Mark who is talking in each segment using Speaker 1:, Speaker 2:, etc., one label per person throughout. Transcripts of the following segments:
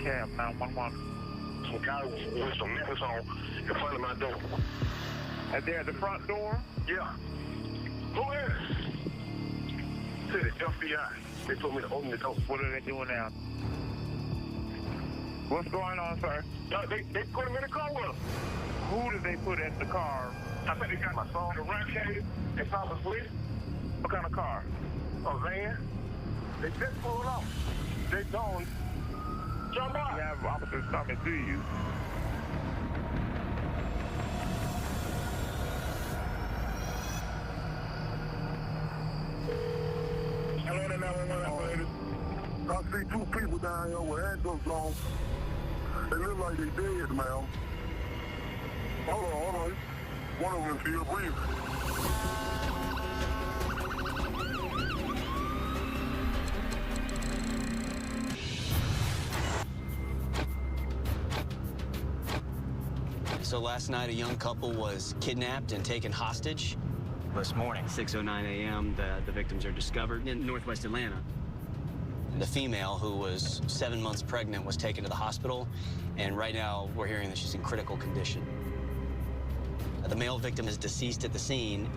Speaker 1: cab, 911.
Speaker 2: Some guy with some necklace on in front of my door.
Speaker 1: And they're at the front door?
Speaker 2: Yeah. Go ahead. Said it's FBI. They told me to open the door.
Speaker 1: What are they doing now? What's going on, sir?
Speaker 2: They put him in the car with them.
Speaker 1: Who did they put in the car?
Speaker 2: I think they got my son, a rat cage, and Papa Slick.
Speaker 1: What kind of car?
Speaker 2: A van. They just pulled off. They don't. Jump out.
Speaker 1: You have officers coming to you.
Speaker 2: Hello, the 911 operator.
Speaker 3: I see two people down here with handcuffs on. They look like they dead, man. Hold on. One of them is still breathing.
Speaker 4: So last night, a young couple was kidnapped and taken hostage. This morning, 6:09 a.m., the victims are discovered in northwest Atlanta. The female, who was 7 months pregnant, was taken to the hospital, and right now we're hearing that she's in critical condition. The male victim is deceased at the scene.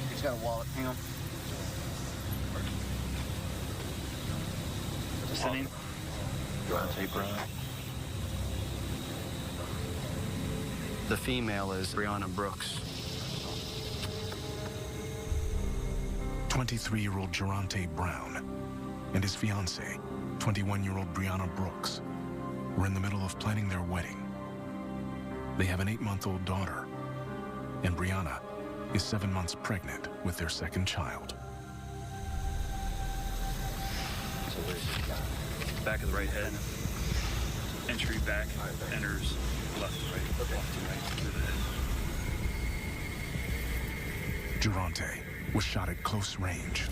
Speaker 4: He's got a wallet. Hang on. What's the name?
Speaker 5: Durante Brown.
Speaker 4: The female is Brianna Brooks.
Speaker 6: 23-year-old Durante Brown and his fiancée, 21-year-old Brianna Brooks, were in the middle of planning their wedding. They have an 8-month-old daughter, and Brianna is 7 months pregnant with their second child.
Speaker 5: So where's this guy?
Speaker 7: Back of the right head. Entry back, enters left to right, left to right through the head.
Speaker 6: Durante was shot at close range.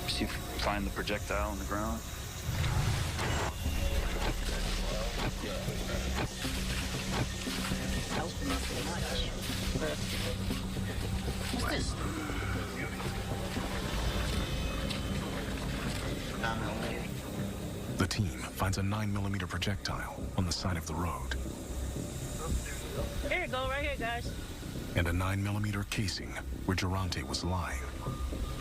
Speaker 7: See if you find the projectile on the ground.
Speaker 4: What's this?
Speaker 6: The team finds a 9mm projectile on the side of the road.
Speaker 8: Here you go, right here, guys.
Speaker 6: And a 9mm casing where Durante was lying.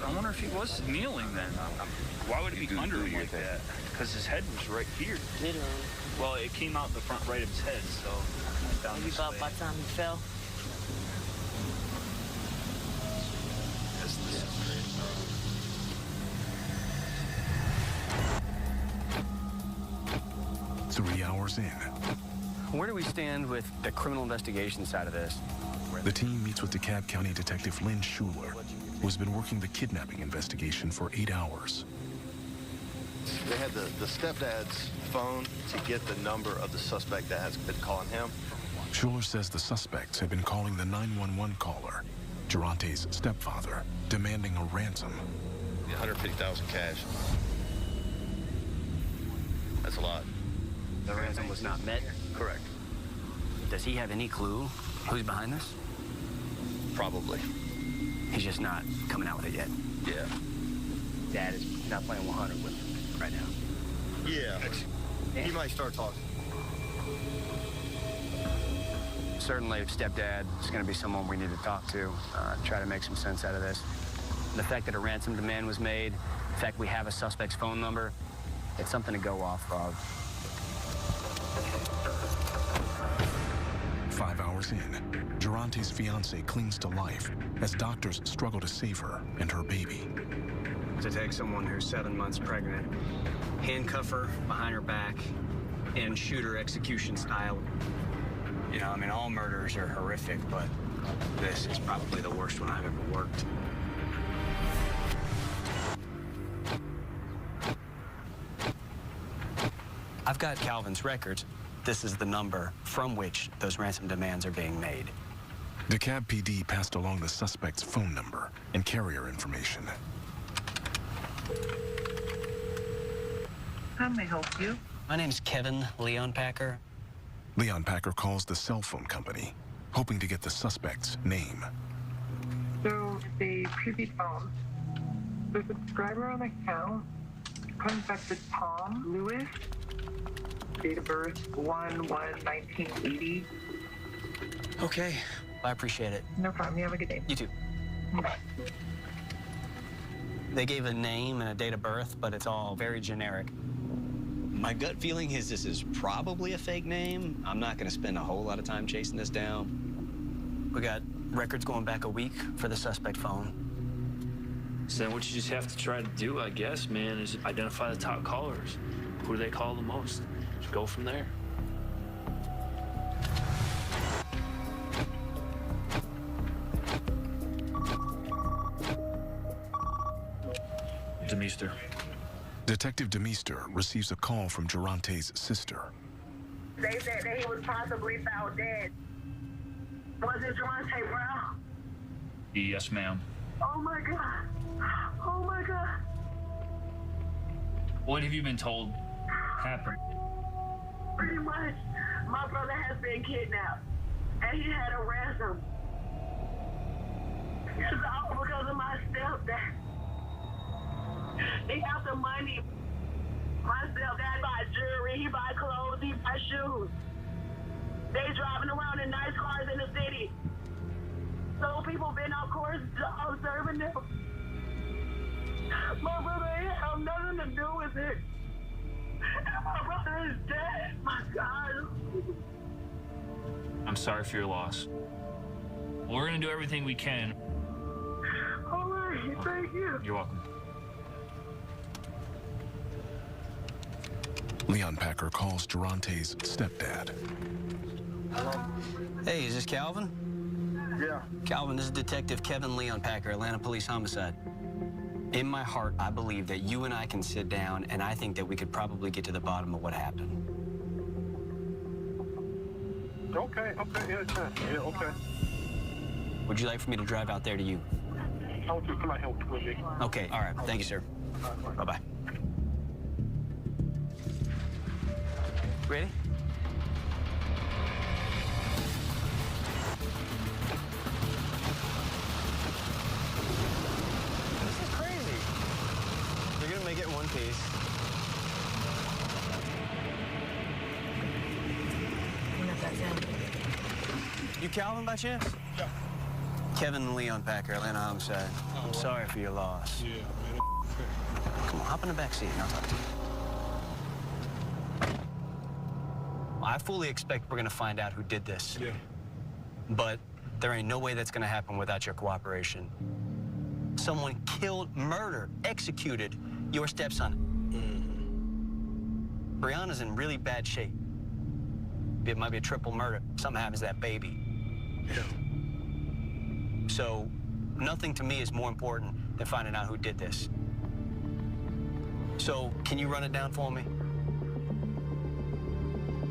Speaker 7: I wonder if he was kneeling then. Why would he be under him like that? Because his head was right here.
Speaker 8: Literally.
Speaker 7: Well, it came out the front right of his head, so down
Speaker 8: Maybe
Speaker 7: this
Speaker 8: about
Speaker 7: way.
Speaker 8: by the time he fell.
Speaker 7: That's this.
Speaker 6: 3 hours in,
Speaker 4: Where do we stand with the criminal investigation side of this?
Speaker 6: the team meets with DeKalb County Detective Lynn Schuler, who has been working the kidnapping investigation for 8 hours.
Speaker 5: They had the stepdad's phone to get the number of the suspect that has been calling him.
Speaker 6: Schuler says the suspects have been calling the 911 caller, Durante's stepfather, demanding a ransom.
Speaker 5: 150,000 cash. That's a lot.
Speaker 4: The ransom was not met.
Speaker 5: Correct.
Speaker 4: Does he have any clue who's behind this?
Speaker 5: Probably.
Speaker 4: He's just not coming out with it yet.
Speaker 5: Yeah.
Speaker 4: Dad is not playing 100 with him right now.
Speaker 5: Yeah. He might start talking.
Speaker 4: Certainly, stepdad is going to be someone we need to talk to, try to make some sense out of this. The fact that a ransom demand was made, the fact we have a suspect's phone number, it's something to go off of.
Speaker 6: 5 hours in, Durante's fiancée clings to life as doctors struggle to save her and her baby.
Speaker 4: To take someone who's 7 months pregnant, handcuff her behind her back, and shoot her execution style. You know, I mean, all murders are horrific, but this is probably the worst one I've ever worked. I've got Calvin's records. This is the number from which those ransom demands are being made.
Speaker 6: DeKalb PD passed along the suspect's phone number and carrier information.
Speaker 8: How may I help you?
Speaker 4: My name's Kevin Leon Packer.
Speaker 6: Leon Packer calls the cell phone company, hoping to get the suspect's name.
Speaker 8: So the prepaid phone. The subscriber on the account contacted Tom Lewis, date of birth 1/1/1980.
Speaker 4: Okay, I appreciate it.
Speaker 8: No problem. You have a good day.
Speaker 4: You too.
Speaker 8: Bye.
Speaker 4: They gave a name and a date of birth, but it's all very generic. My gut feeling is this is probably a fake name. I'm not gonna spend a whole lot of time chasing this down. We got records going back a week for the suspect phone.
Speaker 9: So then what you just have to try to do, I guess, man, is identify the top callers. Who do they call the most? Just go from there. Demeester.
Speaker 6: Detective Demeester receives a call from Geronte's sister.
Speaker 10: They said that he was possibly found dead. Was it Geronte Brown?
Speaker 7: Yes, ma'am.
Speaker 10: Oh my God. Oh my God.
Speaker 7: What have you been told happened?
Speaker 10: Pretty much, my brother has been kidnapped, and he had a ransom. It's all because of my stepdad. He got the money. My stepdad buy jewelry, he buy clothes, he buy shoes. They driving around in nice cars in the city. So people been on course observing them. My brother ain't have nothing to do with it. And my brother is dead. My God.
Speaker 7: I'm sorry for your loss. We're gonna do everything we can.
Speaker 10: All right, thank you.
Speaker 7: You're welcome.
Speaker 6: Leon Packer calls Geronte's stepdad.
Speaker 4: Hey, is this Calvin?
Speaker 3: Yeah.
Speaker 4: Calvin, this is Detective Kevin Leon Packer, Atlanta Police Homicide. In my heart, I believe that you and I can sit down, and I think that we could probably get to the bottom of what happened.
Speaker 3: Okay, yeah, okay.
Speaker 4: Would you like for me to drive out there to you?
Speaker 3: I want you to come out here with me.
Speaker 4: Okay, all right. Thank you, sir. Bye-bye. Ready? This is crazy. You're gonna make it in one piece. You Calvin by chance?
Speaker 3: Yeah.
Speaker 4: Kevin Leon Packer, Atlanta Homicide. I'm sorry for your loss.
Speaker 3: Yeah, man.
Speaker 4: Come on, hop in the back seat and I'll talk to you. I fully expect we're gonna find out who did this.
Speaker 3: Yeah.
Speaker 4: But there ain't no way that's gonna happen without your cooperation. Someone killed, murdered, executed your stepson. Brianna's in really bad shape. It might be a triple murder. Something happens to that baby.
Speaker 3: Yeah.
Speaker 4: So nothing to me is more important than finding out who did this. So can you run it down for me?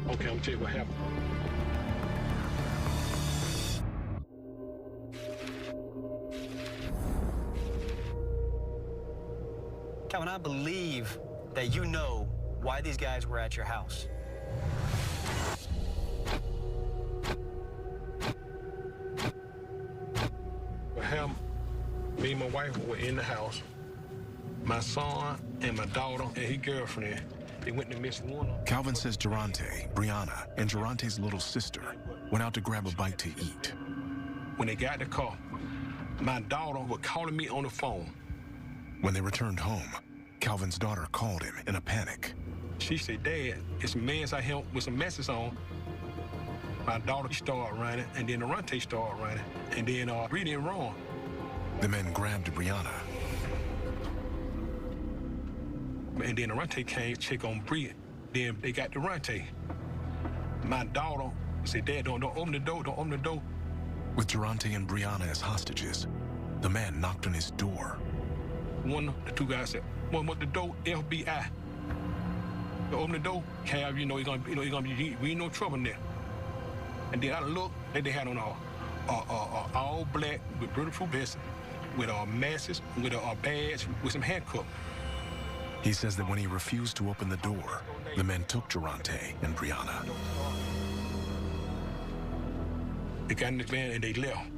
Speaker 3: Okay, I'm gonna tell you what happened.
Speaker 4: Calvin, I believe that you know why these guys were at your house.
Speaker 3: Me and my wife were in the house. My son and my daughter and his girlfriend, they went to Miss Warner.
Speaker 6: Calvin says Geronte, Brianna, and Geronte's little sister went out to grab a bite to eat.
Speaker 3: When they got the car, my daughter was calling me on the phone.
Speaker 6: When they returned home, Calvin's daughter called him in a panic.
Speaker 3: She said, Dad, it's some men out here with some messes on. My daughter started running, and then Geronte started running, and then Reedy and Ron.
Speaker 6: The men grabbed Brianna.
Speaker 3: And then Geronte came to check on Bree. Then they got Geronte. My daughter I said, Dad, don't open the door, don't open the door.
Speaker 6: With Durante and Brianna as hostages, the man knocked on his door.
Speaker 3: One of the two guys said, "One with the door, FBI." They open the door, Cav, we ain't no trouble in there. And then I looked, and they had on all black with bulletproof vests, with masks, with a badge, with some handcuffs.
Speaker 6: He says that when he refused to open the door, the men took Durante and Brianna.
Speaker 3: They got in the van and they left.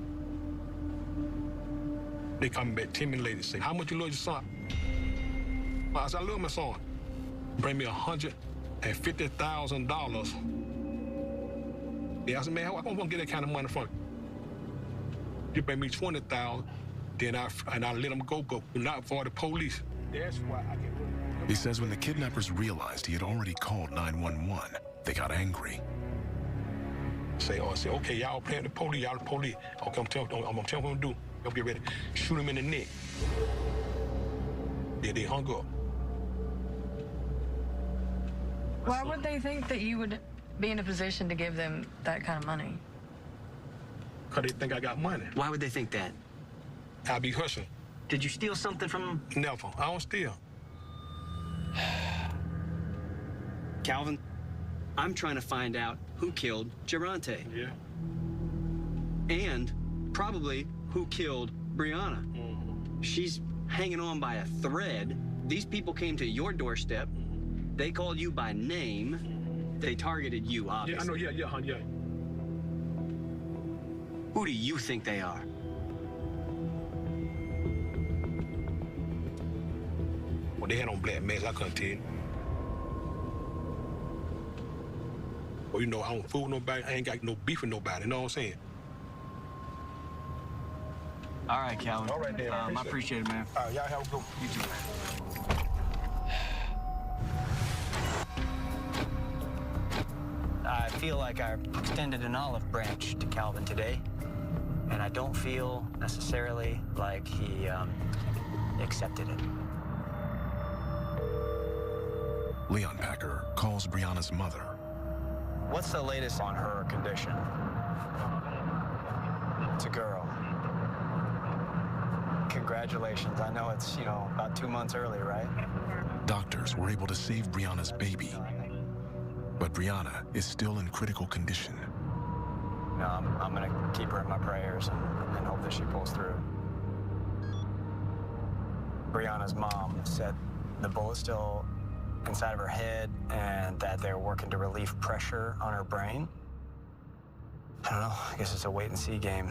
Speaker 3: They come back 10 minutes later and say, "How much you love your son?" I said, "I love my son. Bring me $150,000. Yeah, I said, "Man, I'm gonna get that kind of money from you. You bring me 20,000, then I let them go, not for the police." That's why I get.
Speaker 6: He says when the kidnappers realized he had already called 911, they got angry.
Speaker 3: Say, "Okay, y'all playing the police, y'all the police. Okay, I'm gonna tell you what I'm gonna do. Y'all get ready. Shoot him in the neck." Yeah, they hung up.
Speaker 11: Why would they think that you would be in a position to give them that kind of money?
Speaker 3: Because they think I got money.
Speaker 4: Why would they think that?
Speaker 3: I be hustling.
Speaker 4: Did you steal something from them?
Speaker 3: Never. I don't steal.
Speaker 4: Calvin, I'm trying to find out who killed Durante.
Speaker 3: Yeah.
Speaker 4: And probably who killed Brianna.
Speaker 3: Mm-hmm.
Speaker 4: She's hanging on by a thread. These people came to your doorstep.
Speaker 3: Mm-hmm.
Speaker 4: They called you by name.
Speaker 3: Mm-hmm.
Speaker 4: They targeted you, obviously.
Speaker 3: Yeah, I know, yeah.
Speaker 4: Who do you think they are?
Speaker 3: Well, they had on black masks, I couldn't tell you. Well, I don't fool nobody. I ain't got no beef with nobody, you know what I'm saying?
Speaker 4: All right, Calvin.
Speaker 3: All right, Dan.
Speaker 4: I appreciate it, man.
Speaker 3: All right, y'all have a good one.
Speaker 4: You too, man. I feel like I extended an olive branch to Calvin today, and I don't feel necessarily like he accepted it.
Speaker 6: Leon Packer calls Brianna's mother.
Speaker 4: What's the latest on her condition? It's a girl. Congratulations. I know it's, about 2 months early, right?
Speaker 6: Doctors were able to save Brianna's baby, but Brianna is still in critical condition.
Speaker 4: No, I'm gonna keep her in my prayers and hope that she pulls through. Brianna's mom said the bullet's still inside of her head and that they're working to relieve pressure on her brain. I don't know. I guess it's a wait-and-see game.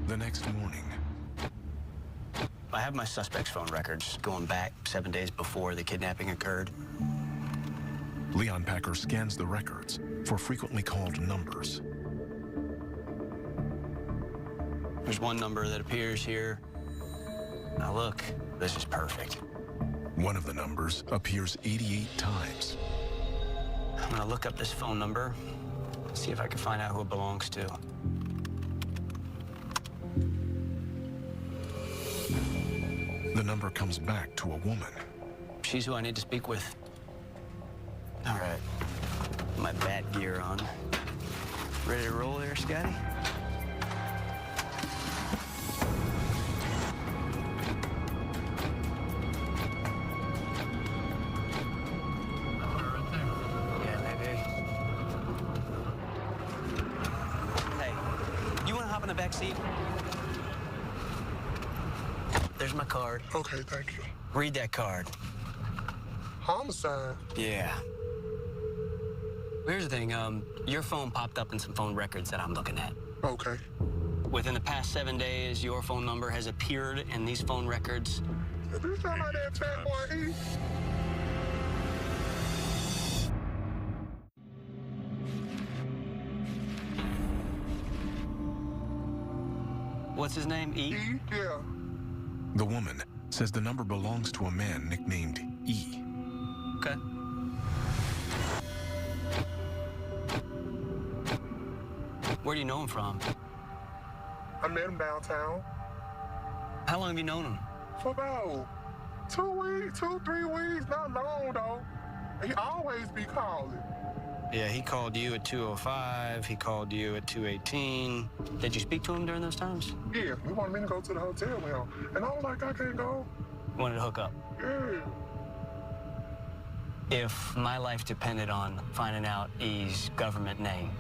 Speaker 6: The next morning,
Speaker 4: I have my suspect's phone records going back 7 days before the kidnapping occurred.
Speaker 6: Leon Packer scans the records for frequently called numbers.
Speaker 4: There's one number that appears here. Now look, this is perfect.
Speaker 6: One of the numbers appears 88 times.
Speaker 4: I'm gonna look up this phone number, see if I can find out who it belongs to.
Speaker 6: The number comes back to a woman.
Speaker 4: She's who I need to speak with. All right, my bat gear on. Ready to roll there, Scotty? In the back seat. There's my card.
Speaker 3: Okay, thank you.
Speaker 4: Read that card.
Speaker 3: Homicide?
Speaker 4: Yeah. Here's the thing, your phone popped up in some phone records that I'm looking at.
Speaker 3: Okay.
Speaker 4: Within the past 7 days, your phone number has appeared in these phone records.
Speaker 3: Is this sound like that fat boy E?
Speaker 4: What's his name? E?
Speaker 3: Yeah.
Speaker 6: The woman says the number belongs to a man nicknamed E.
Speaker 4: Okay. Where do you know him from?
Speaker 3: I met him downtown.
Speaker 4: How long have you known him?
Speaker 2: for about 2 weeks, 3 weeks, not long though. He always be calling.
Speaker 4: Yeah, he called you at 2:05. He called you at 2:18. Did you speak to him during those times?
Speaker 2: Yeah, he wanted me to go to the hotel with him. And I was like, I can't go.
Speaker 4: Wanted to hook up.
Speaker 2: Yeah.
Speaker 4: If my life depended on finding out E's government name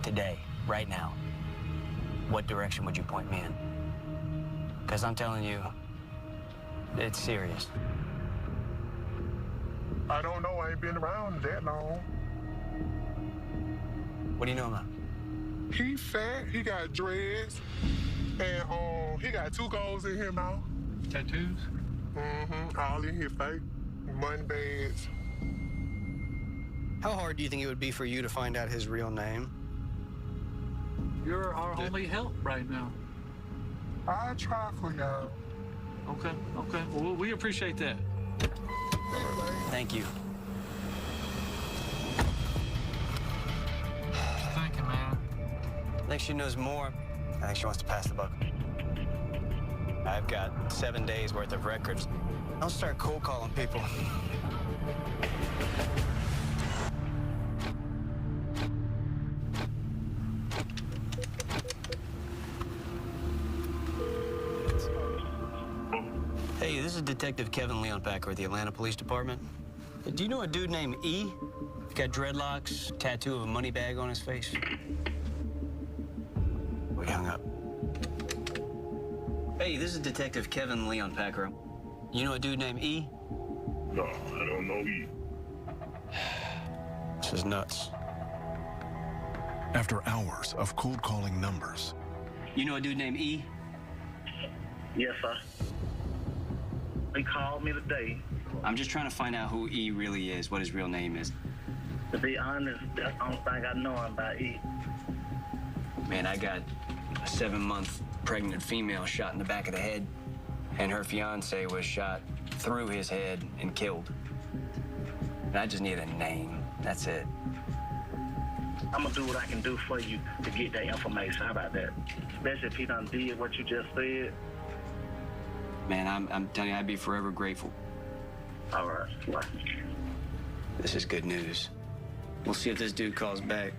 Speaker 4: today, right now, what direction would you point me in? Because I'm telling you, it's serious.
Speaker 2: I don't know. I ain't been around that long.
Speaker 4: What do you know about?
Speaker 2: He fat. He got dreads. And he got 2 goals in here now.
Speaker 7: Tattoos?
Speaker 2: All in his face. Money bags.
Speaker 4: How hard do you think it would be for you to find out his real name?
Speaker 7: You're our only help right now.
Speaker 2: I try for y'all.
Speaker 7: Okay. Well, we appreciate that.
Speaker 4: Thank you.
Speaker 7: Thank you, man.
Speaker 4: I think she knows more. I think she wants to pass the buck. I've got 7 days worth of records. I'll start cold calling people. Hey, this is Detective Kevin Leonpacker at the Atlanta Police Department. Do you know a dude named E? He's got dreadlocks, tattoo of a money bag on his face. We hung up. Hey, this is Detective Kevin Leonpacker. You know a dude named E?
Speaker 2: No, I don't know E.
Speaker 4: This is nuts.
Speaker 6: After hours of cold calling numbers.
Speaker 4: You know a dude named E?
Speaker 12: Yes, sir. He called me today.
Speaker 4: I'm just trying to find out who E really is, what his real name is.
Speaker 12: To be honest, that's the only thing I know about E.
Speaker 4: Man, I got a 7-month pregnant female shot in the back of the head, and her fiance was shot through his head and killed. And I just need a name. That's it.
Speaker 12: I'm gonna do what I can do for you to get that information. How about that? Especially if he done did what you just said.
Speaker 4: Man, I'm telling you, I'd be forever grateful.
Speaker 12: All right. Bye.
Speaker 4: This is good news. We'll see if this dude calls back.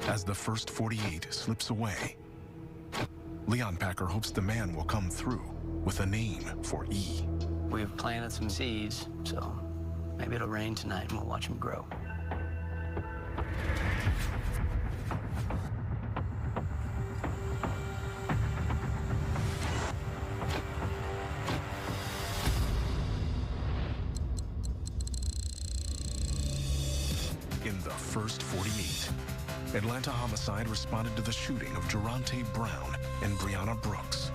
Speaker 6: As the first 48 slips away, Leonpacker hopes the man will come through with a name for E.
Speaker 4: We've planted some seeds, so maybe it'll rain tonight and we'll watch them grow.
Speaker 6: In the first 48, Atlanta Homicide responded to the shooting of Geronte Brown and Brianna Brooks.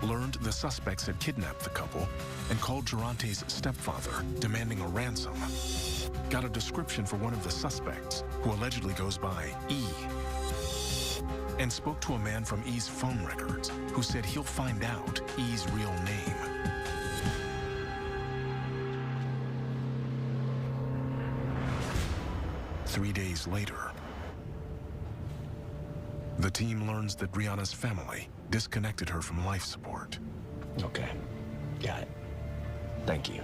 Speaker 6: Learned the suspects had kidnapped the couple and called Geronte's stepfather, demanding a ransom. Got a description for one of the suspects, who allegedly goes by E. And spoke to a man from E's phone records, who said he'll find out E's real name. Three days later, the team learns that Brianna's family disconnected her from life support.
Speaker 4: Okay, got it. Thank you.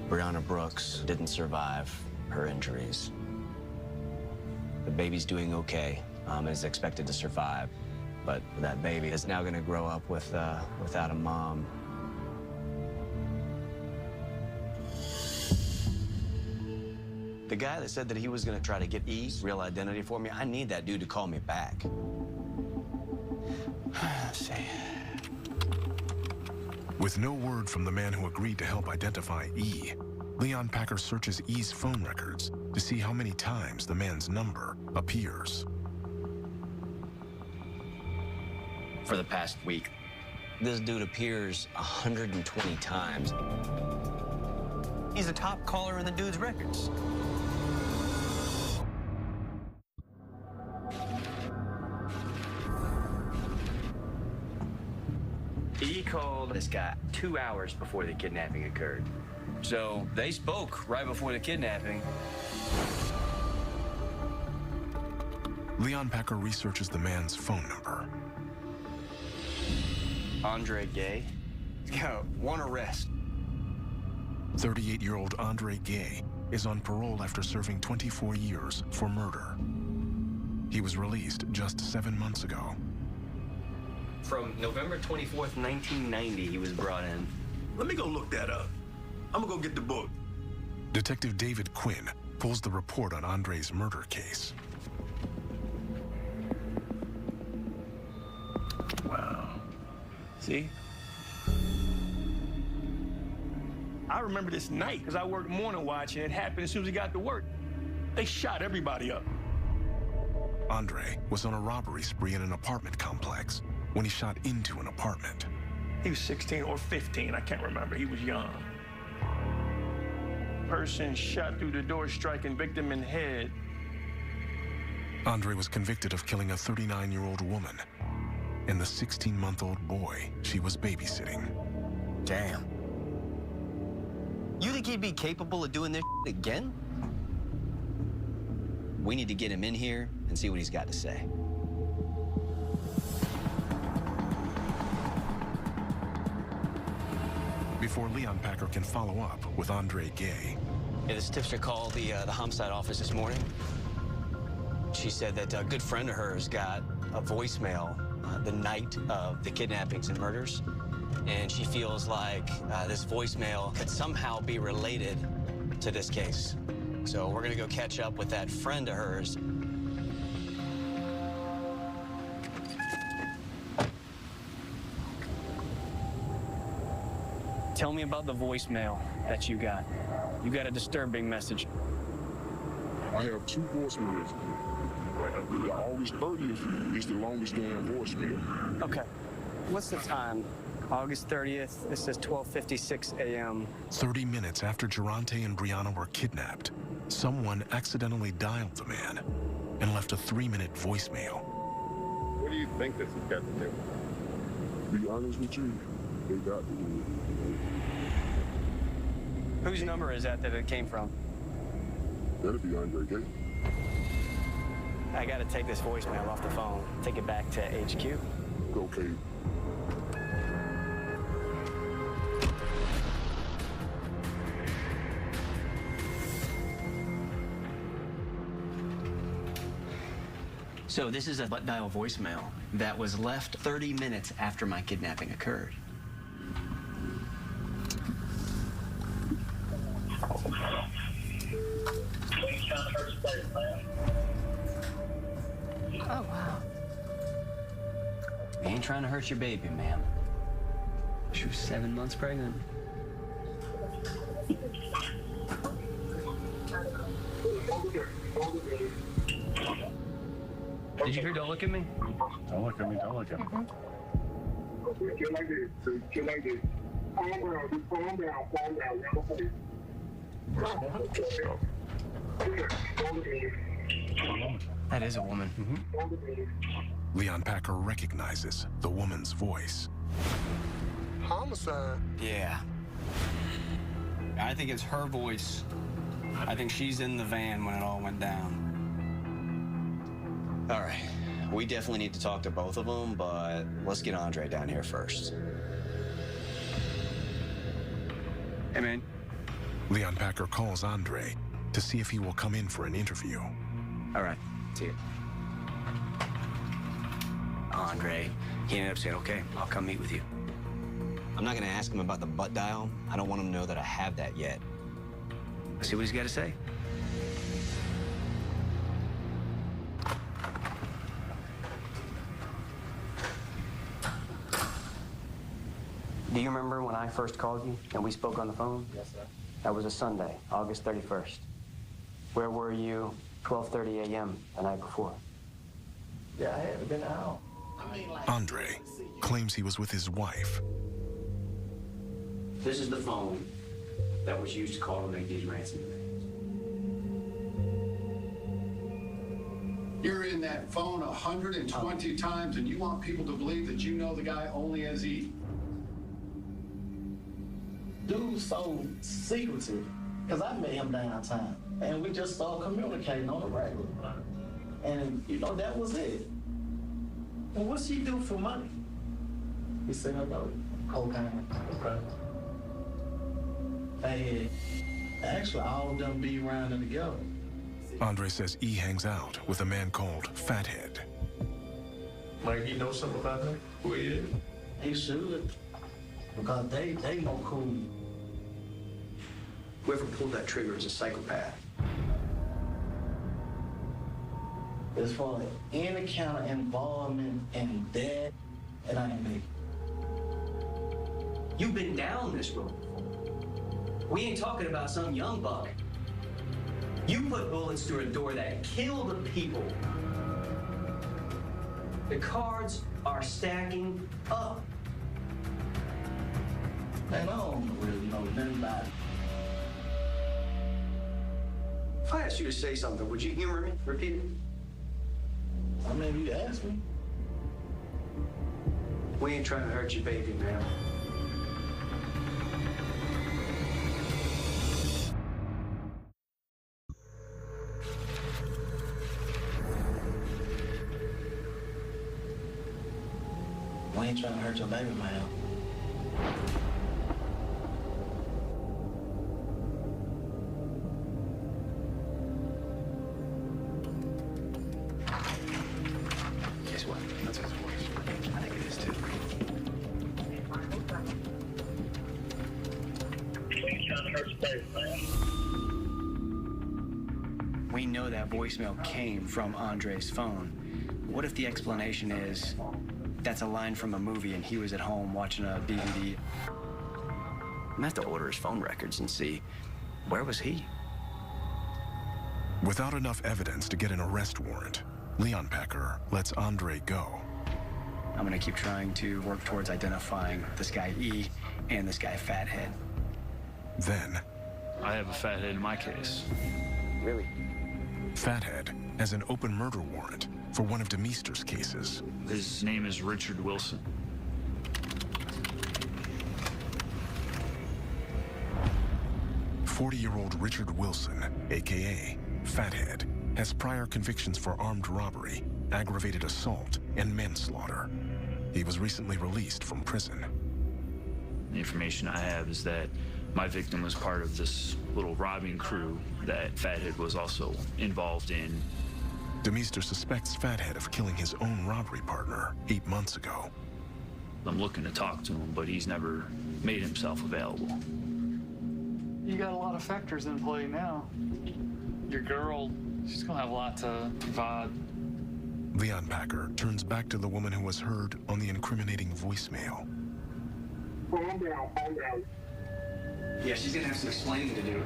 Speaker 4: Brianna Brooks didn't survive her injuries. The baby's doing okay, is expected to survive, but that baby is now gonna grow up without a mom. The guy that said that he was gonna try to get E's real identity for me, I need that dude to call me back. Let's see.
Speaker 6: With no word from the man who agreed to help identify E, Leonpacker searches E's phone records to see how many times the man's number appears.
Speaker 4: For the past week, this dude appears 120 times. He's a top caller in the dude's records. He called this guy 2 hours before the kidnapping occurred. So they spoke right before the kidnapping.
Speaker 6: Leon Packer researches the man's phone number.
Speaker 4: Andre Gay. Yo, one arrest.
Speaker 6: 38-year-old Andre Gay is on parole after serving 24 years for murder. He was released just 7 months ago.
Speaker 4: From November 24th, 1990, he was brought in.
Speaker 13: Let me go look that up. I'm gonna go get the book.
Speaker 6: Detective David Quinn pulls the report on Andre's murder case.
Speaker 13: Wow. See? I remember this night, because I worked morning watch, and it happened as soon as he got to work. They shot everybody up.
Speaker 6: Andre was on a robbery spree in an apartment complex when he shot into an apartment.
Speaker 13: He was 16 or 15, I can't remember. He was young. Person shot through the door, striking victim in the head.
Speaker 6: Andre was convicted of killing a 39-year-old woman and the 16-month-old boy she was babysitting.
Speaker 4: Damn. You think he'd be capable of doing this again? We need to get him in here and see what he's got to say.
Speaker 6: Before Leon Packer can follow up with Andre Gay.
Speaker 4: Yeah, this tipster called the homicide office this morning. She said that a good friend of hers got a voicemail the night of the kidnappings and murders. And she feels like this voicemail could somehow be related to this case. So we're gonna go catch up with that friend of hers.
Speaker 14: Tell me about the voicemail that you got. You got a disturbing message.
Speaker 15: I have 2 voicemails. The August 30th is the longest damn voicemail.
Speaker 14: Okay. What's the time? August 30th. This says 12:56 a.m.
Speaker 6: 30 minutes after Geronte and Brianna were kidnapped, someone accidentally dialed the man and left a 3-minute voicemail.
Speaker 15: What do you think this has got to do? To be honest with you, they got to do it.
Speaker 14: Whose number is that it came from?
Speaker 15: That'd be Andre Gay.
Speaker 14: I gotta take this voicemail off the phone. Take it back to HQ.
Speaker 15: Okay.
Speaker 4: So this is a butt dial voicemail that was left 30 minutes after my kidnapping occurred.
Speaker 11: Oh, wow.
Speaker 4: He ain't trying to hurt your baby, ma'am. She was 7 months pregnant.
Speaker 14: Did you hear "Don't Look at Me"?
Speaker 15: Don't look at me, don't look at me. Get like this, get like this. Calm down, just calm down,
Speaker 14: That is a woman.
Speaker 6: Leon Packer recognizes the woman's voice.
Speaker 15: Homicide?
Speaker 14: Yeah. I think it's her voice. I think she's in the van when it all went down.
Speaker 4: All right, we definitely need to talk to both of them, but let's get Andre down here first.
Speaker 14: Hey, man.
Speaker 6: Leon Packer calls Andre to see if he will come in for an interview.
Speaker 4: All right, see you. Andre, he ended up saying, okay, I'll come meet with you. I'm not gonna ask him about the butt dial. I don't want him to know that I have that yet. Let's see what he's got to say.
Speaker 14: Do you remember when I first called you and we spoke on the phone? Yes, sir. That was a Sunday, August 31st. Where were you 12:30 a.m. the night before?
Speaker 12: Yeah, I haven't been out.
Speaker 6: Andre claims he was with his wife.
Speaker 4: This is the phone that was used to call to make these ransom demands.
Speaker 16: You're in that phone 120 times, and you want people to believe that you know the guy only as E.
Speaker 12: Dude's so secretive, because I met him downtown, and we just started communicating on the regular.
Speaker 17: and that was it. Well, what's he do for money? He said about cocaine. Okay. Hey, actually, all of them be around them together.
Speaker 6: Andre says E hangs out with a man called Fathead.
Speaker 17: Like, you know something about that? Who he is? He should. Because they more cool.
Speaker 14: Whoever pulled that trigger is a psychopath.
Speaker 17: As far as any kind of involvement in that, it ain't me.
Speaker 14: You've been down this road before. We ain't talking about some young buck. You put bullets through a door that killed people. The cards are stacking up.
Speaker 17: Man, I don't really know nothing about it.
Speaker 14: If I asked you to say something, would you humor me? Repeat it.
Speaker 17: I mean, you asked me.
Speaker 14: We ain't trying to hurt your baby, man.
Speaker 17: We ain't trying to hurt your baby, man.
Speaker 14: Guess what? That's his voice. I think it is too. We know that voicemail came from Andre's phone. What if the explanation is that's a line from a movie and he was at home watching a DVD? I'm gonna have to order his phone records and see, where was he?
Speaker 6: Without enough evidence to get an arrest warrant, Leon Packer lets Andre go.
Speaker 14: I'm gonna keep trying to work towards identifying this guy E and this guy Fathead.
Speaker 6: Then,
Speaker 7: I have a fathead in my case.
Speaker 14: Really?
Speaker 6: Fathead has an open murder warrant for one of DeMeester's cases.
Speaker 7: His name is Richard Wilson.
Speaker 6: "40-year-old Richard Wilson, a.k.a. Fathead, has prior convictions for armed robbery, aggravated assault, and manslaughter. He was recently released from prison.
Speaker 7: The information I have is that my victim was part of this little robbing crew that Fathead was also involved in.
Speaker 6: DeMeester suspects Fathead of killing his own robbery partner 8 months ago.
Speaker 7: I'm looking to talk to him, but he's never made himself available.
Speaker 18: You got a lot of factors in play now. Your girl, she's gonna have a lot to provide.
Speaker 6: Leon Packer turns back to the woman who was heard on the incriminating voicemail.
Speaker 2: Calm down, calm down.
Speaker 14: Yeah, she's gonna have some explaining to do.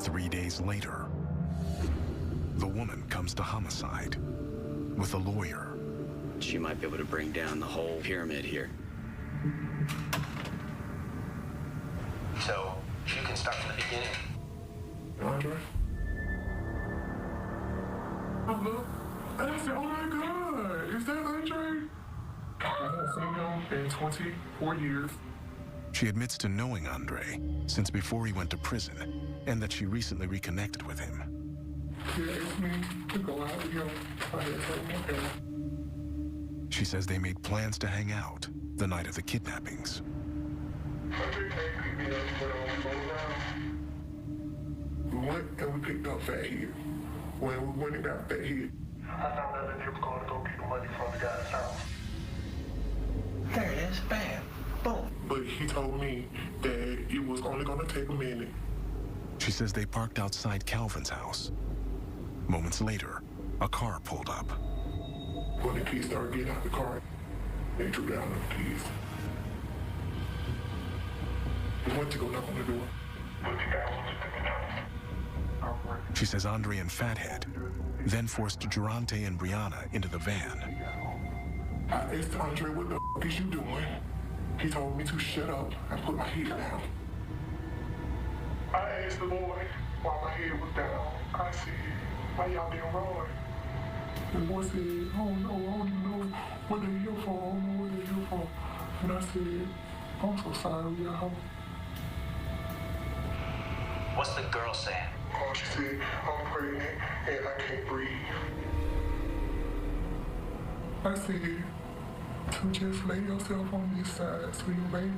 Speaker 6: Three days later, the woman comes to homicide with a lawyer.
Speaker 4: She might be able to bring down the whole pyramid here.
Speaker 14: So, you can start from the beginning.
Speaker 15: Andre? And I said, oh my God, is that Andre? I haven't seen him in 24 years.
Speaker 6: She admits to knowing Andre since before he went to prison, and that she recently reconnected with him.
Speaker 15: He asked me to go out with him. I had told him.
Speaker 6: She says they made plans to hang out the night of the kidnappings.
Speaker 15: We went and we picked up Fathead. When we went and got Fathead, I found out that they were going to go get the money from the guy's house.
Speaker 17: There it is, bam, boom.
Speaker 15: But he told me that it was only going to take a minute.
Speaker 6: She says they parked outside Calvin's house. Moments later, a car pulled up.
Speaker 15: When the kids started getting out the car, they drew down on the keys. We went to go knock on the door, but the guy wasn't in the house.
Speaker 6: She says Andre and Fathead then forced Durante and Brianna into the van.
Speaker 15: I asked Andre, what the f*** is you doing? He told me to shut up and put my head down. I asked the boy while my head was down. I said, why y'all didn't run? The boy said, oh no, I don't even know what they're here for. I don't know what they're here for. And I said, I'm so sorry, y'all.
Speaker 14: What's the girl saying?
Speaker 15: Oh, she said, I'm pregnant and I can't breathe. I said, to just lay yourself on this side so your baby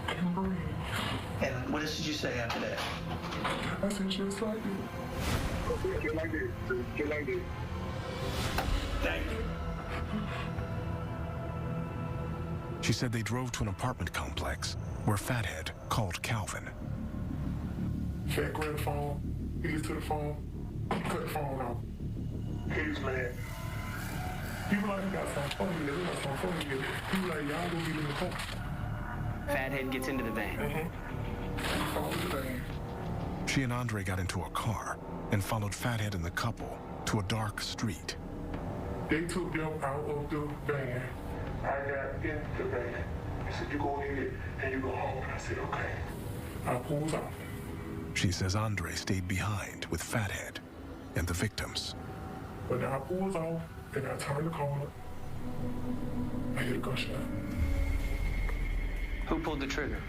Speaker 15: can breathe.
Speaker 14: And what did you say after that?
Speaker 15: I said, just like this. Just like this. Just like this.
Speaker 13: Thank you.
Speaker 6: She said they drove to an apartment complex where Fathead called Calvin.
Speaker 15: Fat grabbed the phone. He gets to the phone. He cut the phone off. He was mad. He was like, he got something funny here. He got something funny here. He was like, y'all gonna get in the car.
Speaker 14: Fathead gets into the van.
Speaker 15: He followed the van.
Speaker 6: She and Andre got into a car and followed Fathead and the couple to a dark street.
Speaker 15: They took them out of the van. I got in the van. He said, you go ahead and you go home. And I said, okay. I pulled off.
Speaker 6: She says Andre stayed behind with Fathead and the victims.
Speaker 15: But I pulled off and I turned the corner. I hit a gunshot.
Speaker 14: Who pulled the trigger?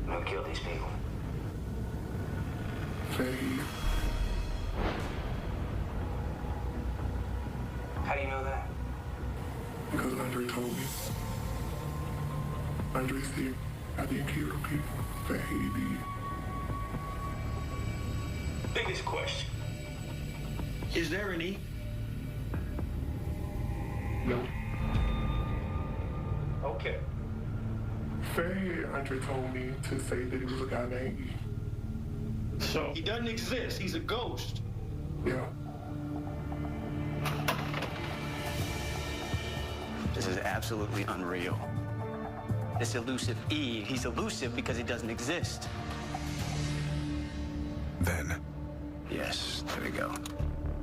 Speaker 14: Who killed these people?
Speaker 15: Faye.
Speaker 14: How do you know that?
Speaker 15: Because Andre told me. Andre said, I didn't kill the people. Faye did.
Speaker 13: Biggest question. Is there any?
Speaker 15: No.
Speaker 13: Okay.
Speaker 15: Faye, Andre told me to say that it was a guy named E.
Speaker 13: So he doesn't exist. He's a ghost.
Speaker 15: Yeah.
Speaker 14: This is absolutely unreal. This elusive E, he's elusive because he doesn't exist.
Speaker 6: Then,
Speaker 14: yes, there we go.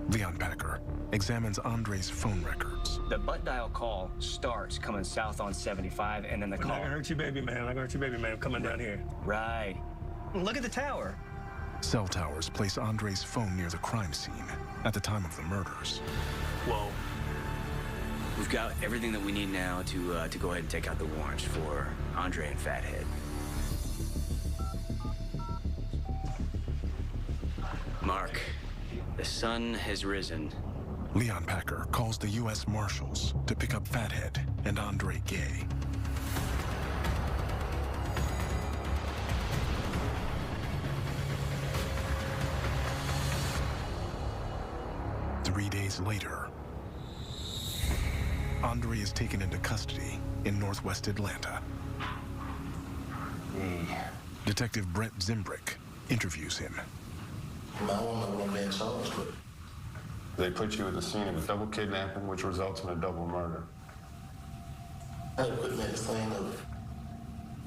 Speaker 6: Leon Packer examines Andre's phone records.
Speaker 14: The butt dial call starts coming south on 75, and then the
Speaker 13: I'm
Speaker 14: call.
Speaker 13: not gonna hurt you, baby man. I'm not gonna hurt you, baby man. I'm coming down here.
Speaker 14: Right. Look at the tower.
Speaker 6: Cell towers place Andre's phone near the crime scene at the time of the murders.
Speaker 14: Whoa. We've got everything that we need now to go ahead and take out the warrants for Andre and Fathead. Mark, the sun has risen.
Speaker 6: Leon Packer calls the U.S. Marshals to pick up Fathead and Andre Gay. Three days later, Andre is taken into custody in Northwest Atlanta. Detective Brett Zimbrick interviews him.
Speaker 17: I don't know what I'm being charged with.
Speaker 19: They put you at the scene of a double kidnapping, which results in a double murder.
Speaker 17: How they put me at the scene of it?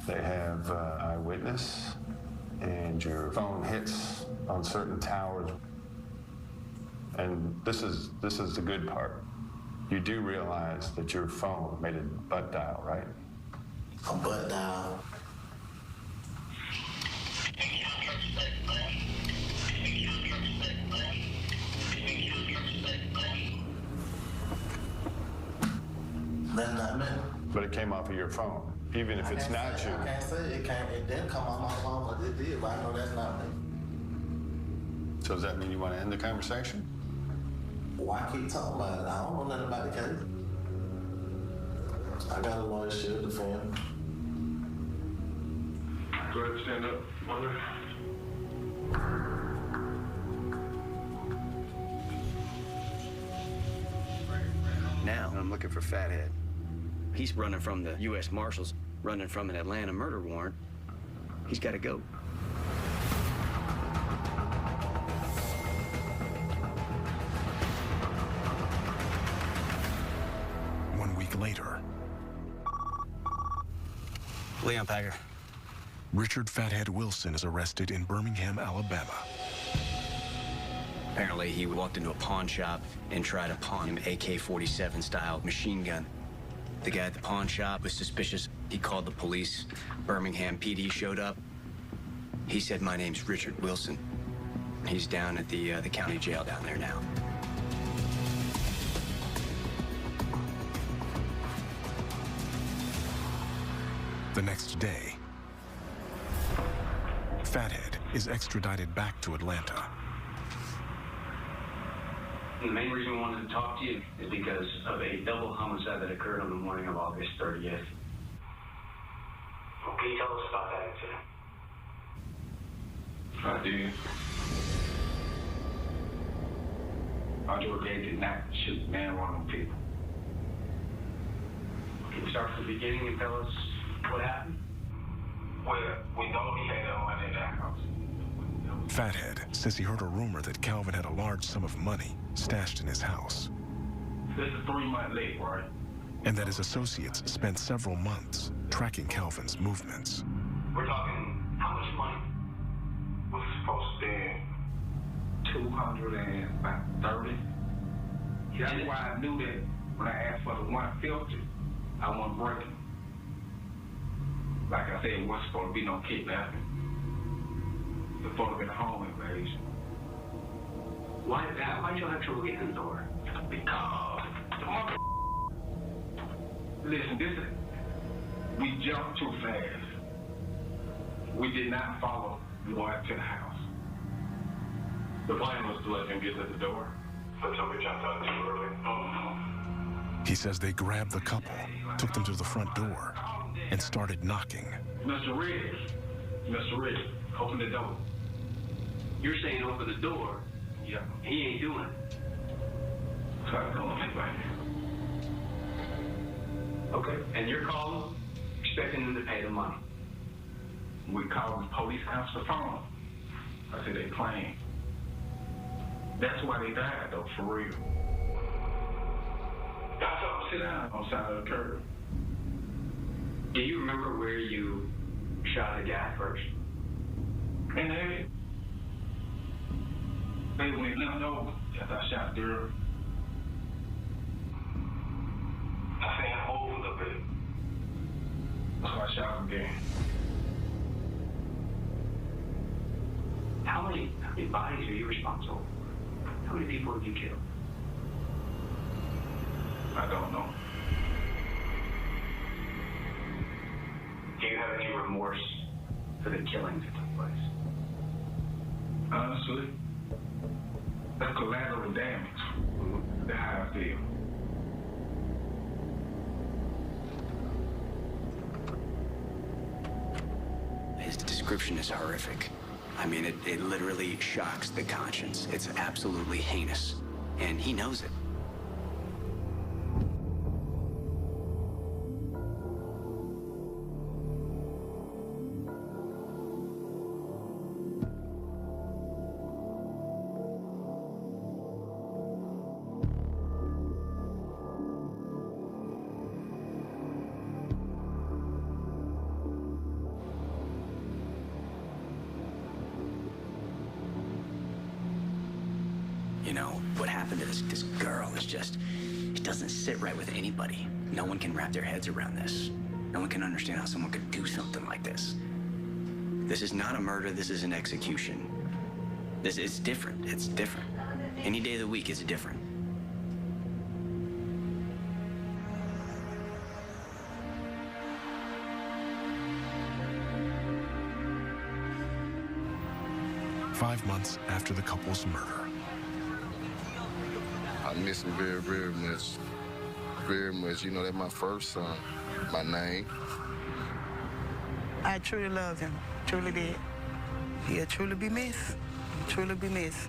Speaker 19: They have eyewitness, and your phone hits on certain towers. And this is the good part. You do realize that your phone made a butt dial, right?
Speaker 17: A butt dial? That's not me.
Speaker 19: But it came off of your phone, even if it's not you.
Speaker 17: I can't say it didn't come off my phone, but it did, but I know that's not me.
Speaker 19: So does that mean you want to end the conversation?
Speaker 17: Why keep talking about it? I don't know nothing about the case. I got a lawyer shield to defend.
Speaker 15: Go ahead and stand up, Andre.
Speaker 14: Now, I'm looking for Fathead. He's running from the U.S. Marshals, running from an Atlanta murder warrant. He's got to go.
Speaker 6: 1 week later,
Speaker 14: Leon Packer.
Speaker 6: Richard Fathead Wilson is arrested in Birmingham, Alabama.
Speaker 14: Apparently, he walked into a pawn shop and tried to pawn him AK-47 style machine gun. The guy at the pawn shop was suspicious. He called the police. Birmingham PD showed up. He said, "My name's Richard Wilson." He's down at the county jail down there now.
Speaker 6: The next day, Fathead is extradited back to Atlanta.
Speaker 20: The main reason we wanted to talk to you is because of a double homicide that occurred on the morning of August 30th. Well, can you tell us about that incident?
Speaker 2: I did. Andre did not shoot man one of them people.
Speaker 20: Can you start from the beginning and tell us what happened?
Speaker 2: Well, we know he had money in that house.
Speaker 6: Fathead says he heard a rumor that Calvin had a large sum of money stashed in his house.
Speaker 2: This is 3 months late, right?
Speaker 6: And that his associates spent several months tracking Calvin's movements.
Speaker 20: We're talking how much money?
Speaker 2: Was supposed to be 230. That's why I knew that when I asked for the 150, I wasn't breaking. Like I said, it wasn't supposed to be no kidnapping. It was supposed to be a home invasion.
Speaker 20: Why'd y'all have trouble getting in the door?
Speaker 2: Because listen, we jumped too fast. We did not follow Lloyd to the house. The plan was to let him get to the door, but so we jumped out too early.
Speaker 6: He says they grabbed the couple, took them to the front door, and started knocking.
Speaker 2: Mr. Ridge, open the door.
Speaker 20: You're saying open the door?
Speaker 2: Yeah.
Speaker 20: He ain't doing it.
Speaker 2: So I don't think about it.
Speaker 20: Okay. And you're calling, expecting them to pay the money.
Speaker 2: We called the police, answer the phone. I said, they playing. That's why they died, though, for real. I told them, sit down on the side of the curb.
Speaker 20: Do you remember where you shot the guy first?
Speaker 2: In the head. Baby, when he limped over, after I shot the girl, I seen him move a little bit. That's why I shot him again.
Speaker 20: How many bodies are you responsible for? How many people have you killed?
Speaker 2: I don't know.
Speaker 20: Do you have any remorse for the killings that took place?
Speaker 2: Honestly, that's collateral damage. That's how I feel.
Speaker 14: His description is horrific. I mean, it literally shocks the conscience. It's absolutely heinous, and he knows it. You know, what happened to this girl is just, it doesn't sit right with anybody. No one can wrap their heads around this. No one can understand how someone could do something like this. This is not a murder, this is an execution. It's different, it's different. Any day of the week is different.
Speaker 6: Five months after the couple's murder.
Speaker 21: I miss him very, very much. Very much. You know, that's my first son. My name.
Speaker 22: I truly love him. Truly did. He'll truly be missed. Truly be missed.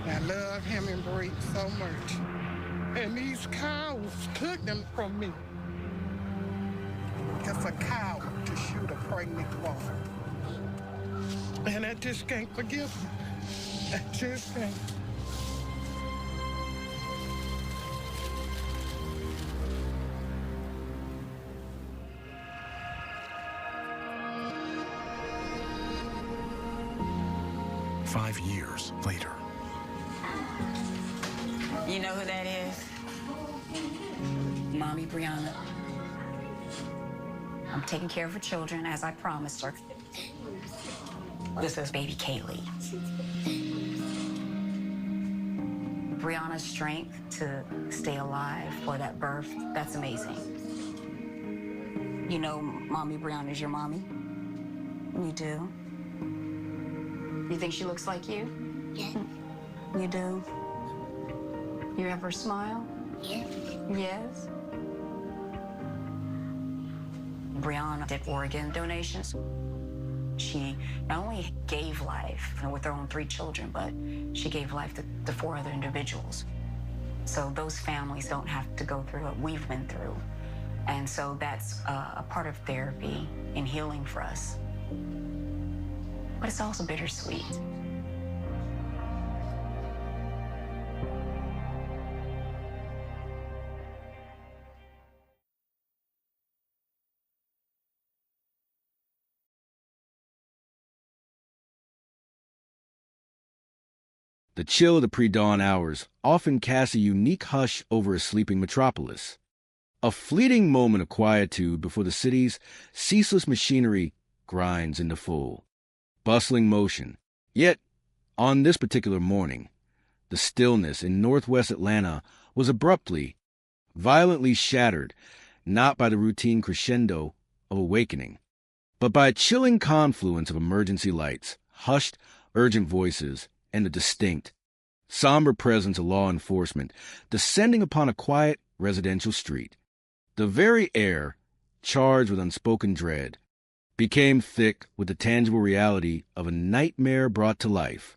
Speaker 23: I love him and Bree so much. And these cows took them from me. It's a coward to shoot a pregnant woman. And I just can't forgive him. I just can't.
Speaker 6: Five years later.
Speaker 24: You know who that is? Mommy Brianna. I'm taking care of her children as I promised her. This is baby Kaylee. Brianna's strength to stay alive for that birth, that's amazing. You know, Mommy Brianna is your mommy? You do? You think she looks like you?
Speaker 1: Yeah.
Speaker 24: You do? You ever smile?
Speaker 1: Yeah.
Speaker 24: Yes. Brianna did organ donations. She not only gave life with her own 3 children, but she gave life to 4 other individuals. So those families don't have to go through what we've been through. And so that's a part of therapy and healing for us. But it's also bittersweet.
Speaker 5: The chill of the pre-dawn hours often casts a unique hush over a sleeping metropolis. A fleeting moment of quietude before the city's ceaseless machinery grinds into full, bustling motion. Yet, on this particular morning, the stillness in northwest Atlanta was abruptly, violently shattered, not by the routine crescendo of awakening, but by a chilling confluence of emergency lights, hushed, urgent voices, and the distinct, somber presence of law enforcement descending upon a quiet residential street. The very air, charged with unspoken dread, became thick with the tangible reality of a nightmare brought to life,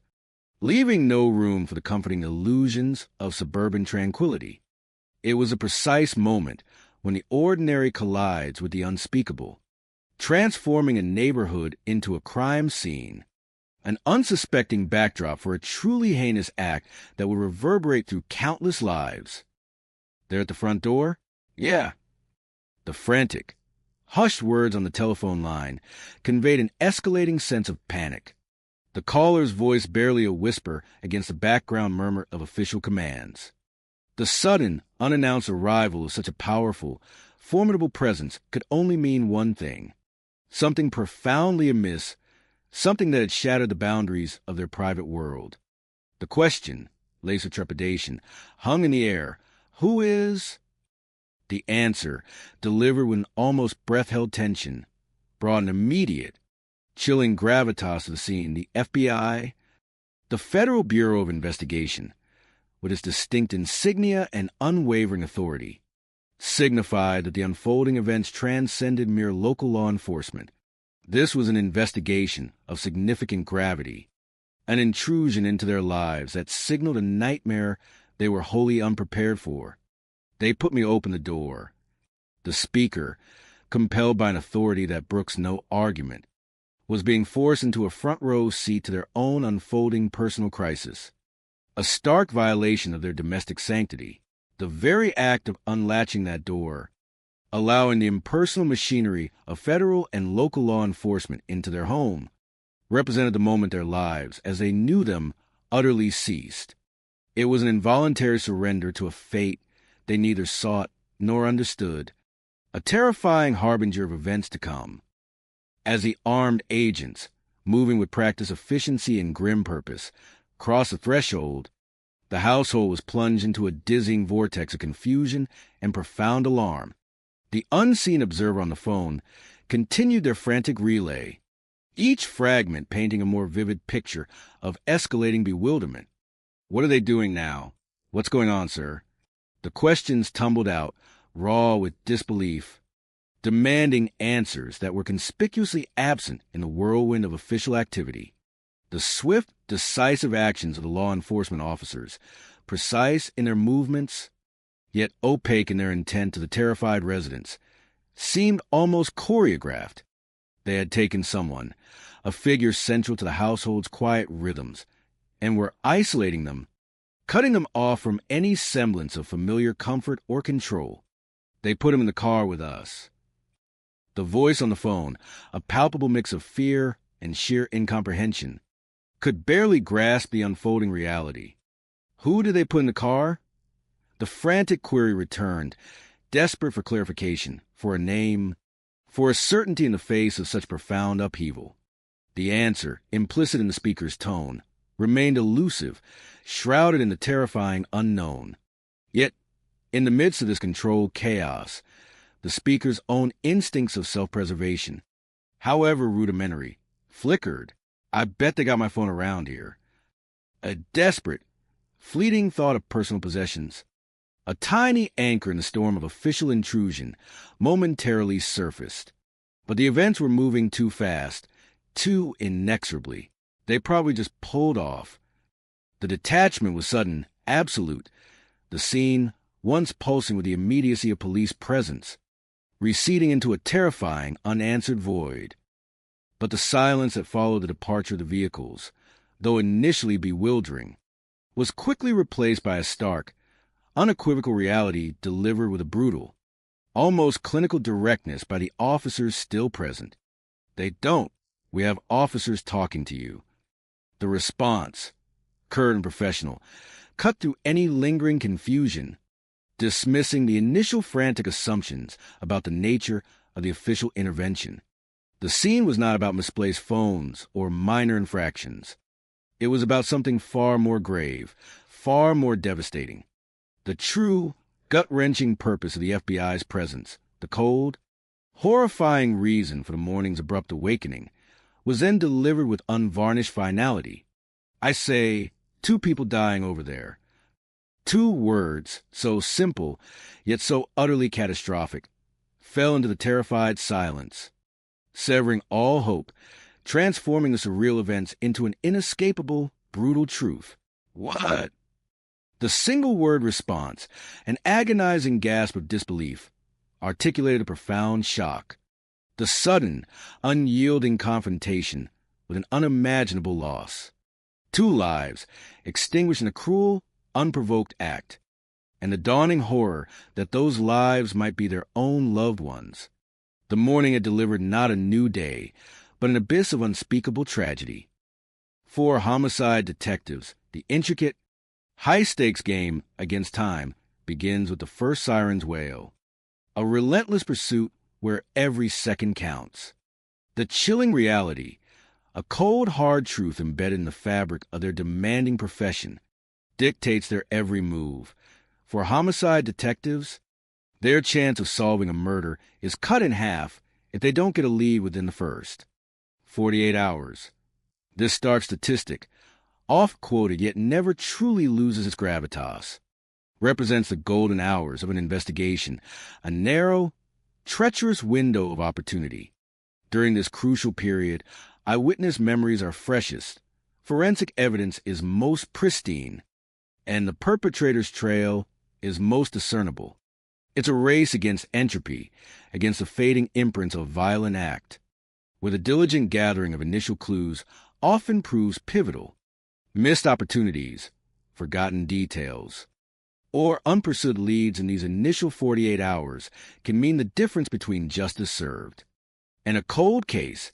Speaker 5: leaving no room for the comforting illusions of suburban tranquility. It was a precise moment when the ordinary collides with the unspeakable, transforming a neighborhood into a crime scene, an unsuspecting backdrop for a truly heinous act that will reverberate through countless lives. There at the front door? Yeah. The frantic, hushed words on the telephone line conveyed an escalating sense of panic, the caller's voice barely a whisper against the background murmur of official commands. The sudden, unannounced arrival of such a powerful, formidable presence could only mean one thing: something profoundly amiss, something that had shattered the boundaries of their private world. The question, laced with trepidation, hung in the air. Who is? The answer, delivered with an almost breath-held tension, brought an immediate, chilling gravitas to the scene. The FBI, the Federal Bureau of Investigation, with its distinct insignia and unwavering authority, signified that the unfolding events transcended mere local law enforcement. This was an investigation of significant gravity, an intrusion into their lives that signaled a nightmare they were wholly unprepared for. They put me open the door. The speaker, compelled by an authority that brooks no argument, was being forced into a front-row seat to their own unfolding personal crisis, a stark violation of their domestic sanctity. The very act of unlatching that door, allowing the impersonal machinery of federal and local law enforcement into their home, represented the moment their lives, as they knew them, utterly ceased. It was an involuntary surrender to a fate they neither sought nor understood, a terrifying harbinger of events to come. As the armed agents, moving with practiced efficiency and grim purpose, crossed the threshold, the household was plunged into a dizzying vortex of confusion and profound alarm. The unseen observer on the phone continued their frantic relay, each fragment painting a more vivid picture of escalating bewilderment. What are they doing now? What's going on, sir? The questions tumbled out, raw with disbelief, demanding answers that were conspicuously absent in the whirlwind of official activity. The swift, decisive actions of the law enforcement officers, precise in their movements, yet opaque in their intent to the terrified residents, seemed almost choreographed. They had taken someone, a figure central to the household's quiet rhythms, and were isolating them, cutting them off from any semblance of familiar comfort or control. They put him in the car with us. The voice on the phone, a palpable mix of fear and sheer incomprehension, could barely grasp the unfolding reality. Who did they put in the car? The frantic query returned, desperate for clarification, for a name, for a certainty in the face of such profound upheaval. The answer, implicit in the speaker's tone, remained elusive, shrouded in the terrifying unknown. Yet, in the midst of this controlled chaos, the speaker's own instincts of self-preservation, however rudimentary, flickered. I bet they got my phone around here. A desperate, fleeting thought of personal possessions, a tiny anchor in the storm of official intrusion, momentarily surfaced. But the events were moving too fast, too inexorably. They probably just pulled off. The detachment was sudden, absolute. The scene, once pulsing with the immediacy of police presence, receding into a terrifying, unanswered void. But the silence that followed the departure of the vehicles, though initially bewildering, was quickly replaced by a stark, unequivocal reality delivered with a brutal, almost clinical directness by the officers still present. They don't. We have officers talking to you. The response, curt and professional, cut through any lingering confusion, dismissing the initial frantic assumptions about the nature of the official intervention. The scene was not about misplaced phones or minor infractions. It was about something far more grave, far more devastating. The true, gut-wrenching purpose of the FBI's presence, the cold, horrifying reason for the morning's abrupt awakening, was then delivered with unvarnished finality. I say, 2 people dying over there. 2 words, so simple, yet so utterly catastrophic, fell into the terrified silence, severing all hope, transforming the surreal events into an inescapable, brutal truth. What? The single-word response, an agonizing gasp of disbelief, articulated a profound shock. The sudden, unyielding confrontation with an unimaginable loss. 2 lives extinguished in a cruel, unprovoked act, and the dawning horror that those lives might be their own loved ones. The morning had delivered not a new day, but an abyss of unspeakable tragedy. 4 homicide detectives, the intricate, high-stakes game against time begins with the first siren's wail. A relentless pursuit where every second counts. The chilling reality, a cold, hard truth embedded in the fabric of their demanding profession, dictates their every move. For homicide detectives, their chance of solving a murder is cut in half if they don't get a lead within the first 48 hours. This stark statistic, oft-quoted yet never truly loses its gravitas, represents the golden hours of an investigation, a narrow, treacherous window of opportunity. During this crucial period, eyewitness memories are freshest, forensic evidence is most pristine, and the perpetrator's trail is most discernible. It's a race against entropy, against the fading imprints of a violent act, where the diligent gathering of initial clues often proves pivotal. Missed opportunities, forgotten details, or unpursued leads in these initial 48 hours can mean the difference between justice served and a cold case,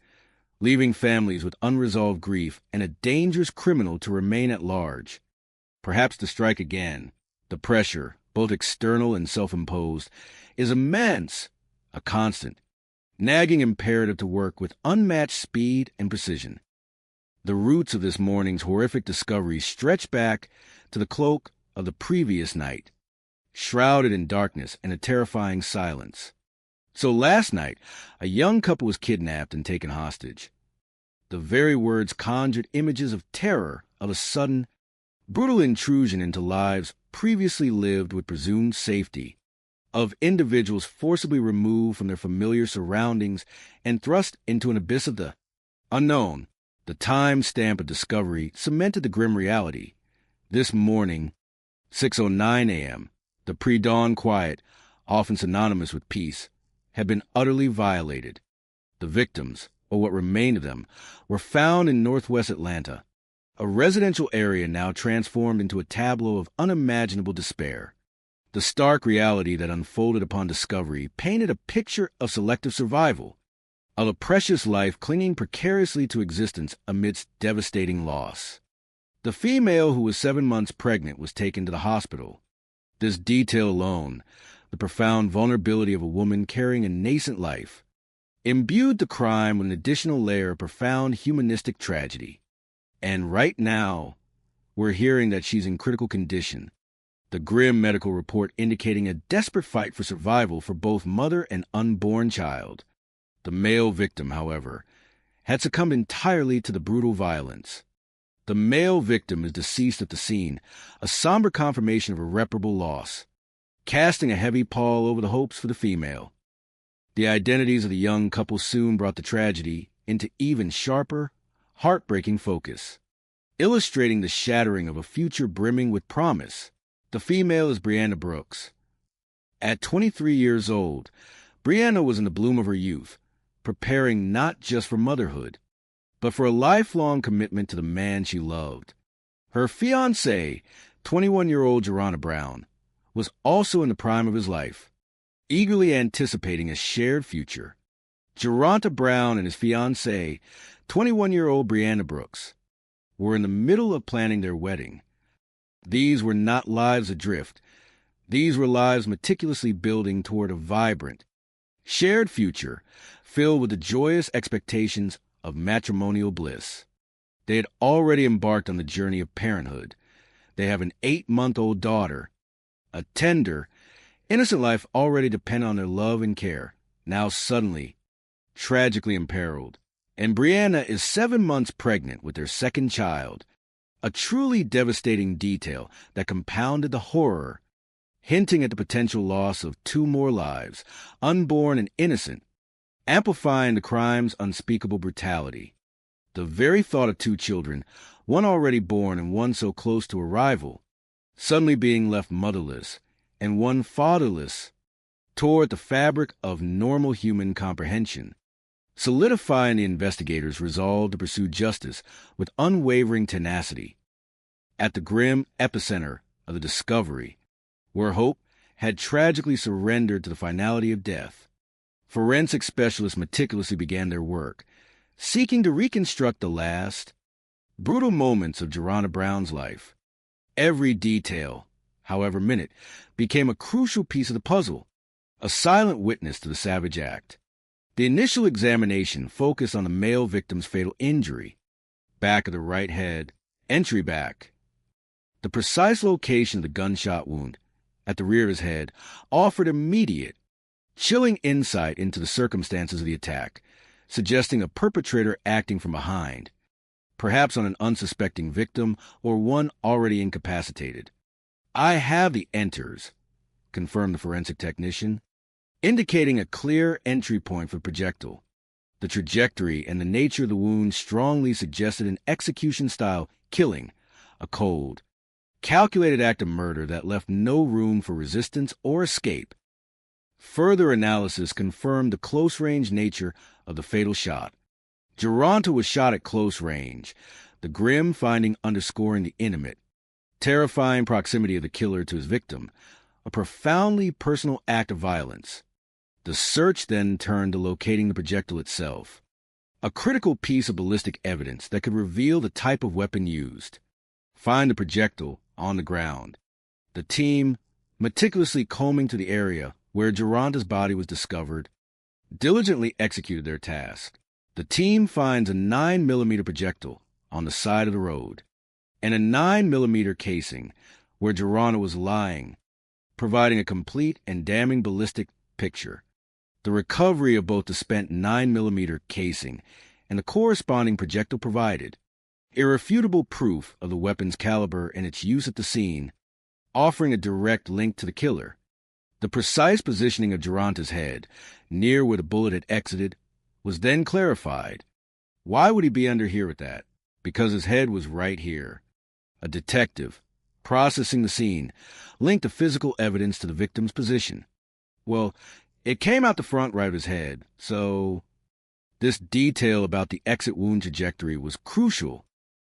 Speaker 5: leaving families with unresolved grief and a dangerous criminal to remain at large. Perhaps to strike again, the pressure, both external and self-imposed, is immense, a constant, nagging imperative to work with unmatched speed and precision. The roots of this morning's horrific discovery stretch back to the cloak of the previous night, shrouded in darkness and a terrifying silence. So last night, a young couple was kidnapped and taken hostage. The very words conjured images of terror, of a sudden, brutal intrusion into lives previously lived with presumed safety, of individuals forcibly removed from their familiar surroundings and thrust into an abyss of the unknown. The time stamp of discovery cemented the grim reality. This morning, 6:09 a.m., the pre-dawn quiet, often synonymous with peace, had been utterly violated. The victims, or what remained of them, were found in northwest Atlanta, a residential area now transformed into a tableau of unimaginable despair. The stark reality that unfolded upon discovery painted a picture of selective survival, of a precious life clinging precariously to existence amidst devastating loss. The female who was 7 months pregnant was taken to the hospital. This detail alone, the profound vulnerability of a woman carrying a nascent life, imbued the crime with an additional layer of profound humanistic tragedy. And right now, we're hearing that she's in critical condition, the grim medical report indicating a desperate fight for survival for both mother and unborn child. The male victim, however, had succumbed entirely to the brutal violence. The male victim is deceased at the scene, a somber confirmation of irreparable loss, casting a heavy pall over the hopes for the female. The identities of the young couple soon brought the tragedy into even sharper, heartbreaking focus, illustrating the shattering of a future brimming with promise. The female is Brianna Brooks. At 23 years old, Brianna was in the bloom of her youth, preparing not just for motherhood, but for a lifelong commitment to the man she loved. Her fiancé, 21-year-old Geronta Brown, was also in the prime of his life, eagerly anticipating a shared future. Geronta Brown and his fiancée, 21-year-old Brianna Brooks, were in the middle of planning their wedding. These were not lives adrift. These were lives meticulously building toward a vibrant, shared future filled with the joyous expectations of matrimonial bliss. They had already embarked on the journey of parenthood. They have an 8-month-old daughter, a tender, innocent life already dependent on their love and care, now suddenly, tragically imperiled. And Brianna is 7 months pregnant with their second child, a truly devastating detail that compounded the horror, hinting at the potential loss of 2 more lives, unborn and innocent, amplifying the crime's unspeakable brutality. The very thought of 2 children, one already born and one so close to arrival, suddenly being left motherless and one fatherless, tore at the fabric of normal human comprehension, solidifying the investigators' resolve to pursue justice with unwavering tenacity. At the grim epicenter of the discovery, where hope had tragically surrendered to the finality of death, forensic specialists meticulously began their work, seeking to reconstruct the last, brutal moments of Geronta Brown's life. Every detail, however minute, became a crucial piece of the puzzle, a silent witness to the savage act. The initial examination focused on the male victim's fatal injury, back of the right head, entry back. The precise location of the gunshot wound, at the rear of his head, offered immediate, chilling insight into the circumstances of the attack, suggesting a perpetrator acting from behind, perhaps on an unsuspecting victim or one already incapacitated. "I have the enters," confirmed the forensic technician, indicating a clear entry point for the projectile. The trajectory and the nature of the wound strongly suggested an execution-style killing, a cold, calculated act of murder that left no room for resistance or escape. Further analysis confirmed the close-range nature of the fatal shot. Geronta was shot at close range, the grim finding underscoring the intimate, terrifying proximity of the killer to his victim, a profoundly personal act of violence. The search then turned to locating the projectile itself, a critical piece of ballistic evidence that could reveal the type of weapon used. Find the projectile on the ground. The team, meticulously combing to the area where Geronta's body was discovered, diligently executed their task. The team finds a 9mm projectile on the side of the road and a 9mm casing where Geronta was lying, providing a complete and damning ballistic picture. The recovery of both the spent 9mm casing and the corresponding projectile provided irrefutable proof of the weapon's caliber and its use at the scene, offering a direct link to the killer. The precise positioning of Geronta's head, near where the bullet had exited, was then clarified. Why would he be under here with that? Because his head was right here. A detective, processing the scene, linked the physical evidence to the victim's position. Well, it came out the front right of his head, so this detail about the exit wound trajectory was crucial,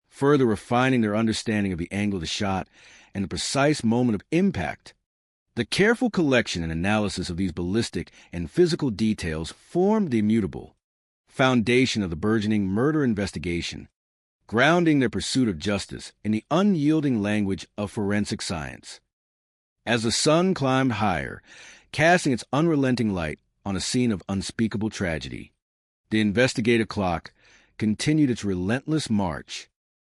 Speaker 5: further refining their understanding of the angle of the shot and the precise moment of impact. The careful collection and analysis of these ballistic and physical details formed the immutable foundation of the burgeoning murder investigation, grounding their pursuit of justice in the unyielding language of forensic science. As the sun climbed higher, casting its unrelenting light on a scene of unspeakable tragedy, The investigative clock continued its relentless march,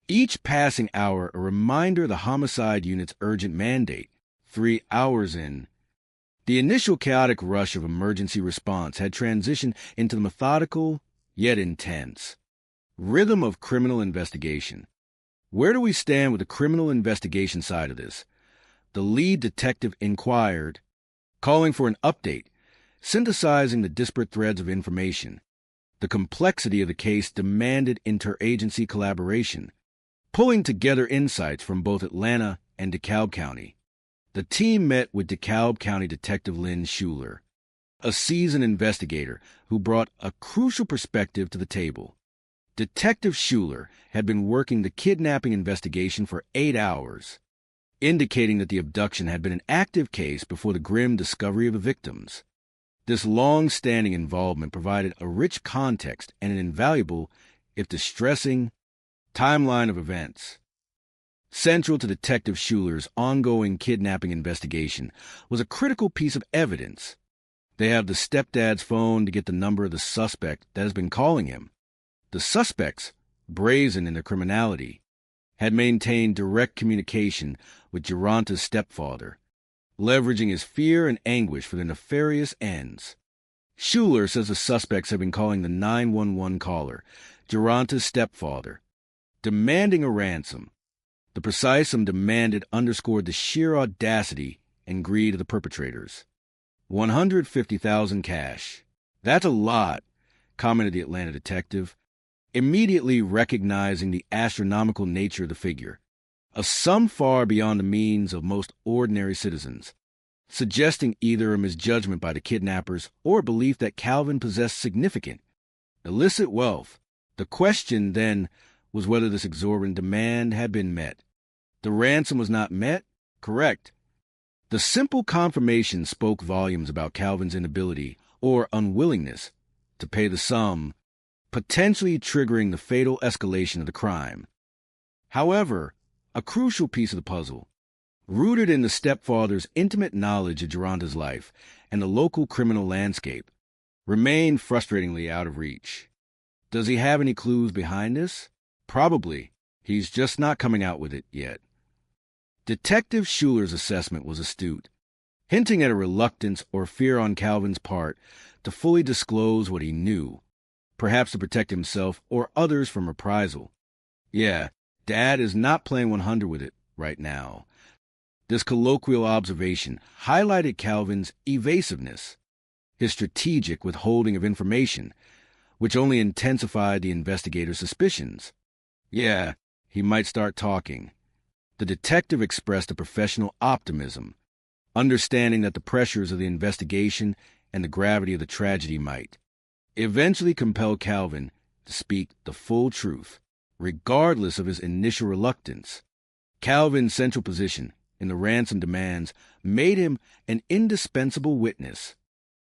Speaker 5: each passing hour a reminder of the homicide unit's urgent mandate. 3 hours in, the initial chaotic rush of emergency response had transitioned into the methodical, yet intense, rhythm of criminal investigation. Where do we stand with the criminal investigation side of this? The lead detective inquired, calling for an update, synthesizing the disparate threads of information. The complexity of the case demanded interagency collaboration, pulling together insights from both Atlanta and DeKalb County. The team met with DeKalb County Detective Lynn Schuler, a seasoned investigator who brought a crucial perspective to the table. Detective Schuler had been working the kidnapping investigation for 8 hours, indicating that the abduction had been an active case before the grim discovery of the victims. This long-standing involvement provided a rich context and an invaluable, if distressing, timeline of events. Central to Detective Schuler's ongoing kidnapping investigation was a critical piece of evidence. They have the stepdad's phone to get the number of the suspect that has been calling him. The suspects, brazen in their criminality, had maintained direct communication with Geronta's stepfather, leveraging his fear and anguish for their nefarious ends. Schuler says the suspects have been calling the 911 caller, Geronta's stepfather, demanding a ransom. The precise sum demanded underscored the sheer audacity and greed of the perpetrators. $150,000 cash. That's a lot, commented the Atlanta detective, immediately recognizing the astronomical nature of the figure, a sum far beyond the means of most ordinary citizens, suggesting either a misjudgment by the kidnappers or a belief that Calvin possessed significant, illicit wealth. The question, then, was whether this exorbitant demand had been met. The ransom was not met? Correct. The simple confirmation spoke volumes about Calvin's inability or unwillingness to pay the sum, potentially triggering the fatal escalation of the crime. However, a crucial piece of the puzzle, rooted in the stepfather's intimate knowledge of Geronta's life and the local criminal landscape, remained frustratingly out of reach. Does he have any clues behind this? Probably. He's just not coming out with it yet. Detective Schuler's assessment was astute, hinting at a reluctance or fear on Calvin's part to fully disclose what he knew, perhaps to protect himself or others from reprisal. Yeah, Dad is not playing 100 with it right now. This colloquial observation highlighted Calvin's evasiveness, his strategic withholding of information, which only intensified the investigator's suspicions. Yeah, he might start talking. The detective expressed a professional optimism, understanding that the pressures of the investigation and the gravity of the tragedy might eventually compel Calvin to speak the full truth, regardless of his initial reluctance. Calvin's central position in the ransom demands made him an indispensable witness,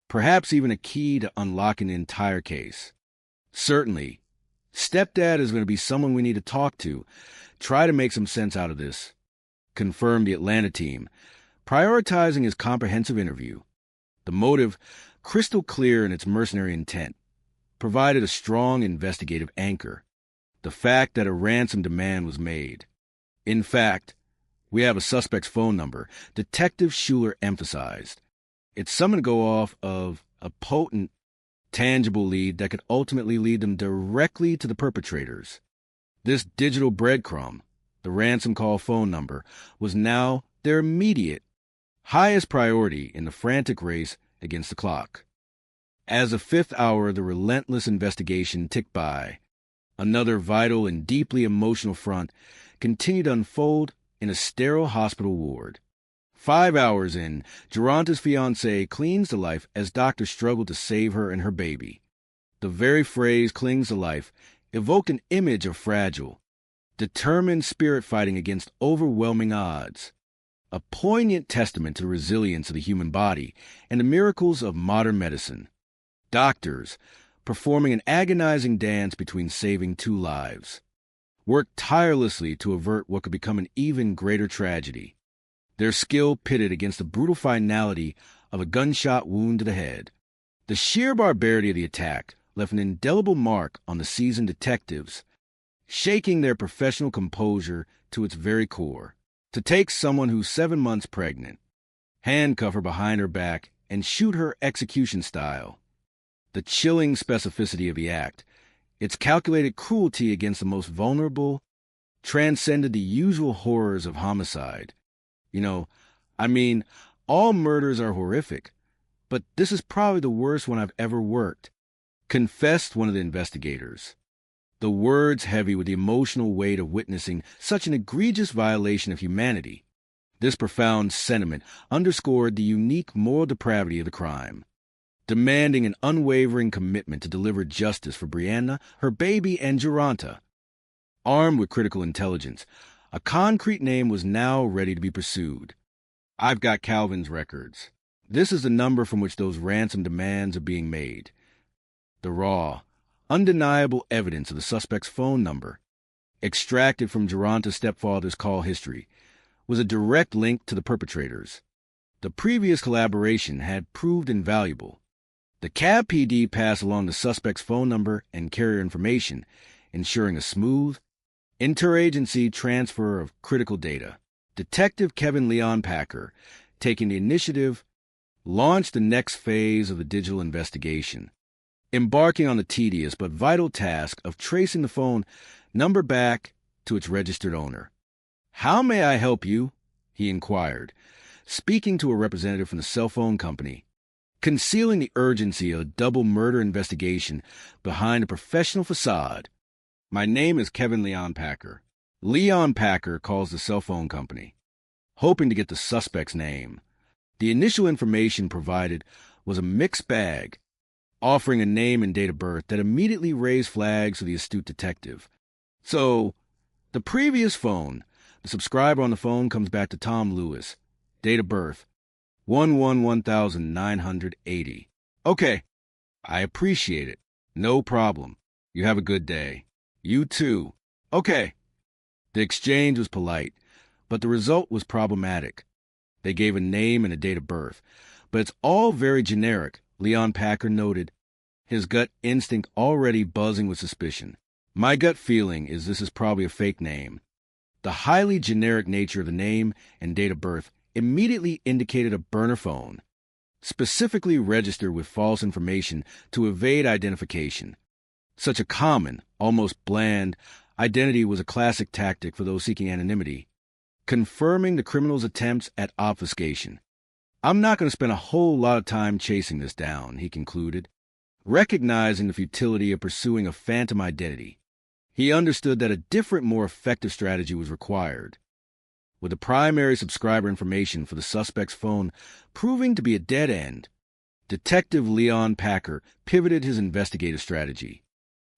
Speaker 5: perhaps even a key to unlocking the entire case. Certainly, Stepdad is going to be someone we need to talk to, try to make some sense out of this, confirmed the Atlanta team, prioritizing his comprehensive interview. The motive, crystal clear in its mercenary intent, provided a strong investigative anchor, the fact that a ransom demand was made. In fact, we have a suspect's phone number, Detective Schuler emphasized. It's something to go off of a potent, tangible lead that could ultimately lead them directly to the perpetrators. This digital breadcrumb, the ransom call phone number, was now their immediate, highest priority in the frantic race against the clock. As the 5th hour of the relentless investigation ticked by, another vital and deeply emotional front continued to unfold in a sterile hospital ward. 5 hours in, Geronta's fiancé clings to life as doctors struggle to save her and her baby. The very phrase "clings to life" evoked an image of fragile, determined spirit fighting against overwhelming odds, a poignant testament to the resilience of the human body and the miracles of modern medicine. Doctors, performing an agonizing dance between saving 2 lives, worked tirelessly to avert what could become an even greater tragedy, their skill pitted against the brutal finality of a gunshot wound to the head. The sheer barbarity of the attack left an indelible mark on the seasoned detectives, shaking their professional composure to its very core. To take someone who's 7 months pregnant, handcuff her behind her back, and shoot her execution style. The chilling specificity of the act, its calculated cruelty against the most vulnerable, transcended the usual horrors of homicide. All murders are horrific, but this is probably the worst one I've ever worked, confessed one of the investigators. The words heavy with the emotional weight of witnessing such an egregious violation of humanity. This profound sentiment underscored the unique moral depravity of the crime, demanding an unwavering commitment to deliver justice for Brianna, her baby, and Geronta. Armed with critical intelligence, a concrete name was now ready to be pursued. I've got Calvin's records. This is the number from which those ransom demands are being made. The raw, undeniable evidence of the suspect's phone number, extracted from Geronta's stepfather's call history, was a direct link to the perpetrators. The previous collaboration had proved invaluable. The Cab PD passed along the suspect's phone number and carrier information, ensuring a smooth, interagency transfer of critical data. Detective Kevin Leon Packer, taking the initiative, launched the next phase of the digital investigation, embarking on the tedious but vital task of tracing the phone number back to its registered owner. "How may I help you?" he inquired, speaking to a representative from the cell phone company, concealing the urgency of a double murder investigation behind a professional facade. "My name is Kevin Leon Packer." Leon Packer calls the cell phone company, hoping to get the suspect's name. The initial information provided was a mixed bag, offering a name and date of birth that immediately raised flags for the astute detective. So, the previous phone, the subscriber on the phone comes back to Tom Lewis, date of birth, 1/1980. "Okay, I appreciate it. No problem. You have a good day." "You too." "Okay." The exchange was polite, but the result was problematic. They gave a name and a date of birth, but it's all very generic, Leon Packer noted, his gut instinct already buzzing with suspicion. "My gut feeling is this is probably a fake name." The highly generic nature of the name and date of birth immediately indicated a burner phone, specifically registered with false information to evade identification. Such a common, almost bland, identity was a classic tactic for those seeking anonymity, confirming the criminal's attempts at obfuscation. "I'm not going to spend a whole lot of time chasing this down," he concluded, recognizing the futility of pursuing a phantom identity. He understood that a different, more effective strategy was required. With the primary subscriber information for the suspect's phone proving to be a dead end, Detective Leon Packer pivoted his investigative strategy,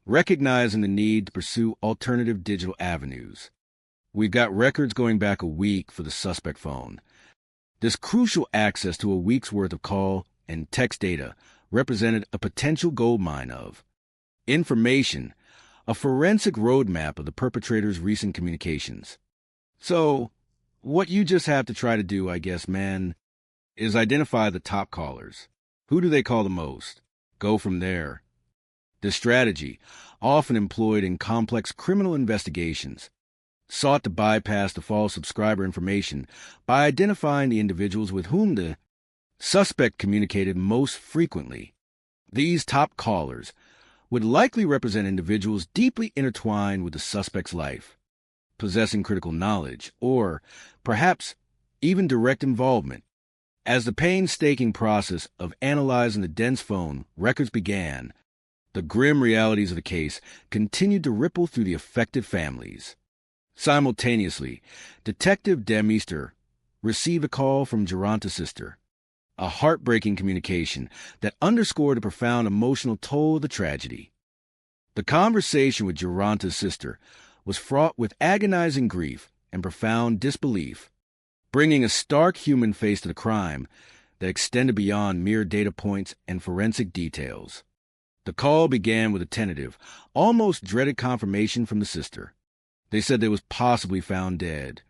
Speaker 5: recognizing the need to pursue alternative digital avenues. "We've got records going back a week for the suspect phone. This crucial access to a week's worth of call and text data represented a potential goldmine of information, a forensic roadmap of the perpetrator's recent communications. So, what you just have to try to do, I guess, man, is identify the top callers. Who do they call the most? Go from there." This strategy, often employed in complex criminal investigations, sought to bypass the false subscriber information by identifying the individuals with whom the suspect communicated most frequently. These top callers would likely represent individuals deeply intertwined with the suspect's life, possessing critical knowledge, or perhaps even direct involvement. As the painstaking process of analyzing the dense phone records began, the grim realities of the case continued to ripple through the affected families. Simultaneously, Detective Demister received a call from Geronta's sister, a heartbreaking communication that underscored the profound emotional toll of the tragedy. The conversation with Geronta's sister was fraught with agonizing grief and profound disbelief, bringing a stark human face to the crime that extended beyond mere data points and forensic details. The call began with a tentative, almost dreaded confirmation from the sister. They said they was possibly found dead.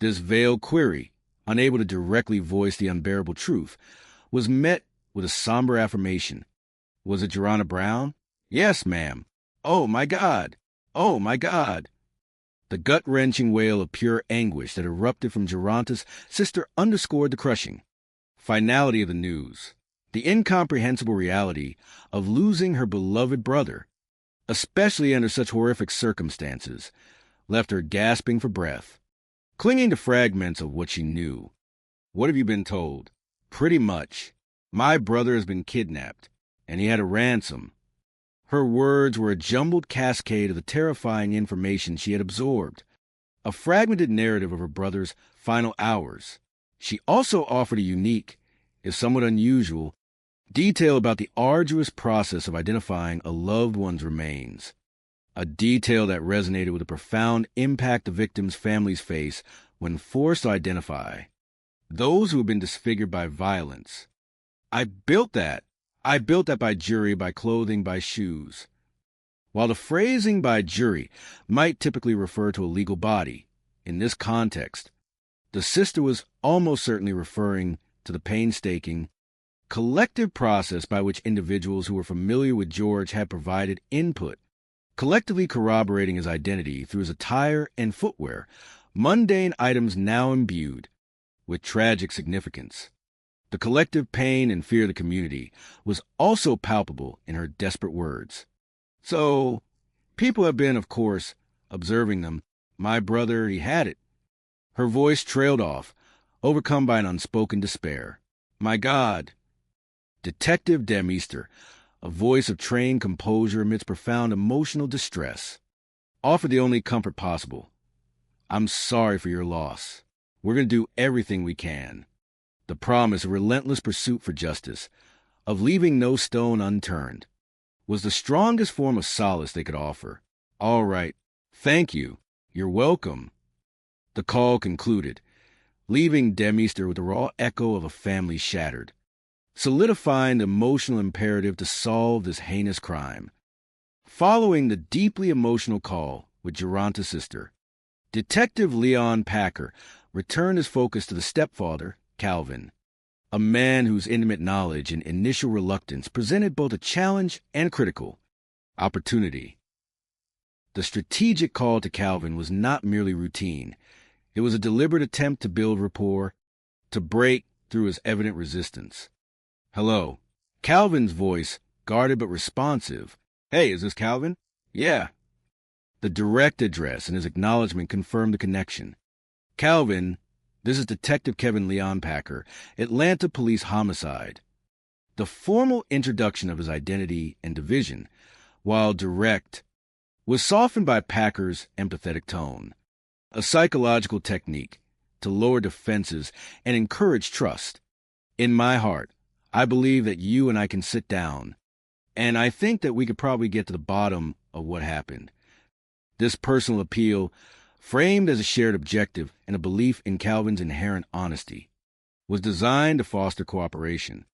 Speaker 5: This veiled query, unable to directly voice the unbearable truth, was met with a somber affirmation. Was it Geronta Brown? Yes, ma'am. Oh, my God. Oh, my God. The gut-wrenching wail of pure anguish that erupted from Geronta's sister underscored the crushing finality of the news, the incomprehensible reality of losing her beloved brother, especially under such horrific circumstances, left her gasping for breath, clinging to fragments of what she knew. What have you been told? Pretty much. My brother has been kidnapped, and he had a ransom. Her words were a jumbled cascade of the terrifying information she had absorbed, a fragmented narrative of her brother's final hours. She also offered a unique, if somewhat unusual, detail about the arduous process of identifying a loved one's remains, a detail that resonated with the profound impact the victims' families face when forced to identify those who have been disfigured by violence. I built that by jury, by clothing, by shoes. While the phrasing by jury might typically refer to a legal body, in this context, the sister was almost certainly referring to the painstaking, collective process by which individuals who were familiar with George had provided input, collectively corroborating his identity through his attire and footwear, mundane items now imbued with tragic significance. The collective pain and fear of the community was also palpable in her desperate words. So, people have been, of course, observing them. My brother, he had it. Her voice trailed off, overcome by an unspoken despair. My God! Detective Demister, a voice of trained composure amidst profound emotional distress, offered the only comfort possible. I'm sorry for your loss. We're going to do everything we can. The promise of relentless pursuit for justice, of leaving no stone unturned, was the strongest form of solace they could offer. All right. Thank you. You're welcome. The call concluded, leaving Demister with the raw echo of a family shattered, solidifying the emotional imperative to solve this heinous crime. Following the deeply emotional call with Geronta's sister, Detective Leon Packer returned his focus to the stepfather, Calvin, a man whose intimate knowledge and initial reluctance presented both a challenge and critical opportunity. The strategic call to Calvin was not merely routine. It was a deliberate attempt to build rapport, to break through his evident resistance. Hello. Calvin's voice, guarded but responsive. Hey, is this Calvin? Yeah. The direct address and his acknowledgement confirmed the connection. Calvin, this is Detective Kevin Leon Packer, Atlanta Police Homicide. The formal introduction of his identity and division, while direct, was softened by Packer's empathetic tone, a psychological technique to lower defenses and encourage trust. In my heart, I believe that you and I can sit down, and I think that we could probably get to the bottom of what happened. This personal appeal, framed as a shared objective and a belief in Calvin's inherent honesty, was designed to foster cooperation.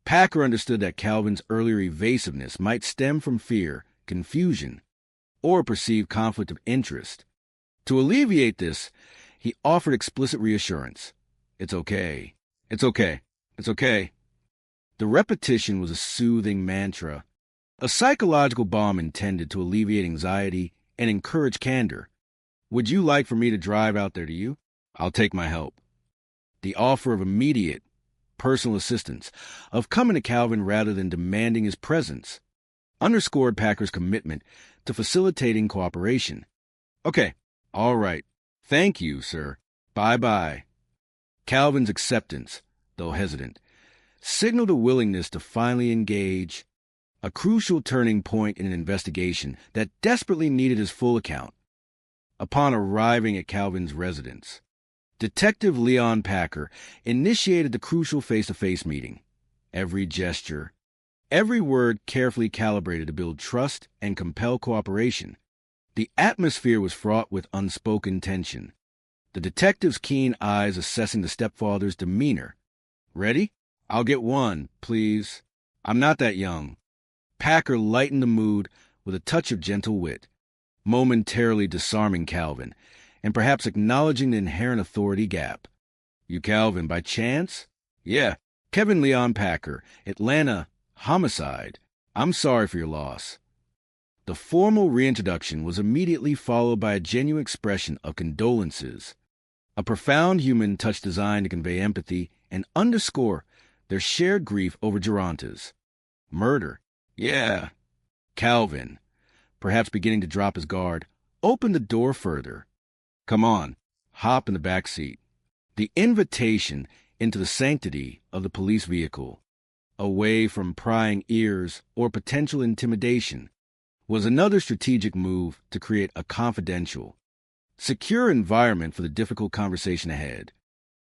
Speaker 5: Packer understood that Calvin's earlier evasiveness might stem from fear, confusion, or perceived conflict of interest. To alleviate this, he offered explicit reassurance. It's okay. It's okay. It's okay. The repetition was a soothing mantra, a psychological balm intended to alleviate anxiety and encourage candor. Would you like for me to drive out there to you? I'll take my help. The offer of immediate, personal assistance, of coming to Calvin rather than demanding his presence, underscored Packer's commitment to facilitating cooperation. Okay, all right. Thank you, sir. Bye-bye. Calvin's acceptance, though hesitant, signaled a willingness to finally engage, a crucial turning point in an investigation that desperately needed his full account. Upon arriving at Calvin's residence, Detective Leon Packer initiated the crucial face-to-face meeting. Every gesture, every word carefully calibrated to build trust and compel cooperation. The atmosphere was fraught with unspoken tension, the detective's keen eyes assessing the stepfather's demeanor. Ready? I'll get one, please. I'm not that young. Packer lightened the mood with a touch of gentle wit, momentarily disarming Calvin, and perhaps acknowledging the inherent authority gap. You Calvin, by chance? Yeah, Kevin Leon Packer, Atlanta Homicide. I'm sorry for your loss. The formal reintroduction was immediately followed by a genuine expression of condolences, a profound human touch designed to convey empathy and underscore their shared grief over Geronta's murder. Yeah. Calvin, perhaps beginning to drop his guard, opened the door further. Come on, hop in the back seat. The invitation into the sanctity of the police vehicle, away from prying ears or potential intimidation, was another strategic move to create a confidential, secure environment for the difficult conversation ahead.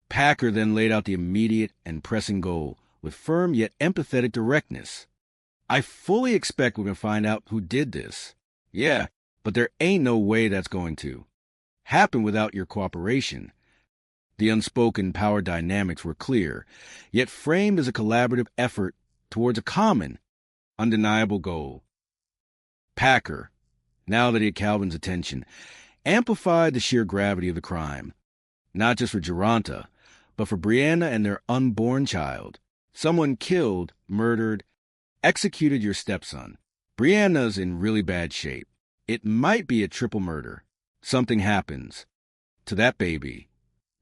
Speaker 5: Packer then laid out the immediate and pressing goal with firm yet empathetic directness. I fully expect we're going to find out who did this. Yeah, but there ain't no way that's going to happen without your cooperation. The unspoken power dynamics were clear, yet framed as a collaborative effort towards a common, undeniable goal. Packer, now that he had Calvin's attention, amplified the sheer gravity of the crime, not just for Geronta, but for Brianna and their unborn child. Someone killed, murdered, executed your stepson. Brianna's in really bad shape. It might be a triple murder. Something happens to that baby.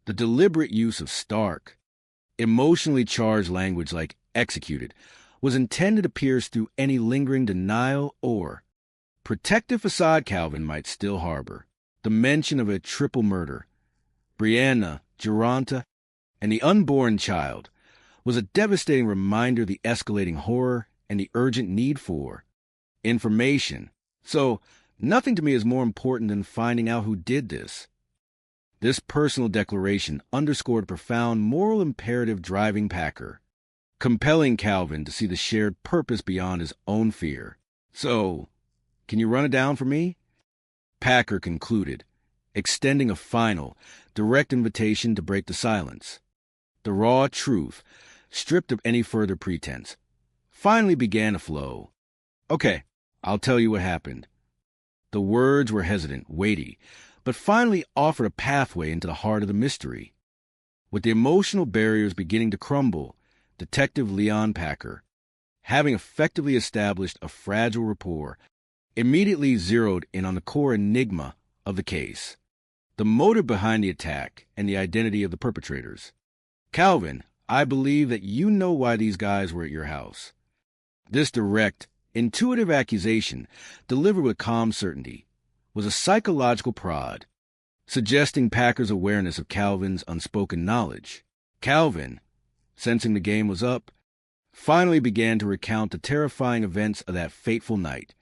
Speaker 5: The deliberate use of stark, emotionally charged language like executed was intended to pierce through any lingering denial or protective facade Calvin might still harbor. The mention of a triple murder, Brianna, Geronta, and the unborn child, was a devastating reminder of the escalating horror and the urgent need for information. So, nothing to me is more important than finding out who did this. This personal declaration underscored a profound moral imperative driving Packer, compelling Calvin to see the shared purpose beyond his own fear. So, can you run it down for me? Packer concluded, extending a final, direct invitation to break the silence. The raw truth, stripped of any further pretense, finally began to flow. Okay, I'll tell you what happened. The words were hesitant, weighty, but finally offered a pathway into the heart of the mystery. With the emotional barriers beginning to crumble, Detective Leon Packer, having effectively established a fragile rapport, immediately zeroed in on the core enigma of the case, the motive behind the attack and the identity of the perpetrators. Calvin, I believe that you know why these guys were at your house. This direct, intuitive accusation, delivered with calm certainty, was a psychological prod, suggesting Packer's awareness of Calvin's unspoken knowledge. Calvin, sensing the game was up, finally began to recount the terrifying events of that fateful night,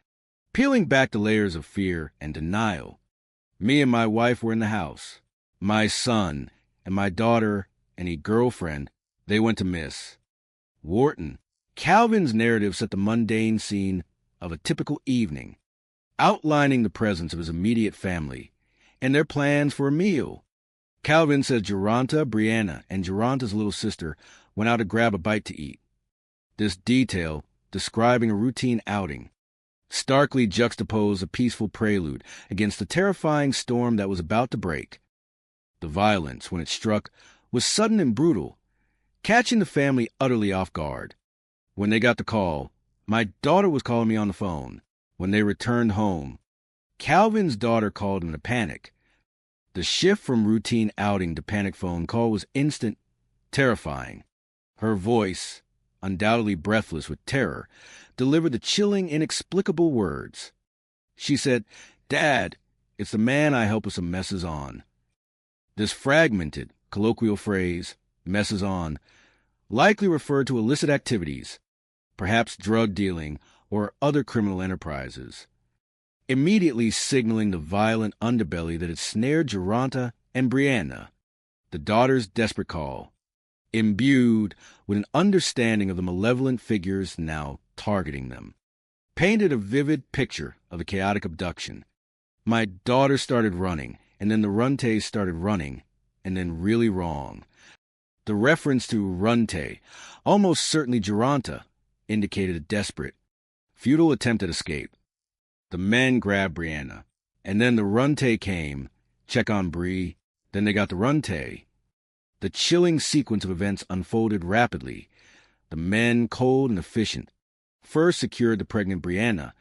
Speaker 5: peeling back the layers of fear and denial. Me and my wife were in the house. My son and my daughter and a girlfriend, they went to Miss Wharton. Calvin's narrative set the mundane scene of a typical evening, outlining the presence of his immediate family and their plans for a meal. Calvin says Geronta, Brianna, and Geronta's little sister went out to grab a bite to eat. This detail, describing a routine outing, starkly juxtaposed a peaceful prelude against the terrifying storm that was about to break. The violence, when it struck, was sudden and brutal, catching the family utterly off guard. When they got the call, my daughter was calling me on the phone. When they returned home, Calvin's daughter called in a panic. The shift from routine outing to panic phone call was instant, terrifying. Her voice, undoubtedly breathless with terror, delivered the chilling, inexplicable words. She said, "Dad, it's the man I help with some messes on." This fragmented, colloquial phrase, messes on, likely referred to illicit activities, perhaps drug dealing or other criminal enterprises, immediately signaling the violent underbelly that had snared Geronta and Brianna. The daughter's desperate call, imbued with an understanding of the malevolent figures now targeting them, painted a vivid picture of a chaotic abduction. My daughter started running, and then the Runtes started running, and then really wrong. The reference to Runte, almost certainly Geronta, indicated a desperate, futile attempt at escape. The men grabbed Brianna, and then the Runte came, check on Bree, then they got the Runte. The chilling sequence of events unfolded rapidly. The men, cold and efficient, first secured the pregnant Brianna,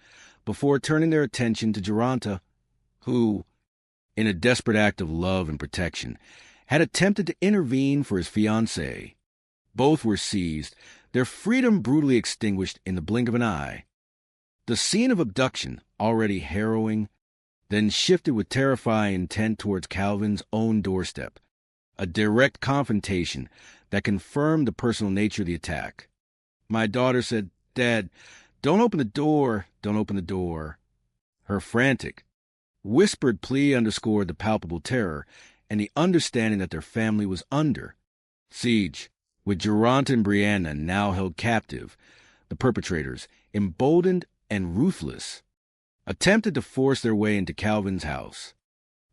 Speaker 5: before turning their attention to Geronta, who, in a desperate act of love and protection, had attempted to intervene for his fiancée. Both were seized, their freedom brutally extinguished in the blink of an eye. The scene of abduction, already harrowing, then shifted with terrifying intent towards Calvin's own doorstep, a direct confrontation that confirmed the personal nature of the attack. My daughter said, "Dad, don't open the door, don't open the door." Her frantic, whispered plea underscored the palpable terror and the understanding that their family was under siege. With Geronta and Brianna now held captive, the perpetrators, emboldened and ruthless, attempted to force their way into Calvin's house.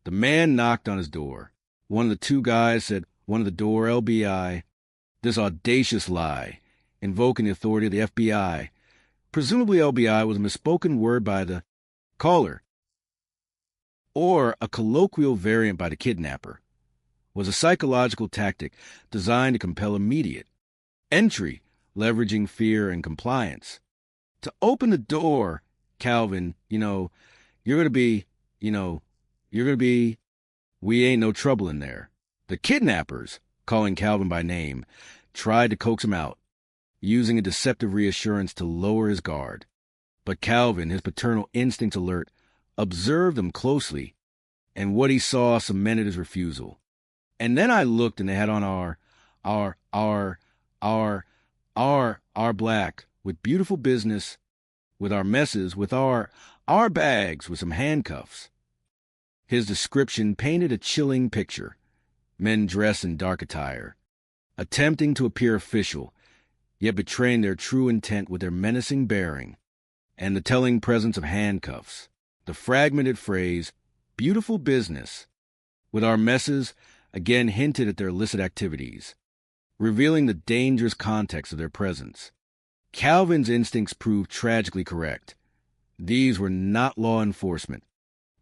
Speaker 5: The man knocked on his door. One of the two guys said, "One of the door, LBI." This audacious lie, invoking the authority of the FBI. Presumably LBI was a misspoken word by the caller, or a colloquial variant by the kidnapper, was a psychological tactic designed to compel immediate entry, leveraging fear and compliance. To open the door, Calvin, you're going to be, we ain't no trouble in there. The kidnappers, calling Calvin by name, tried to coax him out, using a deceptive reassurance to lower his guard. But Calvin, his paternal instincts alert, observed them closely, and what he saw cemented his refusal. And then I looked, and they had on our black, with beautiful business, with our messes, with our bags, with some handcuffs. His description painted a chilling picture. Men dressed in dark attire, attempting to appear official, yet betraying their true intent with their menacing bearing, and the telling presence of handcuffs. The fragmented phrase, "beautiful business," with our messes, again hinted at their illicit activities, revealing the dangerous context of their presence. Calvin's instincts proved tragically correct. These were not law enforcement,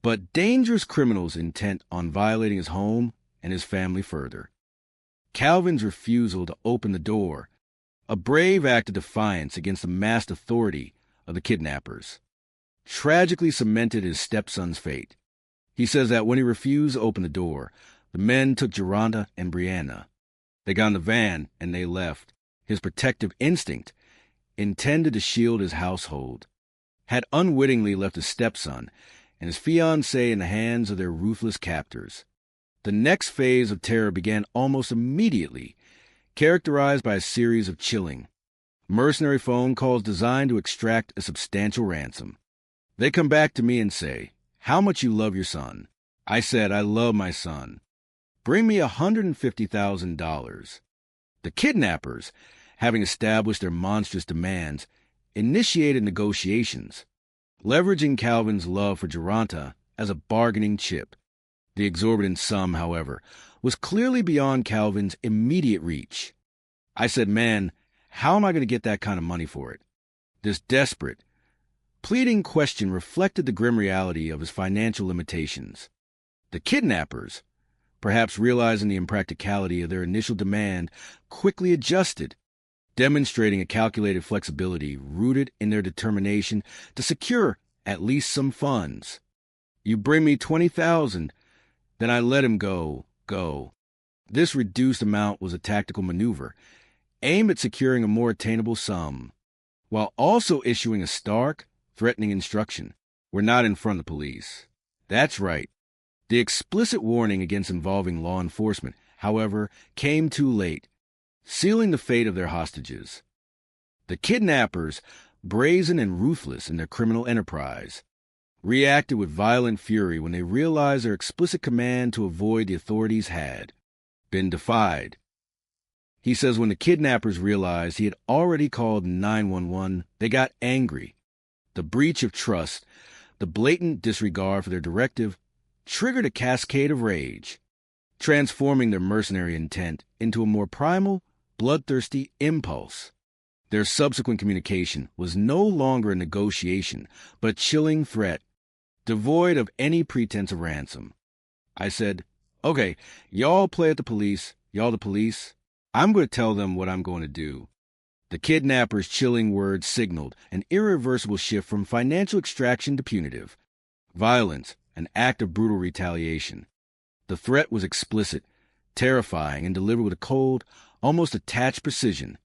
Speaker 5: but dangerous criminals intent on violating his home and his family further. Calvin's refusal to open the door, a brave act of defiance against the masked authority of the kidnappers, tragically cemented his stepson's fate. He says that when he refused to open the door, the men took Geronta and Brianna. They got in the van and they left. His protective instinct, intended to shield his household, had unwittingly left his stepson and his fiancée in the hands of their ruthless captors. The next phase of terror began almost immediately, characterized by a series of chilling, mercenary phone calls designed to extract a substantial ransom. They come back to me and say, "How much you love your son?" I said, "I love my son. Bring me $150,000. The kidnappers, having established their monstrous demands, initiated negotiations, leveraging Calvin's love for Geronta as a bargaining chip. The exorbitant sum, however, was clearly beyond Calvin's immediate reach. I said, "Man, how am I going to get that kind of money for it?" This desperate, pleading question reflected the grim reality of his financial limitations. The kidnappers, perhaps realizing the impracticality of their initial demand, quickly adjusted, demonstrating a calculated flexibility rooted in their determination to secure at least some funds. "You bring me 20,000, then I let him go. This reduced amount was a tactical maneuver, aimed at securing a more attainable sum, while also issuing a stark, threatening instruction: we're not in front of the police. That's right. The explicit warning against involving law enforcement, however, came too late, sealing the fate of their hostages. The kidnappers, brazen and ruthless in their criminal enterprise, reacted with violent fury when they realized their explicit command to avoid the authorities had been defied. He says when the kidnappers realized he had already called 911, they got angry. The breach of trust, the blatant disregard for their directive, triggered a cascade of rage, transforming their mercenary intent into a more primal, bloodthirsty impulse. Their subsequent communication was no longer a negotiation, but a chilling threat, devoid of any pretense of ransom. I said, "Okay, y'all play at the police, y'all the police. I'm going to tell them what I'm going to do." The kidnapper's chilling words signaled an irreversible shift from financial extraction to punitive violence, an act of brutal retaliation. The threat was explicit, terrifying, and delivered with a cold, almost attached precision.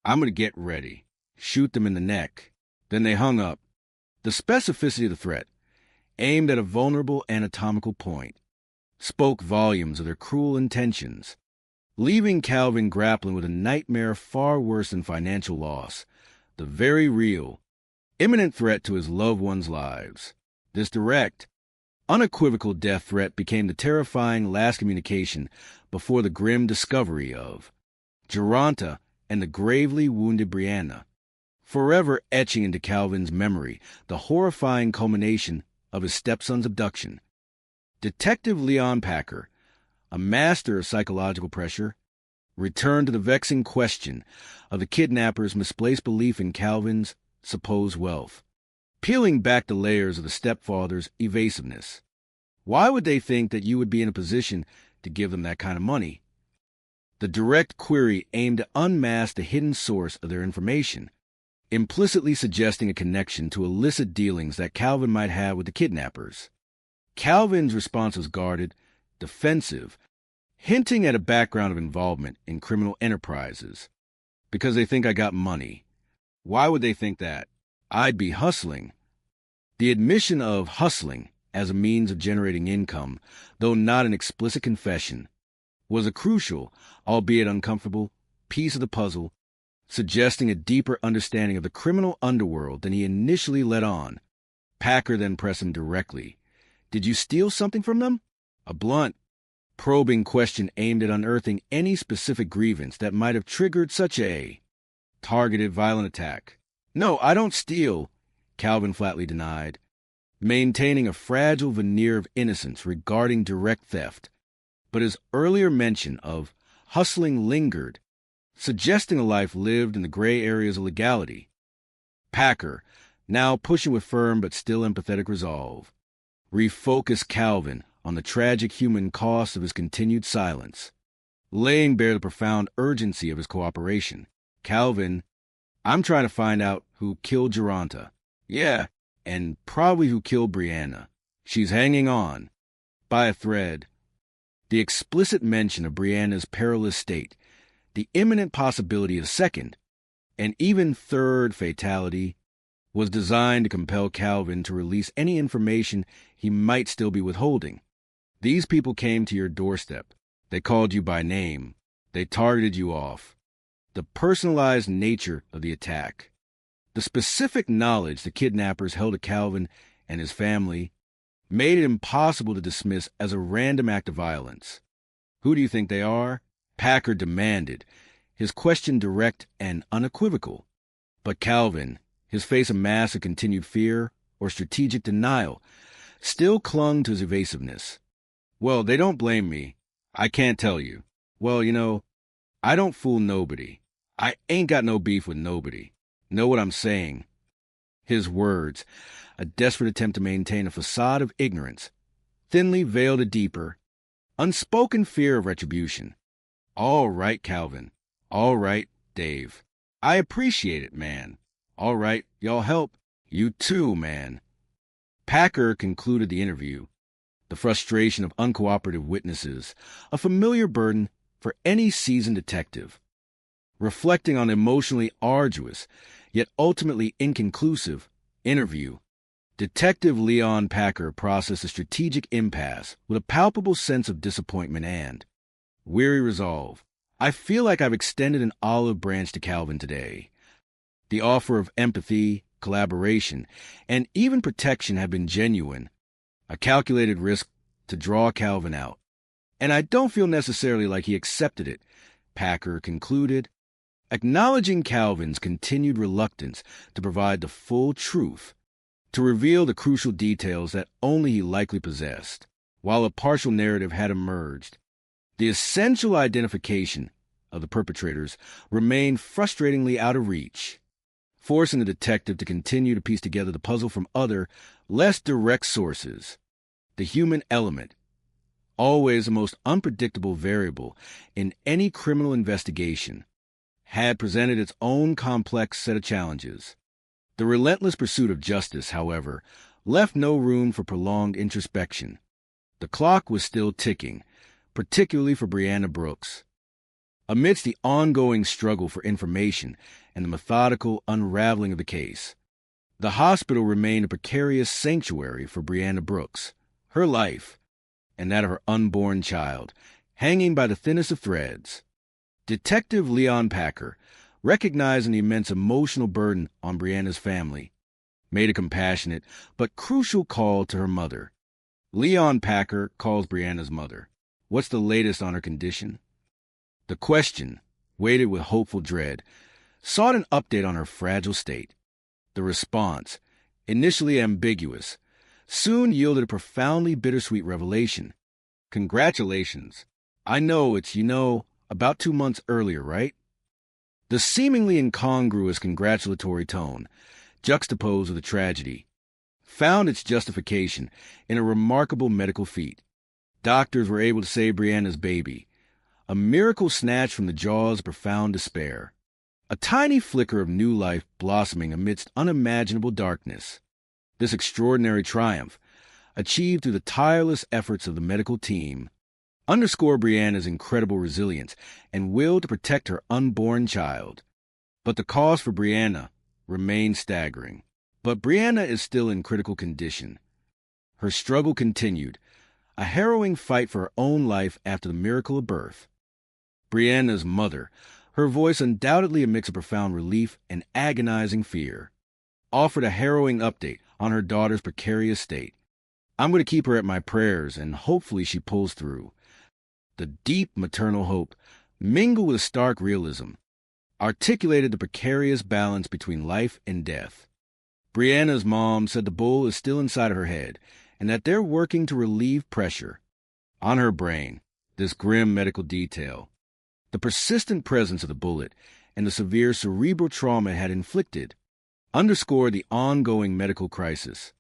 Speaker 5: I'm going to get ready. Shoot them in the neck. Then they hung up. The specificity of the threat, aimed at a vulnerable anatomical point, spoke volumes of their cruel intentions, leaving Calvin grappling with a nightmare far worse than financial loss, the very real, imminent threat to his loved ones' lives. This direct, unequivocal death threat became the terrifying last communication before the grim discovery of Geronta and the gravely wounded Brianna, forever etching into Calvin's memory the horrifying culmination of his stepson's abduction. Detective Leon Packer, a master of psychological pressure, returned to the vexing question of the kidnapper's misplaced belief in Calvin's supposed wealth, peeling back the layers of the stepfather's evasiveness. Why would they think that you would be in a position to give them that kind of money? The direct query aimed to unmask the hidden source of their information, implicitly suggesting a connection to illicit dealings that Calvin might have with the kidnappers. Calvin's response was guarded, defensive, hinting at a background of involvement in criminal enterprises. Because they think I got money. Why would they think that? I'd be hustling. The admission of hustling as a means of generating income, though not an explicit confession, was a crucial, albeit uncomfortable, piece of the puzzle, suggesting a deeper understanding of the criminal underworld than he initially let on. Packer then pressed him directly. Did you steal something from them? A blunt, probing question aimed at unearthing any specific grievance that might have triggered such a targeted violent attack. No, I don't steal, Calvin flatly denied, maintaining a fragile veneer of innocence regarding direct theft. But his earlier mention of hustling lingered, suggesting a life lived in the gray areas of legality. Packer, now pushing with firm but still empathetic resolve, refocused Calvin on the tragic human cost of his continued silence, laying bare the profound urgency of his cooperation. Calvin, I'm trying to find out who killed Geronta. Yeah, and probably who killed Brianna. She's hanging on, by a thread. The explicit mention of Brianna's perilous state, the imminent possibility of second, and even third fatality, was designed to compel Calvin to release any information he might still be withholding. These people came to your doorstep. They called you by name. They targeted you off. The personalized nature of the attack, the specific knowledge the kidnappers held of Calvin and his family, made it impossible to dismiss as a random act of violence. Who do you think they are? Packer demanded, his question direct and unequivocal. But Calvin, his face a mask of continued fear or strategic denial, still clung to his evasiveness. Well, they don't blame me. I can't tell you. Well, I don't fool nobody. I ain't got no beef with nobody. Know what I'm saying? His words, a desperate attempt to maintain a facade of ignorance, thinly veiled a deeper, unspoken fear of retribution. All right, Calvin. All right, Dave. I appreciate it, man. All right, y'all help. You too, man. Packer concluded the interview, the frustration of uncooperative witnesses, a familiar burden for any seasoned detective. Reflecting on the emotionally arduous, yet ultimately inconclusive, interview, Detective Leon Packer processed a strategic impasse with a palpable sense of disappointment and weary resolve. I feel like I've extended an olive branch to Calvin today. The offer of empathy, collaboration, and even protection have been genuine, a calculated risk to draw Calvin out. And I don't feel necessarily like he accepted it, Packer concluded, acknowledging Calvin's continued reluctance to provide the full truth, to reveal the crucial details that only he likely possessed. While a partial narrative had emerged, the essential identification of the perpetrators remained frustratingly out of reach, forcing the detective to continue to piece together the puzzle from other, less direct sources. The human element, always the most unpredictable variable in any criminal investigation, had presented its own complex set of challenges. The relentless pursuit of justice, however, left no room for prolonged introspection. The clock was still ticking, particularly for Brianna Brooks. Amidst the ongoing struggle for information and the methodical unraveling of the case, the hospital remained a precarious sanctuary for Brianna Brooks, her life, and that of her unborn child, hanging by the thinnest of threads. Detective Leon Packer, recognizing the immense emotional burden on Brianna's family, made a compassionate but crucial call to her mother. Leon Packer calls Brianna's mother. What's the latest on her condition? The question, weighted with hopeful dread, sought an update on her fragile state. The response, initially ambiguous, soon yielded a profoundly bittersweet revelation. Congratulations. I know it's, about 2 months earlier, right? The seemingly incongruous congratulatory tone, juxtaposed with the tragedy, found its justification in a remarkable medical feat. Doctors were able to save Brianna's baby, a miracle snatched from the jaws of profound despair, a tiny flicker of new life blossoming amidst unimaginable darkness. This extraordinary triumph, achieved through the tireless efforts of the medical team, underscored Brianna's incredible resilience and will to protect her unborn child. But the cost for Brianna remained staggering. But Brianna is still in critical condition. Her struggle continued, a harrowing fight for her own life after the miracle of birth. Brianna's mother, her voice undoubtedly a mix of profound relief and agonizing fear, offered a harrowing update on her daughter's precarious state. I'm going to keep her at my prayers, and hopefully she pulls through. The deep maternal hope, mingled with stark realism, articulated the precarious balance between life and death. Brianna's mom said the bull is still inside of her head, and that they're working to relieve pressure on her brain, this grim medical detail. The persistent presence of the bullet and the severe cerebral trauma it had inflicted underscored the ongoing medical crisis,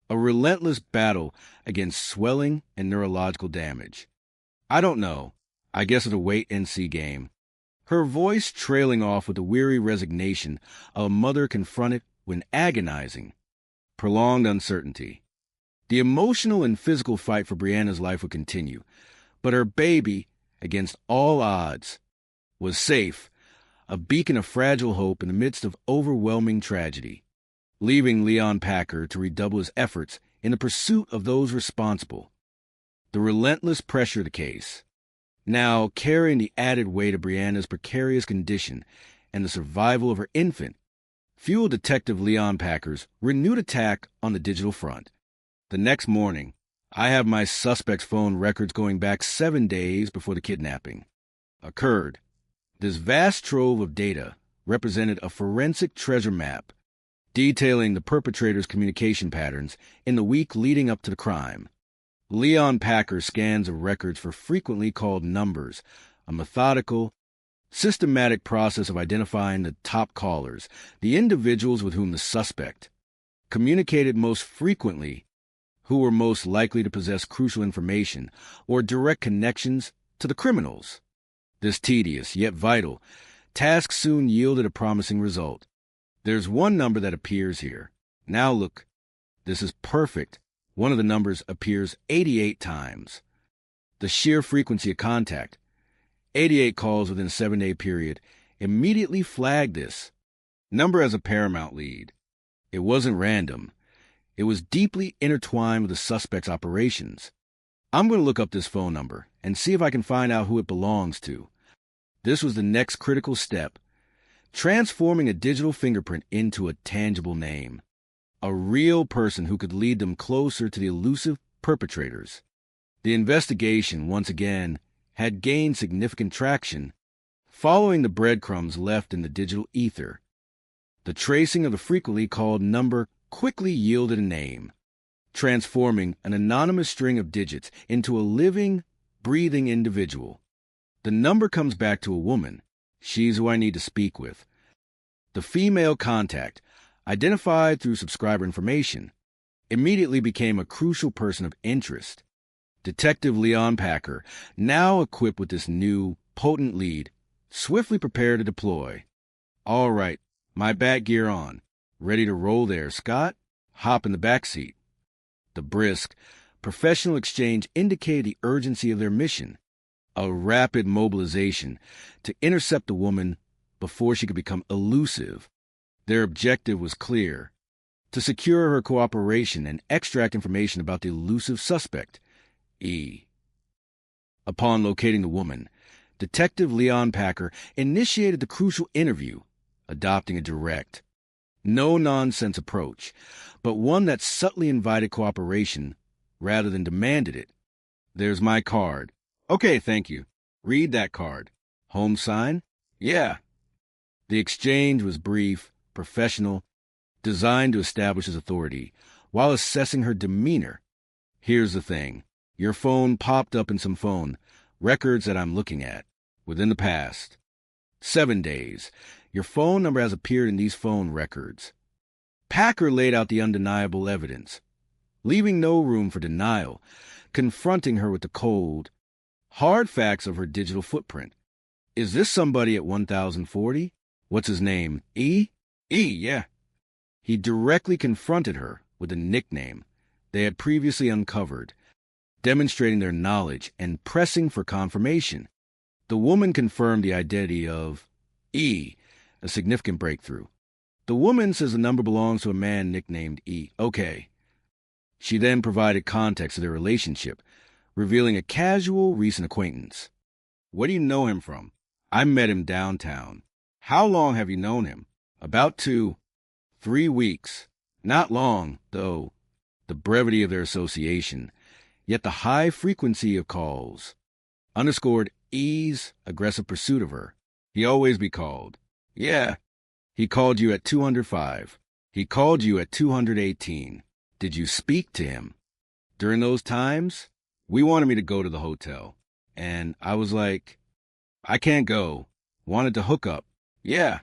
Speaker 5: a relentless battle against swelling and neurological damage. I don't know. I guess it's a wait-and-see game. Her voice trailing off with the weary resignation of a mother confronted with agonizing, prolonged uncertainty. The emotional and physical fight for Brianna's life would continue, but her baby, against all odds, was safe, a beacon of fragile hope in the midst of overwhelming tragedy, leaving Leon Packer to redouble his efforts in the pursuit of those responsible. The relentless pressure of the case, now carrying the added weight of Brianna's precarious condition and the survival of her infant, fueled Detective Leon Packer's renewed attack on the digital front. The next morning, I have my suspect's phone records going back 7 days before the kidnapping occurred. This vast trove of data represented a forensic treasure map detailing the perpetrator's communication patterns in the week leading up to the crime. Leon Packer scans of records for frequently called numbers, a methodical, systematic process of identifying the top callers, the individuals with whom the suspect communicated most frequently, who were most likely to possess crucial information or direct connections to the criminals. This tedious, yet vital, task soon yielded a promising result. There's one number that appears here. Now look, this is perfect. One of the numbers appears 88 times. The sheer frequency of contact, 88 calls within a 7-day period, immediately flagged this number as a paramount lead. It wasn't random. It was deeply intertwined with the suspect's operations. I'm going to look up this phone number and see if I can find out who it belongs to. This was the next critical step, transforming a digital fingerprint into a tangible name. A real person who could lead them closer to the elusive perpetrators. The investigation, once again, had gained significant traction, following the breadcrumbs left in the digital ether. The tracing of the frequently called number quickly yielded a name, transforming an anonymous string of digits into a living, breathing individual. The number comes back to a woman. She's who I need to speak with. The female contact, identified through subscriber information, immediately became a crucial person of interest. Detective Leon Packer, now equipped with this new, potent lead, swiftly prepared to deploy. All right, my bat gear on. Ready to roll there, Scott? Hop in the back seat. The brisk, professional exchange indicated the urgency of their mission, a rapid mobilization to intercept the woman before she could become elusive. Their objective was clear: to secure her cooperation and extract information about the elusive suspect, E. Upon locating the woman, Detective Leon Packer initiated the crucial interview, adopting a direct, no-nonsense approach, but one that subtly invited cooperation rather than demanded it. There's my card. Okay, thank you. Read that card. Home sign? Yeah. The exchange was brief, professional, designed to establish his authority, while assessing her demeanor. Here's the thing. Your phone popped up in some phone records that I'm looking at within the past 7 days. Your phone number has appeared in these phone records. Packer laid out the undeniable evidence, leaving no room for denial, confronting her with the cold, hard facts of her digital footprint. Is this somebody at 1040? What's his name? E? E, yeah. He directly confronted her with a nickname they had previously uncovered, demonstrating their knowledge and pressing for confirmation. The woman confirmed the identity of E, a significant breakthrough. The woman says the number belongs to a man nicknamed E. Okay. She then provided context of their relationship, revealing a casual recent acquaintance. Where do you know him from? I met him downtown. How long have you known him? About 2-3 weeks. Not long, though. The brevity of their association, yet the high frequency of calls, underscored E's aggressive pursuit of her. He always be called. Yeah. He called you at 205. He called you at 218. Did you speak to him? During those times, we wanted me to go to the hotel. And I was like, I can't go. Wanted to hook up. Yeah.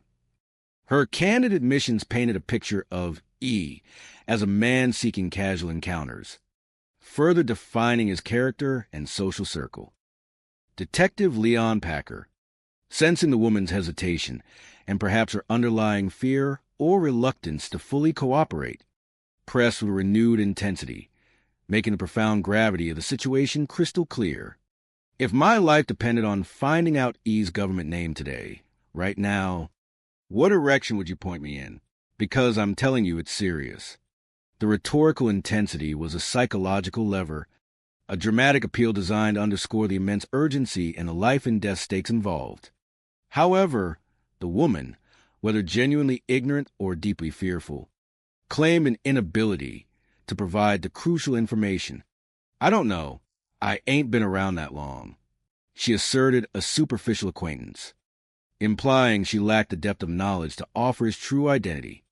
Speaker 5: Her candid admissions painted a picture of E as a man seeking casual encounters, further defining his character and social circle. Detective Leon Packer, sensing the woman's hesitation and perhaps her underlying fear or reluctance to fully cooperate, pressed with renewed intensity, making the profound gravity of the situation crystal clear. If my life depended on finding out E's government name today, right now, what direction would you point me in? Because I'm telling you it's serious. The rhetorical intensity was a psychological lever, a dramatic appeal designed to underscore the immense urgency and the life and death stakes involved. However, the woman, whether genuinely ignorant or deeply fearful, claimed an inability to provide the crucial information. I don't know. I ain't been around that long. She asserted a superficial acquaintance, implying she lacked the depth of knowledge to offer his true identity.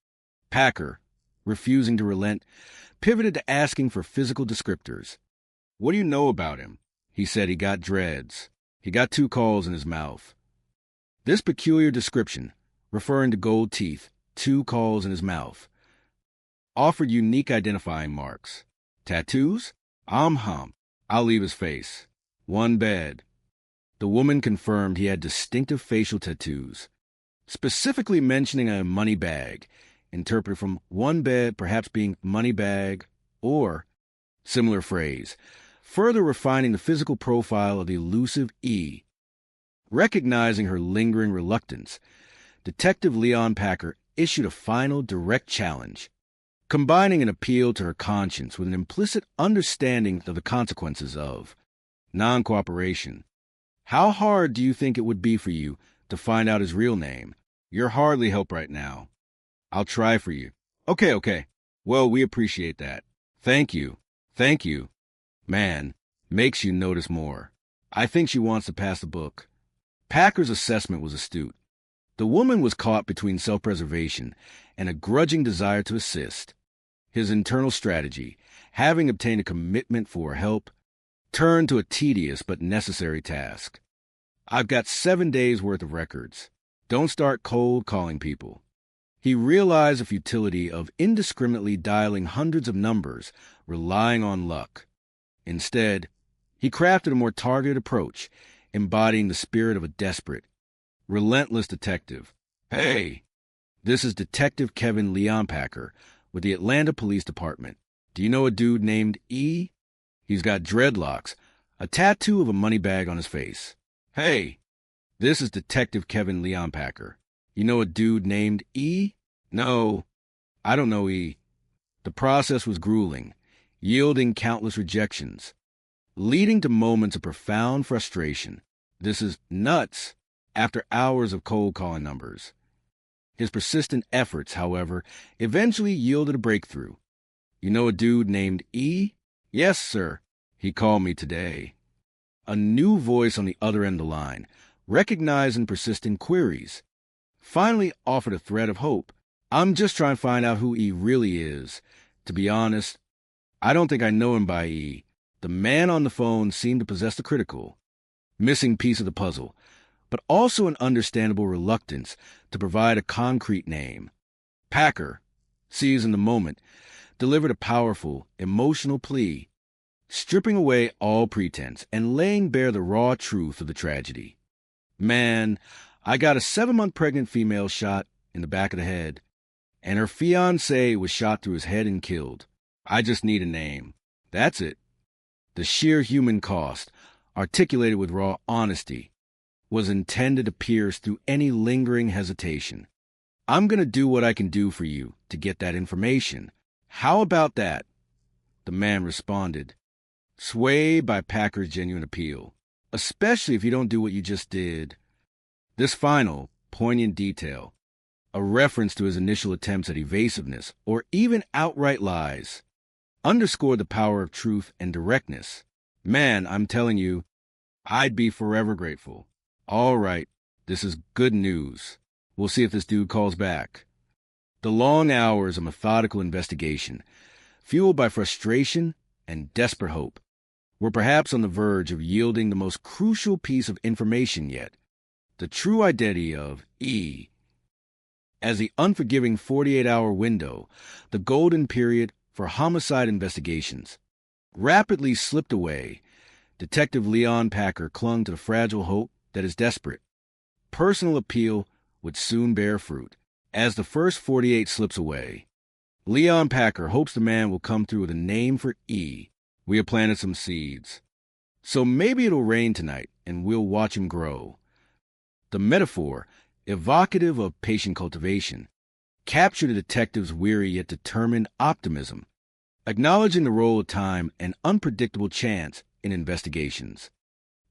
Speaker 5: Packer, refusing to relent, pivoted to asking for physical descriptors. What do you know about him? He said he got dreads. He got 2 calls in his mouth. This peculiar description, referring to gold teeth, 2 calls in his mouth, offered unique identifying marks. Tattoos? I'll leave his face. 1 bed. The woman confirmed he had distinctive facial tattoos, specifically mentioning a money bag, interpreted from 1 bed perhaps being money bag or similar phrase, further refining the physical profile of the elusive E. Recognizing her lingering reluctance, Detective Leon Packer issued a final direct challenge, combining an appeal to her conscience with an implicit understanding of the consequences of non-cooperation. How hard do you think it would be for you to find out his real name? You're hardly help right now. I'll try for you. Okay. Well, we appreciate that. Thank you. Man, makes you notice more. I think she wants to pass the book. Packer's assessment was astute. The woman was caught between self-preservation and a grudging desire to assist. His internal strategy, having obtained a commitment for help, turned to a tedious but necessary task. I've got 7 days' worth of records. Don't start cold calling people. He realized the futility of indiscriminately dialing hundreds of numbers, relying on luck. Instead, he crafted a more targeted approach, embodying the spirit of a desperate, relentless detective. Hey, this is Detective Kevin Leon Packer with the Atlanta Police Department. Do you know a dude named E? He's got dreadlocks, a tattoo of a money bag on his face. Hey, this is Detective Kevin Leon Packer. You know a dude named E? No, I don't know E. The process was grueling, yielding countless rejections, leading to moments of profound frustration. This is nuts after hours of cold calling numbers. His persistent efforts, however, eventually yielded a breakthrough. You know a dude named E? Yes, sir. He called me today. A new voice on the other end of the line, recognizing persistent queries, finally offered a thread of hope. I'm just trying to find out who E really is. To be honest, I don't think I know him by E. The man on the phone seemed to possess the critical, missing piece of the puzzle, but also an understandable reluctance to provide a concrete name. Packer, seizing the moment, delivered a powerful, emotional plea, stripping away all pretense and laying bare the raw truth of the tragedy. Man, I got a 7-month pregnant female shot in the back of the head, and her fiancé was shot through his head and killed. I just need a name. That's it. The sheer human cost, articulated with raw honesty, was intended to pierce through any lingering hesitation. I'm going to do what I can do for you to get that information. How about that? The man responded, swayed by Packer's genuine appeal, especially if you don't do what you just did. This final, poignant detail, a reference to his initial attempts at evasiveness or even outright lies, underscored the power of truth and directness. Man, I'm telling you, I'd be forever grateful. All right, this is good news. We'll see if this dude calls back. The long hours of methodical investigation, fueled by frustration and desperate hope, were perhaps on the verge of yielding the most crucial piece of information yet, the true identity of E. As the unforgiving 48-hour window, the golden period for homicide investigations, rapidly slipped away, Detective Leon Packer clung to the fragile hope that is desperate. Personal appeal would soon bear fruit. As the first 48 slips away, Leon Packer hopes the man will come through with a name for E. We have planted some seeds. So maybe it'll rain tonight, and we'll watch him grow. The metaphor, evocative of patient cultivation, captured the detective's weary yet determined optimism, acknowledging the role of time and unpredictable chance in investigations.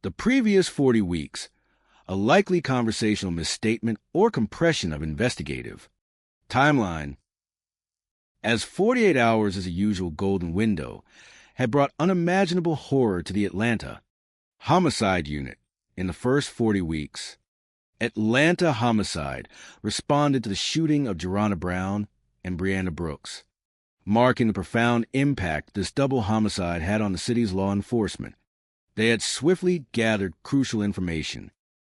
Speaker 5: The previous 40 weeks, a likely conversational misstatement or compression of investigative timeline, as 48 hours is a usual golden window, had brought unimaginable horror to the Atlanta homicide unit in the first 40 weeks. Atlanta Homicide responded to the shooting of Jorana Brown and Brianna Brooks, marking the profound impact this double homicide had on the city's law enforcement. They had swiftly gathered crucial information,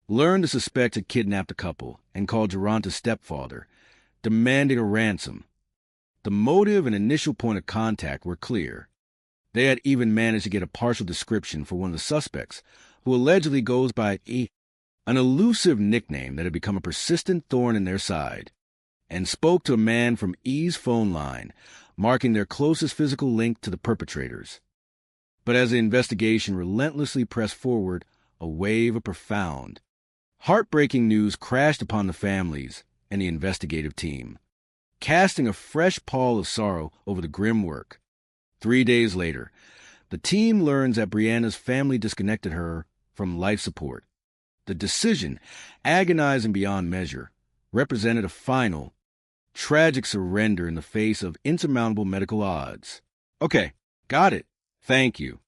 Speaker 5: learned the suspect had kidnapped a couple, and called Joranta's stepfather, demanding a ransom. The motive and initial point of contact were clear. They had even managed to get a partial description for one of the suspects, who allegedly goes by E, an elusive nickname that had become a persistent thorn in their side, and spoke to a man from E's phone line, marking their closest physical link to the perpetrators. But as the investigation relentlessly pressed forward, a wave of profound, heartbreaking news crashed upon the families and the investigative team, casting a fresh pall of sorrow over the grim work. 3 days later, the team learns that Brianna's family disconnected her from life support. The decision, agonizing beyond measure, represented a final, tragic surrender in the face of insurmountable medical odds. Okay, got it. Thank you.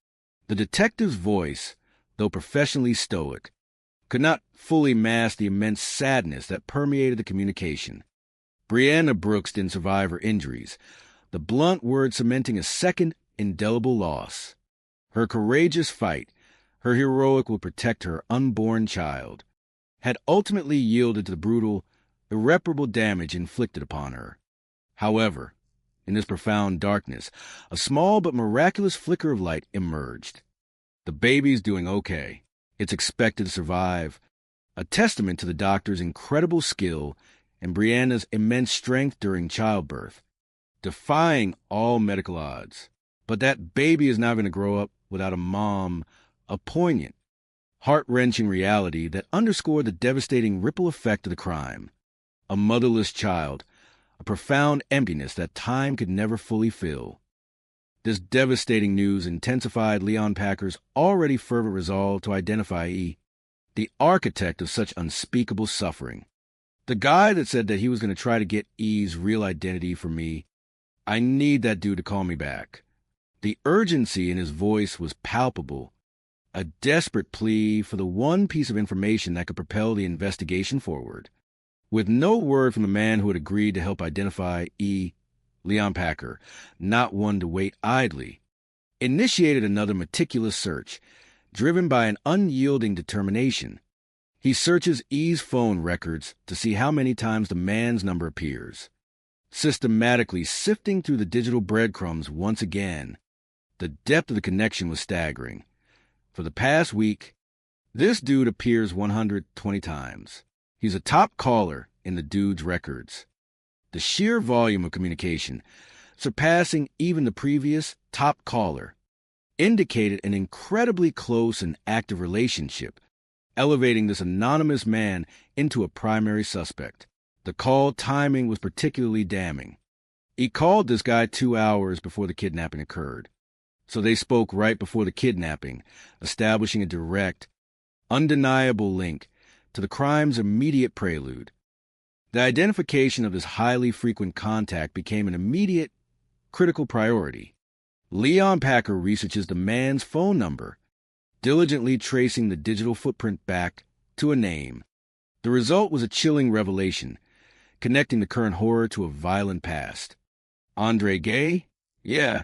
Speaker 5: The detective's voice, though professionally stoic, could not fully mask the immense sadness that permeated the communication. Brianna Brooks didn't survive her injuries, the blunt word cementing a second indelible loss. Her courageous fight, her heroic will protect her unborn child, had ultimately yielded to the brutal, irreparable damage inflicted upon her. However, in this profound darkness, a small but miraculous flicker of light emerged. The baby's doing okay. It's expected to survive. a testament to the doctor's incredible skill and Brianna's immense strength during childbirth, defying all medical odds. But that baby is now going to grow up without a mom, a poignant, heart-wrenching reality that underscored the devastating ripple effect of the crime. A motherless child, a profound emptiness that time could never fully fill. This devastating news intensified Leon Packer's already fervent resolve to identify E., the architect of such unspeakable suffering. The guy that said that he was going to try to get E's real identity for me. I need that dude to call me back. The urgency in his voice was palpable, a desperate plea for the one piece of information that could propel the investigation forward. With no word from the man who had agreed to help identify E., Leon Packer, not one to wait idly, initiated another meticulous search, driven by an unyielding determination. He searches E's phone records to see how many times the man's number appears, systematically sifting through the digital breadcrumbs once again. The depth of the connection was staggering. For the past week, this dude appears 120 times. He's a top caller in the dude's records. The sheer volume of communication, surpassing even the previous top caller, indicated an incredibly close and active relationship, elevating this anonymous man into a primary suspect. The call timing was particularly damning. He called this guy 2 hours before the kidnapping occurred. So they spoke right before the kidnapping, establishing a direct, undeniable link to the crime's immediate prelude. The identification of this highly frequent contact became an immediate, critical priority. Leon Packer researches the man's phone number, diligently tracing the digital footprint back to a name. The result was a chilling revelation, connecting the current horror to a violent past. Andre Gay? Yeah,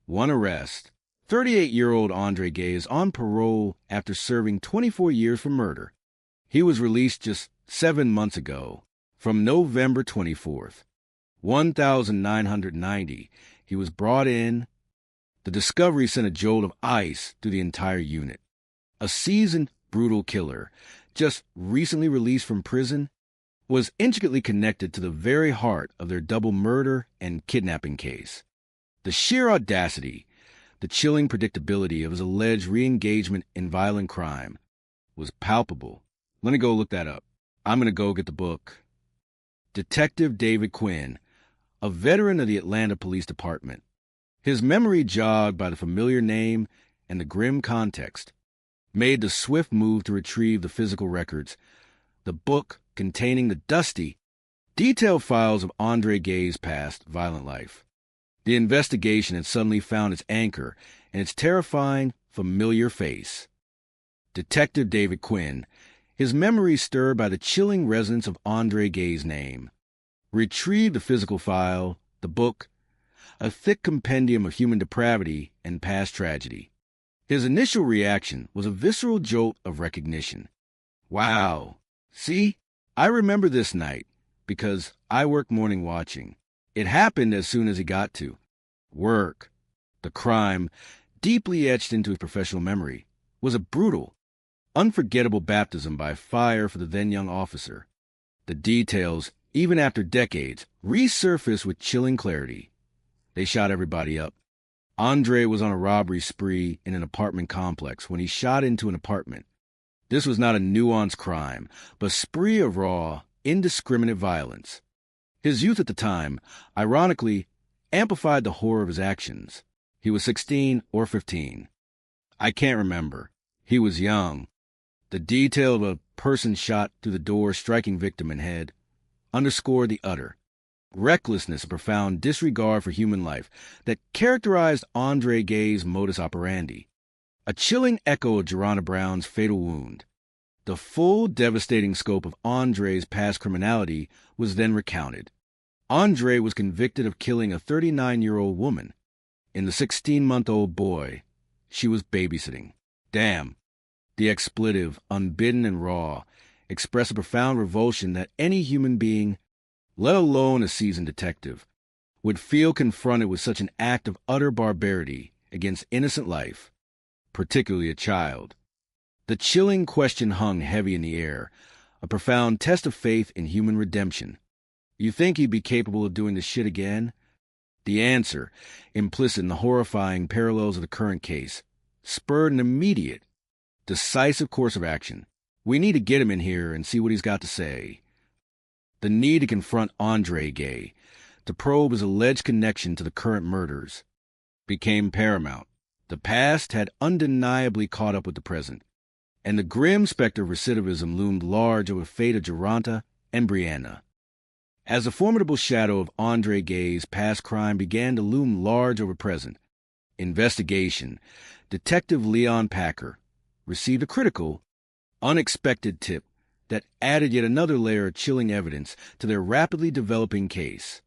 Speaker 5: one arrest. 38-year-old Andre Gay is on parole after serving 24 years for murder. He was released just 7 months ago. From November 24th, 1990, he was brought in. The discovery sent a jolt of ice through the entire unit. A seasoned, brutal killer, just recently released from prison, was intricately connected to the very heart of their double murder and kidnapping case. The sheer audacity, the chilling predictability of his alleged re-engagement in violent crime was palpable. Let me go look that up. I'm going to go get the book. Detective David Quinn, a veteran of the Atlanta Police Department. His memory jogged by the familiar name and the grim context, made the swift move to retrieve the physical records, the book containing the dusty, detailed files of Andre Gay's past violent life. The investigation had suddenly found its anchor in its terrifying, familiar face. Detective David Quinn, his memory stirred by the chilling resonance of Andre Gay's name, retrieved the physical file, the book, a thick compendium of human depravity and past tragedy. His initial reaction was a visceral jolt of recognition. Wow. See, I remember this night because I worked morning watching. It happened as soon as he got to work. The crime, deeply etched into his professional memory, was a brutal, unforgettable baptism by fire for the then-young officer. The details, even after decades, resurfaced with chilling clarity. They shot everybody up. Andre was on a robbery spree in an apartment complex when he shot into an apartment. This was not a nuanced crime, but a spree of raw, indiscriminate violence. His youth at the time, ironically, amplified the horror of his actions. He was 16 or 15. I can't remember. He was young. The detail of a person shot through the door striking victim in head underscored the utter recklessness and profound disregard for human life that characterized Andre Gay's modus operandi. A chilling echo of Jeronna Brown's fatal wound. The full devastating scope of Andre's past criminality was then recounted. Andre was convicted of killing a 39-year-old woman and the 16-month-old boy she was babysitting. Damn. The expletive, unbidden and raw, expressed a profound revulsion that any human being, let alone a seasoned detective, would feel confronted with such an act of utter barbarity against innocent life, particularly a child. The chilling question hung heavy in the air, a profound test of faith in human redemption. You think he'd be capable of doing this shit again? The answer, implicit in the horrifying parallels of the current case, spurred an immediate, decisive course of action. We need to get him in here and see what he's got to say. The need to confront Andre Gay, to probe his alleged connection to the current murders, became paramount. The past had undeniably caught up with the present, and the grim specter of recidivism loomed large over the fate of Geronta and Brianna. As the formidable shadow of Andre Gay's past crime began to loom large over present, investigation, Detective Leon Packer received a critical, unexpected tip that added yet another layer of chilling evidence to their rapidly developing case.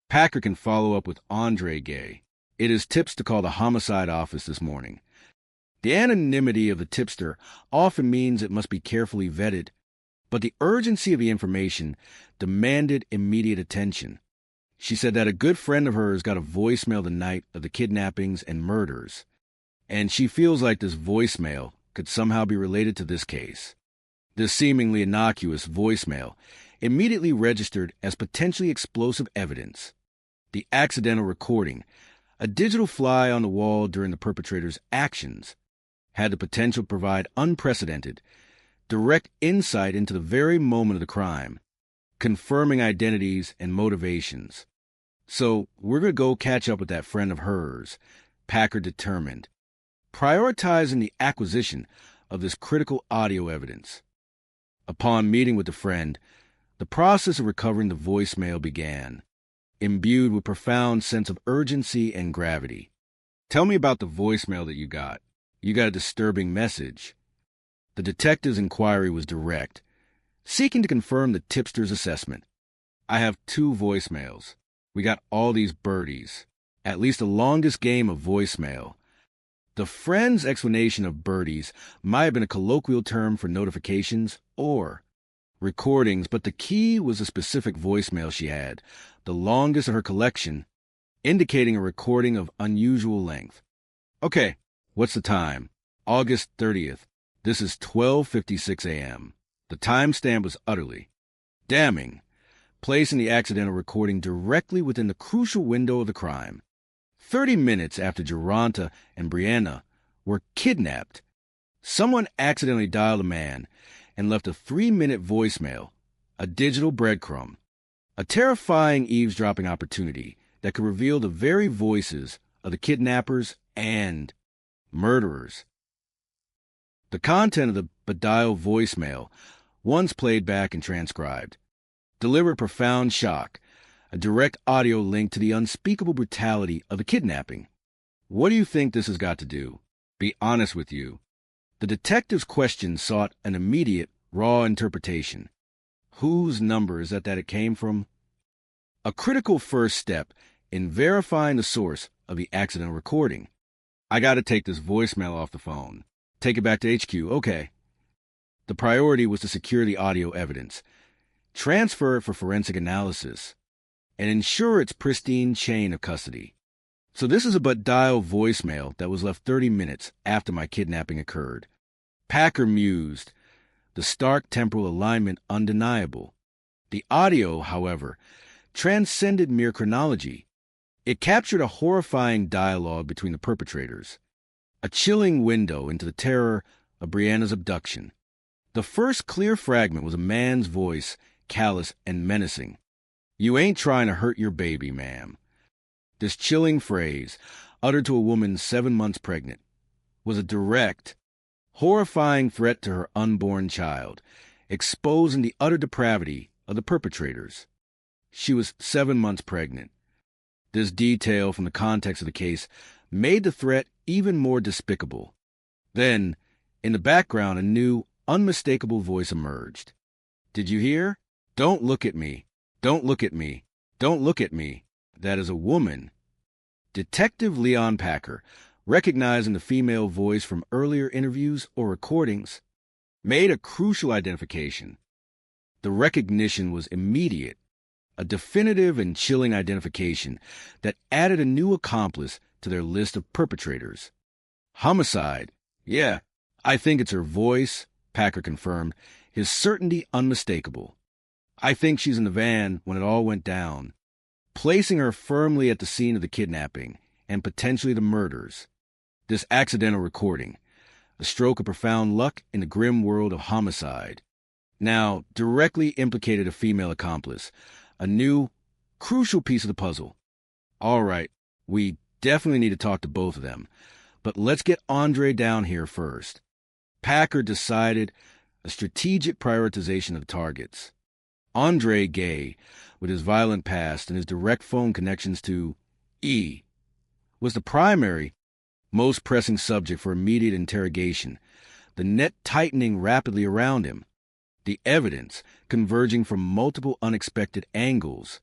Speaker 5: Packer can follow up with Andre Gay. It is tips to call the homicide office this morning. The anonymity of the tipster often means it must be carefully vetted, but the urgency of the information demanded immediate attention. She said that a good friend of hers got a voicemail the night of the kidnappings and murders, and she feels like this voicemail could somehow be related to this case. This seemingly innocuous voicemail immediately registered as potentially explosive evidence. The accidental recording, a digital fly on the wall during the perpetrator's actions, had the potential to provide unprecedented, direct insight into the very moment of the crime, confirming identities and motivations. So we're going to go catch up with that friend of hers, Packer determined, prioritizing the acquisition of this critical audio evidence. Upon meeting with the friend, the process of recovering the voicemail began, imbued with profound sense of urgency and gravity. Tell me about the voicemail that you got. You got a disturbing message. The detective's inquiry was direct, seeking to confirm the tipster's assessment. I have 2 voicemails. We got all these birdies, at least the longest game of voicemail. The friend's explanation of birdies might have been a colloquial term for notifications or recordings, but the key was a specific voicemail she had, the longest of her collection, indicating a recording of unusual length. Okay, what's the time? August 30th. This is 12:56 a.m. The timestamp was utterly damning, placing the accidental recording directly within the crucial window of the crime. 30 minutes after Geronta and Brianna were kidnapped, someone accidentally dialed a man and left a 3-minute voicemail, a digital breadcrumb, a terrifying eavesdropping opportunity that could reveal the very voices of the kidnappers and murderers. The content of the beguiled voicemail, once played back and transcribed, delivered profound shock, a direct audio link to the unspeakable brutality of the kidnapping. What do you think this has got to do? Be honest with you. The detective's question sought an immediate, raw interpretation. Whose number is that it came from? A critical first step in verifying the source of the accidental recording. I got to take this voicemail off the phone. Take it back to HQ, okay. The priority was to secure the audio evidence, transfer it for forensic analysis, and ensure its pristine chain of custody. So this is a but-dial voicemail that was left 30 minutes after my kidnapping occurred. Packer mused, the stark temporal alignment undeniable. The audio, however, transcended mere chronology. It captured a horrifying dialogue between the perpetrators, a chilling window into the terror of Brianna's abduction. The first clear fragment was a man's voice, callous and menacing. "You ain't trying to hurt your baby, ma'am." This chilling phrase, uttered to a woman 7 months pregnant, was a direct, horrifying threat to her unborn child, exposing the utter depravity of the perpetrators. She was 7 months pregnant. This detail from the context of the case made the threat even more despicable. Then, in the background, a new, unmistakable voice emerged. "Did you hear? Don't look at me. Don't look at me. Don't look at me." That is a woman. Detective Leon Packer, recognizing the female voice from earlier interviews or recordings, made a crucial identification. The recognition was immediate, a definitive and chilling identification that added a new accomplice to their list of perpetrators. Homicide. Yeah, I think it's her voice, Packer confirmed, his certainty unmistakable. I think she's in the van when it all went down, placing her firmly at the scene of the kidnapping and potentially the murders. This accidental recording, a stroke of profound luck in the grim world of homicide, now directly implicated a female accomplice, a new, crucial piece of the puzzle. All right, we definitely need to talk to both of them, but let's get Andre down here first. Packer decided a strategic prioritization of the targets. Andre Gay, with his violent past and his direct phone connections to E, was the primary, most pressing subject for immediate interrogation, the net tightening rapidly around him, the evidence, converging from multiple unexpected angles,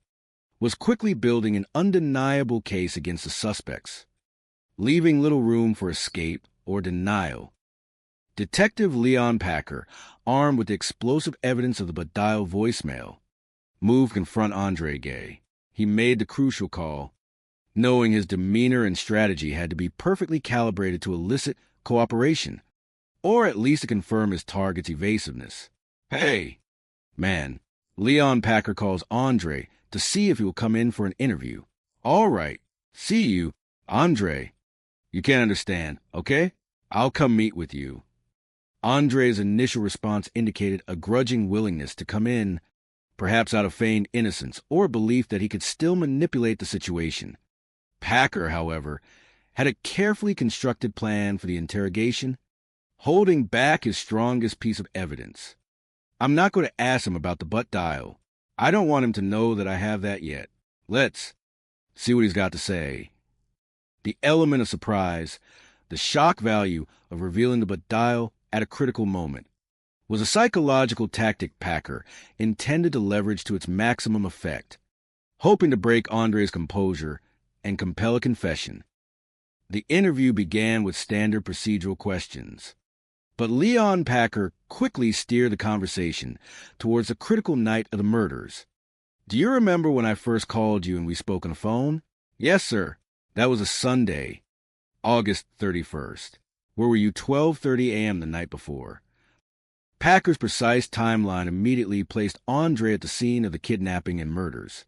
Speaker 5: was quickly building an undeniable case against the suspects, leaving little room for escape or denial. Detective Leon Packer, armed with the explosive evidence of the Badial voicemail, moved to confront Andre Gay. He made the crucial call, knowing his demeanor and strategy had to be perfectly calibrated to elicit cooperation, or at least to confirm his target's evasiveness. Hey, man, Leon Packer calls Andre to see if he will come in for an interview. All right, see you, Andre. You can't understand, okay? I'll come meet with you. Andre's initial response indicated a grudging willingness to come in, perhaps out of feigned innocence or belief that he could still manipulate the situation. Packer, however, had a carefully constructed plan for the interrogation, holding back his strongest piece of evidence. I'm not going to ask him about the butt dial. I don't want him to know that I have that yet. Let's see what he's got to say. The element of surprise, the shock value of revealing the butt dial at a critical moment, was a psychological tactic Packer intended to leverage to its maximum effect, hoping to break Andre's composure and compel a confession. The interview began with standard procedural questions, but Leon Packer quickly steered the conversation towards the critical night of the murders. Do you remember when I first called you and we spoke on the phone? Yes, sir. That was a Sunday, August 31st. Where were you 12:30 a.m. the night before? Packer's precise timeline immediately placed Andre at the scene of the kidnapping and murders.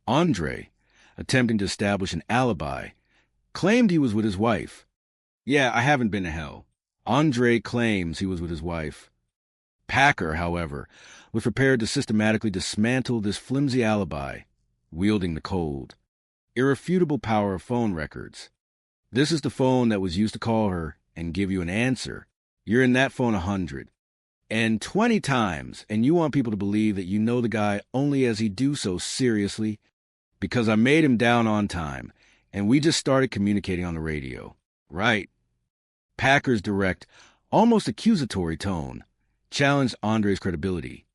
Speaker 5: Andre, attempting to establish an alibi, claimed he was with his wife. Yeah, I haven't been to hell. Andre claims he was with his wife. Packer, however, was prepared to systematically dismantle this flimsy alibi, wielding the cold, irrefutable power of phone records. This is the phone that was used to call her and give you an answer. You're in that phone 100 and 20 times, and you want people to believe that you know the guy only as he do so seriously because I made him down on time, and we just started communicating on the radio. Right. Packer's direct, almost accusatory tone challenged Andre's credibility,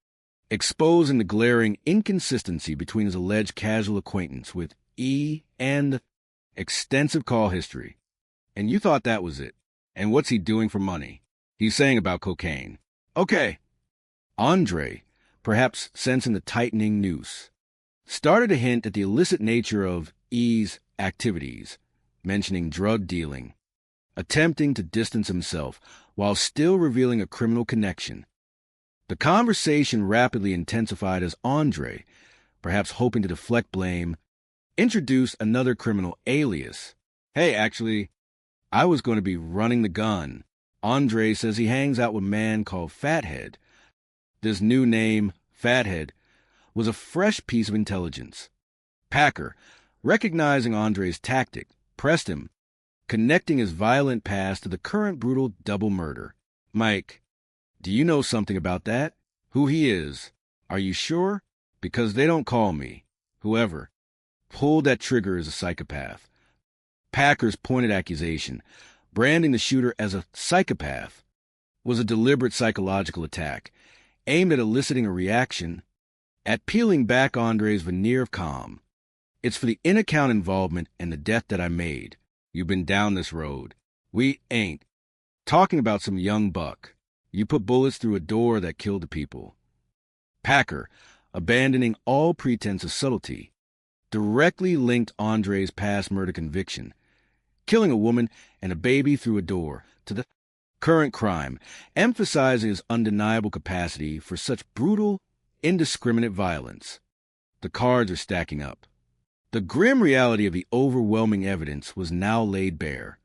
Speaker 5: exposing the glaring inconsistency between his alleged casual acquaintance with E and extensive call history. And you thought that was it. And what's he doing for money? He's saying about cocaine. Okay. Andre, perhaps sensing the tightening noose, started to hint at the illicit nature of E's activities, mentioning drug dealing, attempting to distance himself while still revealing a criminal connection. The conversation rapidly intensified as Andre, perhaps hoping to deflect blame, introduced another criminal alias. Hey, actually, I was going to be running the gun. Andre says he hangs out with a man called Fathead. This new name, Fathead, was a fresh piece of intelligence. Packer, recognizing Andre's tactic, pressed him, connecting his violent past to the current brutal double murder. Mike, do you know something about that? Who he is? Are you sure? Because they don't call me. Whoever pulled that trigger is a psychopath. Packer's pointed accusation, branding the shooter as a psychopath, was a deliberate psychological attack, aimed at eliciting a reaction, at peeling back Andre's veneer of calm. It's for the in-account involvement and the death that I made. You've been down this road. We ain't talking about some young buck. You put bullets through a door that killed the people. Packer, abandoning all pretense of subtlety, directly linked Andre's past murder conviction, killing a woman and a baby through a door, to the Current crime, emphasizing his undeniable capacity for such brutal, indiscriminate violence. The cards are stacking up. The grim reality of the overwhelming evidence was now laid bare.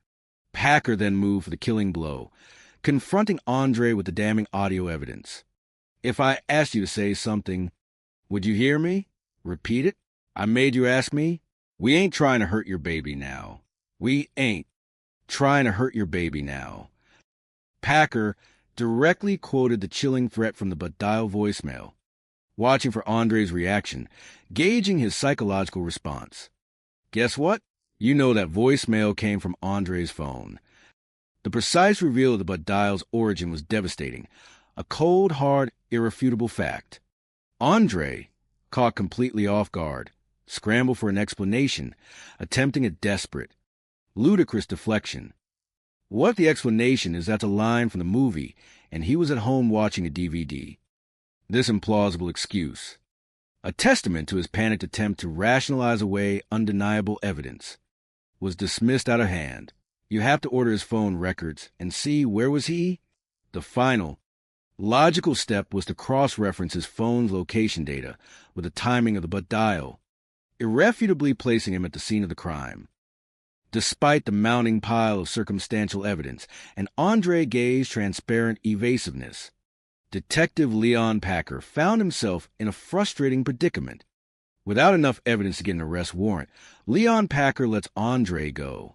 Speaker 5: Packer then moved for the killing blow, confronting Andre with the damning audio evidence. If I asked you to say something, would you hear me? Repeat it? I made you ask me? We ain't trying to hurt your baby now. We ain't trying to hurt your baby now. Packer directly quoted the chilling threat from the but dial voicemail, watching for Andre's reaction, gauging his psychological response. Guess what? You know that voicemail came from Andre's phone. The precise reveal of the but dial's origin was devastating, a cold, hard, irrefutable fact. Andre, caught completely off guard, scrambled for an explanation, attempting a desperate, ludicrous deflection. What if the explanation is that's a line from the movie and he was at home watching a DVD? This implausible excuse, a testament to his panicked attempt to rationalize away undeniable evidence, was dismissed out of hand. You have to order his phone records and see where was he? The final, logical step was to cross-reference his phone's location data with the timing of the but dial, irrefutably placing him at the scene of the crime. Despite the mounting pile of circumstantial evidence and Andre Gay's transparent evasiveness, Detective Leon Packer found himself in a frustrating predicament. Without enough evidence to get an arrest warrant, Leon Packer lets Andre go.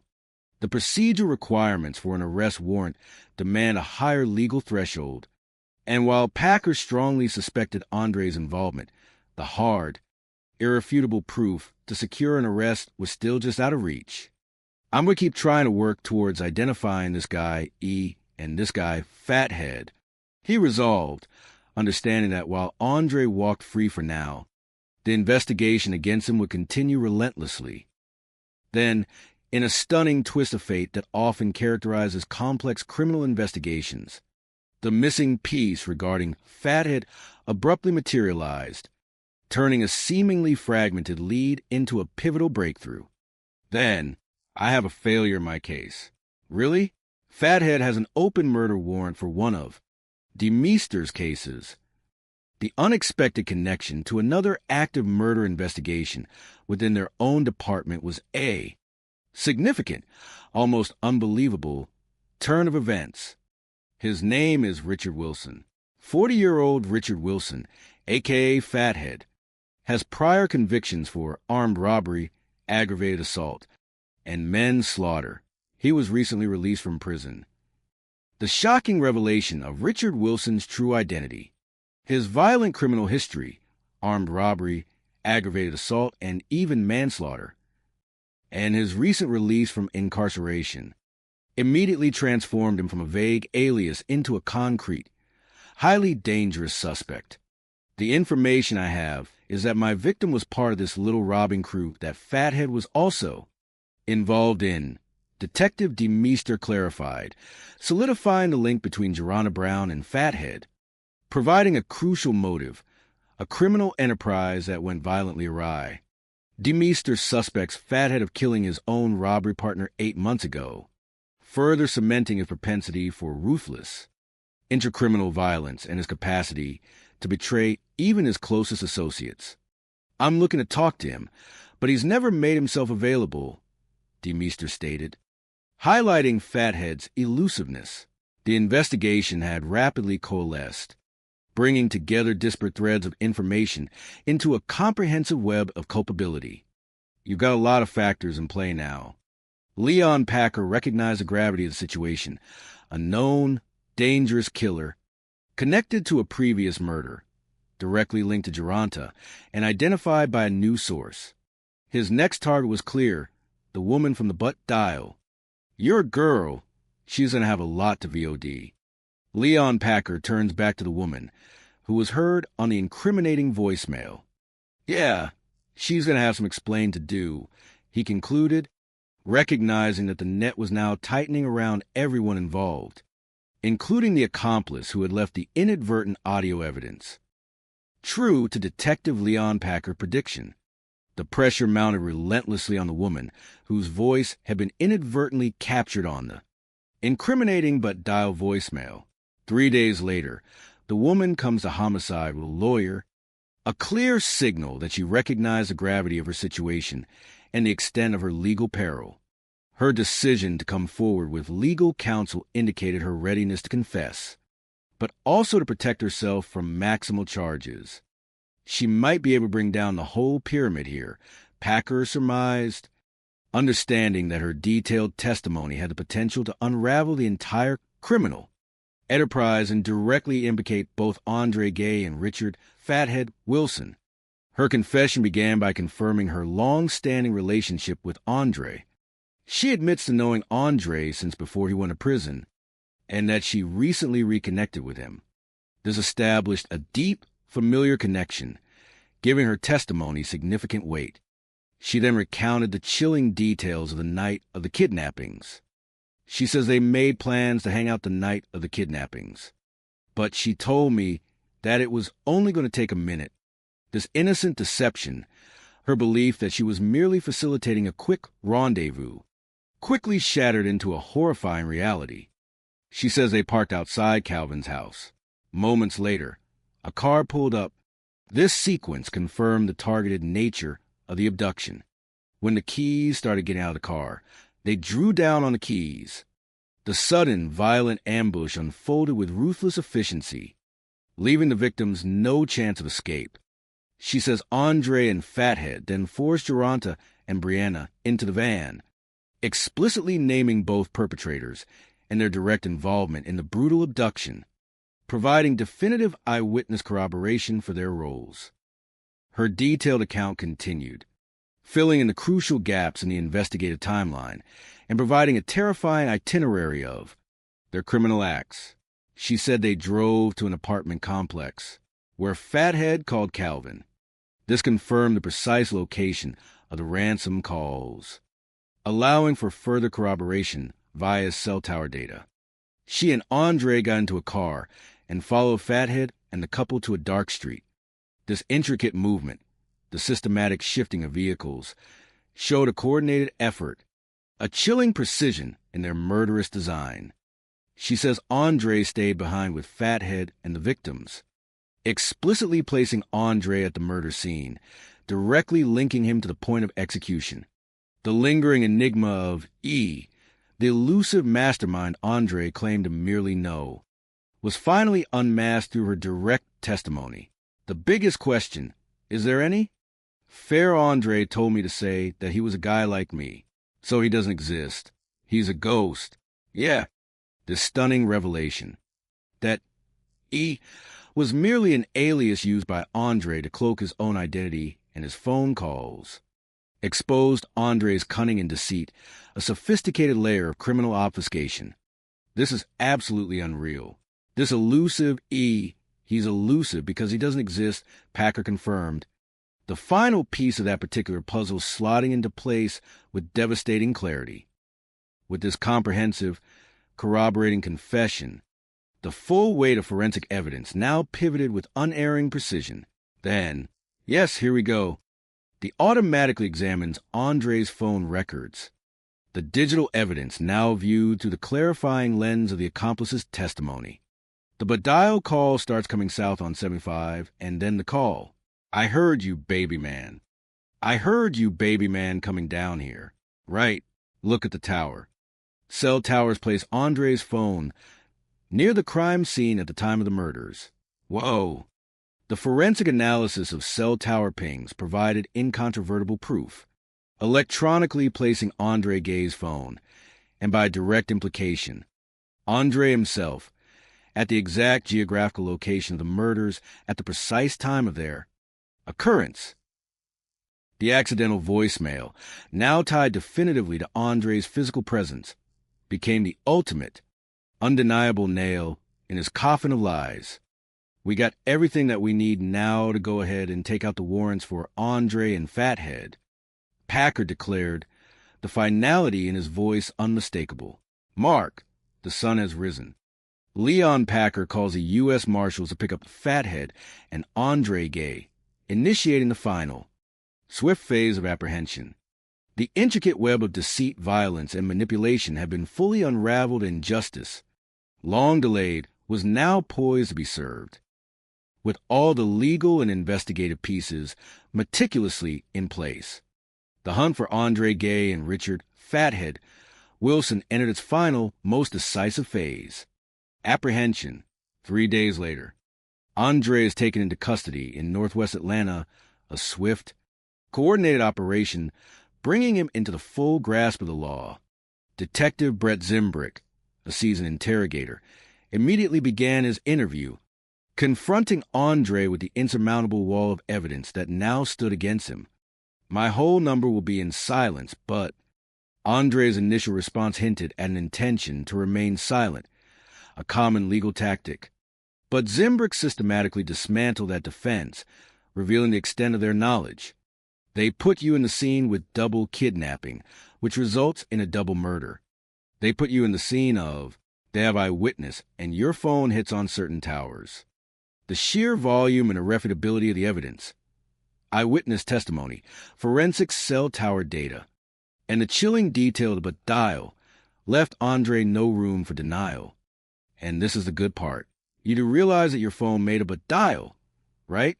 Speaker 5: The procedural requirements for an arrest warrant demand a higher legal threshold, and while Packer strongly suspected Andre's involvement, the hard, irrefutable proof to secure an arrest was still just out of reach. I'm going to keep trying to work towards identifying this guy, E, and this guy, Fathead. He resolved, understanding that while Andre walked free for now, the investigation against him would continue relentlessly. Then, in a stunning twist of fate that often characterizes complex criminal investigations, the missing piece regarding Fathead abruptly materialized, turning a seemingly fragmented lead into a pivotal breakthrough. Then, I have a failure in my case. Really? Fathead has an open murder warrant for one of DeMeester's cases. The unexpected connection to another active murder investigation within their own department was a significant, almost unbelievable, turn of events. His name is Richard Wilson. 40-year-old Richard Wilson, a.k.a. Fathead, has prior convictions for armed robbery, aggravated assault, and manslaughter. He was recently released from prison. The shocking revelation of Richard Wilson's true identity, his violent criminal history, armed robbery, aggravated assault, and even manslaughter, and his recent release from incarceration, immediately transformed him from a vague alias into a concrete, highly dangerous suspect. The information I have is that my victim was part of this little robbing crew that Fathead was also involved in. Detective DeMeester clarified, solidifying the link between Geronta Brown and Fathead, providing a crucial motive, a criminal enterprise that went violently awry. DeMeester suspects Fathead of killing his own robbery partner 8 months ago, further cementing his propensity for ruthless, intercriminal violence and his capacity to betray even his closest associates. I'm looking to talk to him, but he's never made himself available, DeMeester stated, highlighting Fathead's elusiveness. The investigation had rapidly coalesced, bringing together disparate threads of information into a comprehensive web of culpability. You've got a lot of factors in play now. Leon Packer recognized the gravity of the situation. A known, dangerous killer, connected to a previous murder, directly linked to Geronta, and identified by a new source. His next target was clear, the woman from the butt dial. Your girl, she's going to have a lot to VOD. Leon Packer turns back to the woman, who was heard on the incriminating voicemail. Yeah, she's going to have some explaining to do, he concluded, recognizing that the net was now tightening around everyone involved, including the accomplice who had left the inadvertent audio evidence. True to Detective Leon Packer's prediction, the pressure mounted relentlessly on the woman, whose voice had been inadvertently captured on the Incriminating but dial voicemail. 3 days later, the woman comes to homicide with a lawyer, a clear signal that she recognized the gravity of her situation and the extent of her legal peril. Her decision to come forward with legal counsel indicated her readiness to confess, but also to protect herself from maximal charges. She might be able to bring down the whole pyramid here, Packer surmised, understanding that her detailed testimony had the potential to unravel the entire criminal enterprise and directly implicate both Andre Gay and Richard Fathead Wilson. Her confession began by confirming her long-standing relationship with Andre. She admits to knowing Andre since before he went to prison, and that she recently reconnected with him. This established a deep, familiar connection, giving her testimony significant weight. She then recounted the chilling details of the night of the kidnappings. She says they made plans to hang out the night of the kidnappings, but she told me that it was only going to take a minute. This innocent deception, her belief that she was merely facilitating a quick rendezvous, quickly shattered into a horrifying reality. She says they parked outside Calvin's house. Moments later, a car pulled up. This sequence confirmed the targeted nature of the abduction. When the keys started getting out of the car, they drew down on the keys. The sudden, violent ambush unfolded with ruthless efficiency, leaving the victims no chance of escape. She says Andre and Fathead then forced Geronta and Brianna into the van, explicitly naming both perpetrators and their direct involvement in the brutal abduction, providing definitive eyewitness corroboration for their roles. Her detailed account continued, filling in the crucial gaps in the investigative timeline and providing a terrifying itinerary of their criminal acts. She said they drove to an apartment complex where Fathead called Calvin. This confirmed the precise location of the ransom calls, allowing for further corroboration via cell tower data. She and Andre got into a car and followed Fathead and the couple to a dark street. This intricate movement, the systematic shifting of vehicles, showed a coordinated effort, a chilling precision in their murderous design. She says Andre stayed behind with Fathead and the victims, explicitly placing Andre at the murder scene, directly linking him to the point of execution. The lingering enigma of E, the elusive mastermind Andre claimed to merely know, was finally unmasked through her direct testimony. The biggest question, is there any? Fair Andre told me to say that he was a guy like me, so he doesn't exist. He's a ghost. Yeah, this stunning revelation. That E was merely an alias used by Andre to cloak his own identity and his phone calls, exposed Andre's cunning and deceit, a sophisticated layer of criminal obfuscation. This is absolutely unreal. This elusive E, he's elusive because he doesn't exist, Packer confirmed. The final piece of that particular puzzle slotting into place with devastating clarity. With this comprehensive, corroborating confession, the full weight of forensic evidence now pivoted with unerring precision. Then, yes, here we go. The automatically examines Andre's phone records. The digital evidence now viewed through the clarifying lens of the accomplice's testimony. The Badial call starts coming south on 75, and then the call. I heard you, baby man. I heard you, baby man, coming down here. Right. Look at the tower. Cell towers place Andre's phone near the crime scene at the time of the murders. Whoa. The forensic analysis of cell tower pings provided incontrovertible proof, electronically placing Andre Gay's phone, and by direct implication, Andre himself, at the exact geographical location of the murders at the precise time of their occurrence. The accidental voicemail, now tied definitively to Andre's physical presence, became the ultimate, undeniable nail in his coffin of lies. We got everything that we need now to go ahead and take out the warrants for Andre and Fathead. Packer declared, the finality in his voice unmistakable. Mark, the sun has risen. Leon Packer calls the U.S. Marshals to pick up Fathead and Andre Gay, initiating the final, swift phase of apprehension. The intricate web of deceit, violence, and manipulation had been fully unraveled, and justice, long delayed, was now poised to be served, with all the legal and investigative pieces meticulously in place. The hunt for Andre Gay and Richard "Fathead" Wilson entered its final, most decisive phase. Apprehension. 3 days later, Andre is taken into custody in northwest Atlanta, a swift, coordinated operation bringing him into the full grasp of the law. Detective Brett Zimbrick, a seasoned interrogator, immediately began his interview, confronting Andre with the insurmountable wall of evidence that now stood against him. My whole number will be in silence, but Andre's initial response hinted at an intention to remain silent, a common legal tactic. But Zimbrick systematically dismantled that defense, revealing the extent of their knowledge. They put you in the scene with double kidnapping, which results in a double murder. They put you in the scene of, they have eyewitness, and your phone hits on certain towers. The sheer volume and irrefutability of the evidence, eyewitness testimony, forensic cell tower data, and the chilling detail of the dial left Andre no room for denial. And this is the good part. You do realize that your phone made up a dial, right?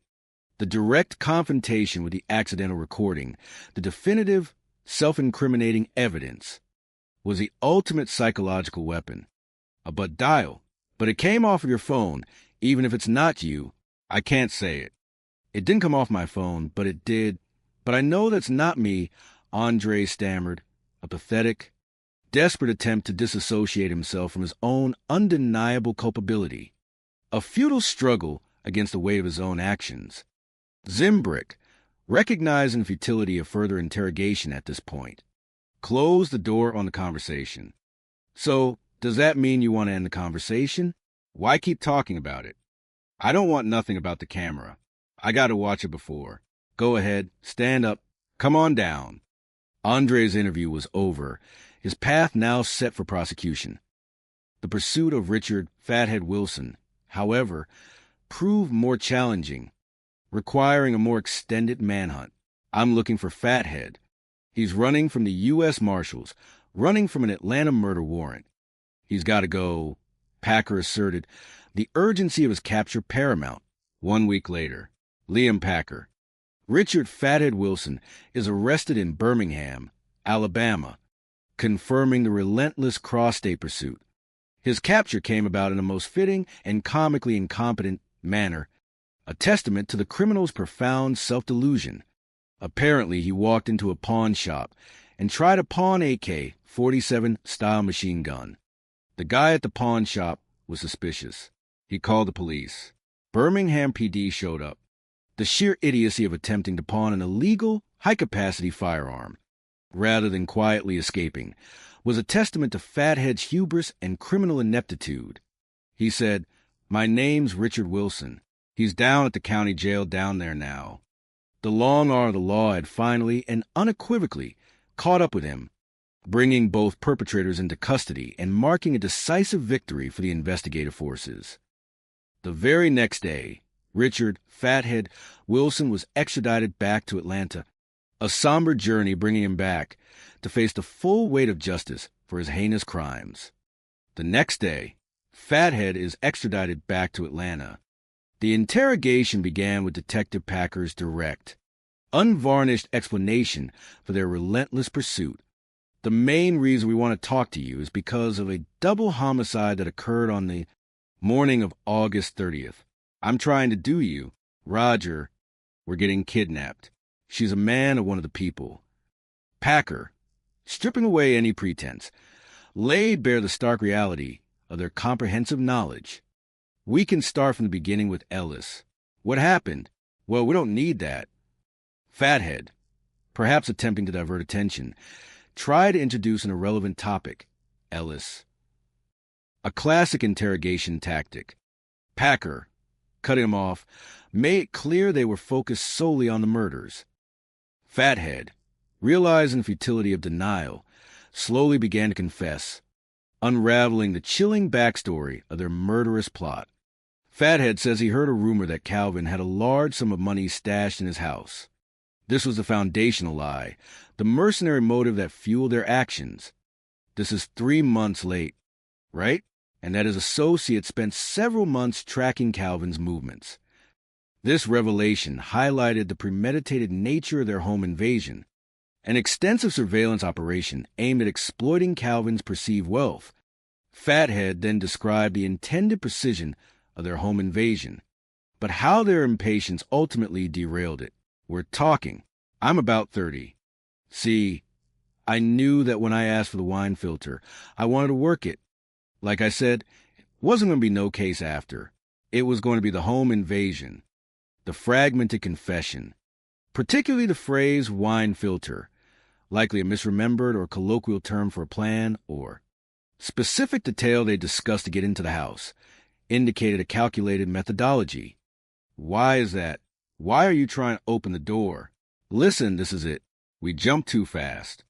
Speaker 5: The direct confrontation with the accidental recording, the definitive, self-incriminating evidence, was the ultimate psychological weapon. A but dial. But it came off of your phone, even if it's not you. I can't say it. It didn't come off my phone, but it did. But I know that's not me, Andre stammered, a pathetic, desperate attempt to disassociate himself from his own undeniable culpability. A futile struggle against the weight of his own actions. Zimbrick, recognizing the futility of further interrogation at this point, closed the door on the conversation. So, does that mean you want to end the conversation? Why keep talking about it? I don't want nothing about the camera. I got to watch it before. Go ahead, stand up, come on down. Andre's interview was over, his path now set for prosecution. The pursuit of Richard "Fathead" Wilson, however, proved more challenging, requiring a more extended manhunt. I'm looking for Fathead. He's running from the U.S. Marshals, running from an Atlanta murder warrant. He's got to go, Packer asserted, the urgency of his capture paramount. 1 week later, Liam Packer. Richard "Fathead" Wilson is arrested in Birmingham, Alabama, confirming the relentless cross-state pursuit. His capture came about in a most fitting and comically incompetent manner, a testament to the criminal's profound self-delusion. Apparently, he walked into a pawn shop and tried a pawn AK-47 style machine gun. The guy at the pawn shop was suspicious. He called the police. Birmingham PD showed up. The sheer idiocy of attempting to pawn an illegal, high-capacity firearm, rather than quietly escaping, was a testament to Fathead's hubris and criminal ineptitude. He said, "My name's Richard Wilson. He's down at the county jail down there now." The long arm of the law had finally and unequivocally caught up with him, bringing both perpetrators into custody and marking a decisive victory for the investigative forces. The very next day, Richard "Fathead" Wilson was extradited back to Atlanta, a somber journey bringing him back to face the full weight of justice for his heinous crimes. The next day, Fathead is extradited back to Atlanta. The interrogation began with Detective Packer's direct, unvarnished explanation for their relentless pursuit. The main reason we want to talk to you is because of a double homicide that occurred on the morning of August 30th. I'm trying to do you. Roger, we're getting kidnapped. She's a man of one of the people. Packer, stripping away any pretense, laid bare the stark reality of their comprehensive knowledge. We can start from the beginning with Ellis. What happened? Well, we don't need that. Fathead, perhaps attempting to divert attention, tried to introduce an irrelevant topic. Ellis. A classic interrogation tactic. Packer, cutting him off, made it clear they were focused solely on the murders. Fathead, realizing the futility of denial, slowly began to confess, unraveling the chilling backstory of their murderous plot. Fathead says he heard a rumor that Calvin had a large sum of money stashed in his house. This was the foundational lie, the mercenary motive that fueled their actions. This is 3 months late, right? And that his associate spent several months tracking Calvin's movements. This revelation highlighted the premeditated nature of their home invasion, an extensive surveillance operation aimed at exploiting Calvin's perceived wealth. Fathead then described the intended precision of their home invasion, but how their impatience ultimately derailed it. We're talking. I'm about 30. See, I knew that when I asked for the wine filter, I wanted to work it. Like I said, it wasn't going to be no case after. It was going to be the home invasion, the fragmented confession, particularly the phrase wine filter, likely a misremembered or colloquial term for a plan, or specific detail they discussed to get into the house, indicated a calculated methodology. Why is that? Why are you trying to open the door? Listen, this is it. We jumped too fast.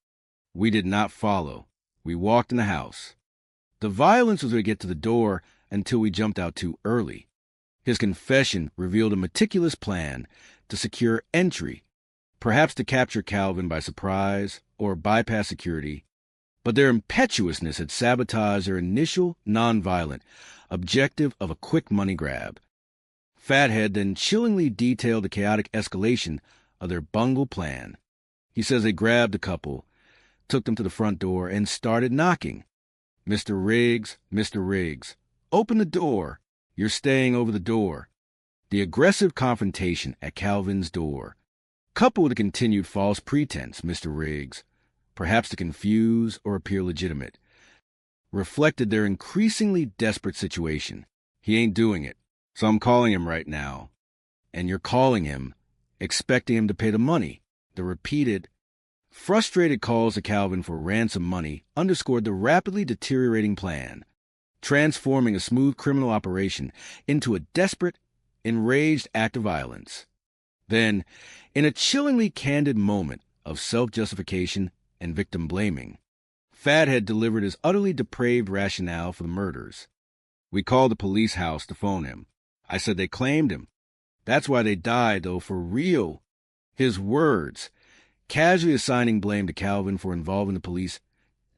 Speaker 5: We did not follow. We walked in the house. The violence was to get to the door until we jumped out too early. His confession revealed a meticulous plan to secure entry, perhaps to capture Calvin by surprise or bypass security, but their impetuousness had sabotaged their initial nonviolent objective of a quick money grab. Fathead then chillingly detailed the chaotic escalation of their bungled plan. He says they grabbed the couple, took them to the front door, and started knocking. Mr. Riggs, open the door. You're staying over the door. The aggressive confrontation at Calvin's door, coupled with a continued false pretense, Mr. Riggs, perhaps to confuse or appear legitimate, reflected their increasingly desperate situation. He ain't doing it, so I'm calling him right now. And you're calling him, expecting him to pay the money. The repeated, frustrated calls to Calvin for ransom money underscored the rapidly deteriorating plan, transforming a smooth criminal operation into a desperate, enraged act of violence. Then, in a chillingly candid moment of self-justification and victim-blaming, Fathead delivered his utterly depraved rationale for the murders. We called the police house to phone him. I said they claimed him. That's why they died, though, for real. His words, casually assigning blame to Calvin for involving the police,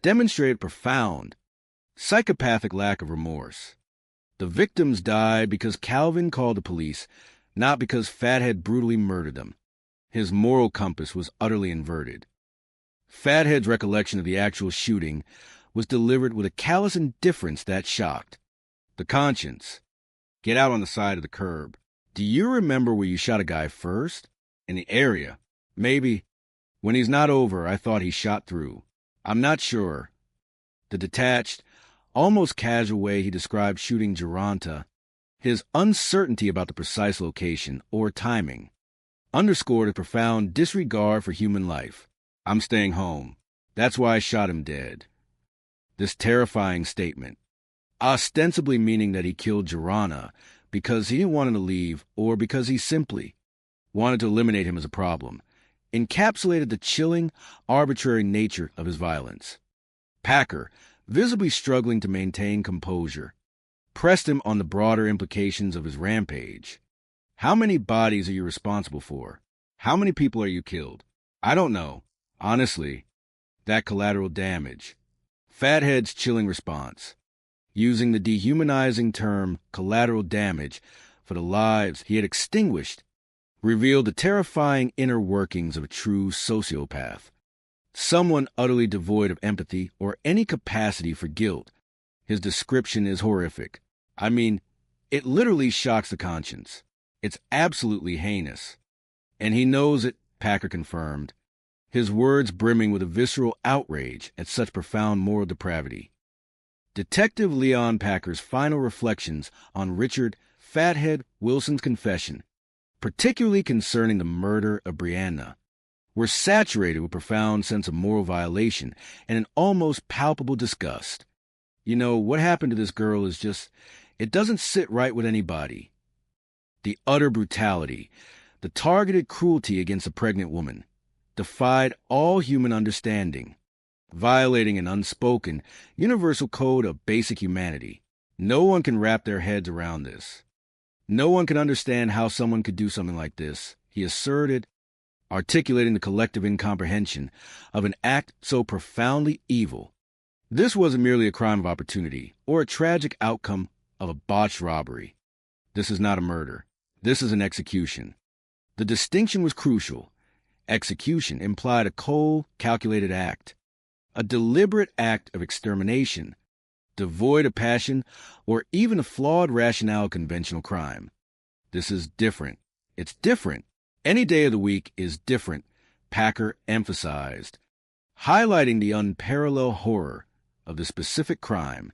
Speaker 5: demonstrated profound, psychopathic lack of remorse. The victims died because Calvin called the police, not because Fathead brutally murdered them. His moral compass was utterly inverted. Fathead's recollection of the actual shooting was delivered with a callous indifference that shocked. The conscience. Get out on the side of the curb. Do you remember where you shot a guy first? In the area. Maybe. When he's not over, I thought he shot through. I'm not sure. The detached, almost casual way he described shooting Geronta, his uncertainty about the precise location or timing, underscored a profound disregard for human life. I'm staying home. That's why I shot him dead. This terrifying statement, ostensibly meaning that he killed Geronta because he didn't want him to leave or because he simply wanted to eliminate him as a problem, encapsulated the chilling, arbitrary nature of his violence. Packer, visibly struggling to maintain composure, pressed him on the broader implications of his rampage. How many bodies are you responsible for? How many people are you killed? I don't know. Honestly, that collateral damage. Fathead's chilling response, using the dehumanizing term collateral damage for the lives he had extinguished, revealed the terrifying inner workings of a true sociopath, someone utterly devoid of empathy or any capacity for guilt. His description is horrific. I mean, it literally shocks the conscience. It's absolutely heinous. And he knows it, Packer confirmed, his words brimming with a visceral outrage at such profound moral depravity. Detective Leon Packer's final reflections on Richard Fathead Wilson's confession, particularly concerning the murder of Brianna, were saturated with profound sense of moral violation and an almost palpable disgust. You know, what happened to this girl is just, it doesn't sit right with anybody. The utter brutality, the targeted cruelty against a pregnant woman, defied all human understanding, violating an unspoken, universal code of basic humanity. No one can wrap their heads around this. No one can understand how someone could do something like this, he asserted, articulating the collective incomprehension of an act so profoundly evil. This wasn't merely a crime of opportunity or a tragic outcome of a botched robbery. This is not a murder. This is an execution. The distinction was crucial. Execution implied a cold, calculated act, a deliberate act of extermination, devoid of passion or even a flawed rationale of conventional crime. This is different. It's different. Any day of the week is different, Packer emphasized, highlighting the unparalleled horror of the specific crime,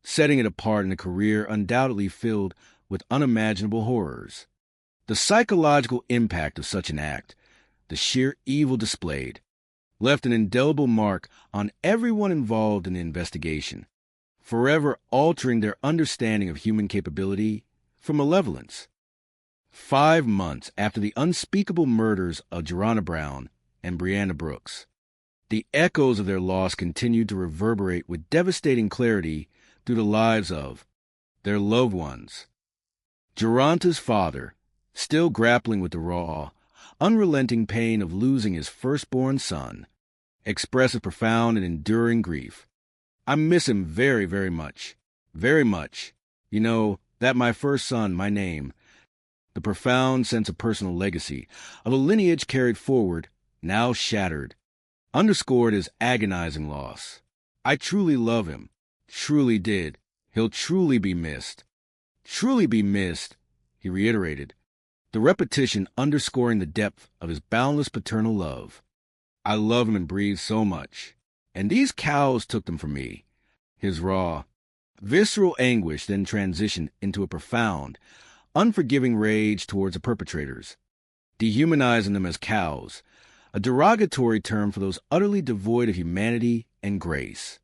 Speaker 5: setting it apart in a career undoubtedly filled with unimaginable horrors. The psychological impact of such an act, the sheer evil displayed, left an indelible mark on everyone involved in the investigation, forever altering their understanding of human capability for malevolence. 5 months after the unspeakable murders of Jorana Brown and Brianna Brooks, the echoes of their loss continued to reverberate with devastating clarity through the lives of their loved ones. Joranta's father, still grappling with the raw, unrelenting pain of losing his firstborn son, expressed a profound and enduring grief. I miss him very, very much. Very much. You know, that my first son, my name, the profound sense of personal legacy, of a lineage carried forward, now shattered, underscored his agonizing loss. I truly love him. Truly did. He'll truly be missed. Truly be missed, he reiterated, the repetition underscoring the depth of his boundless paternal love. I love him and breathe so much. And these cows took them from me. His raw, visceral anguish then transitioned into a profound, unforgiving rage towards the perpetrators, dehumanizing them as cows, a derogatory term for those utterly devoid of humanity and grace.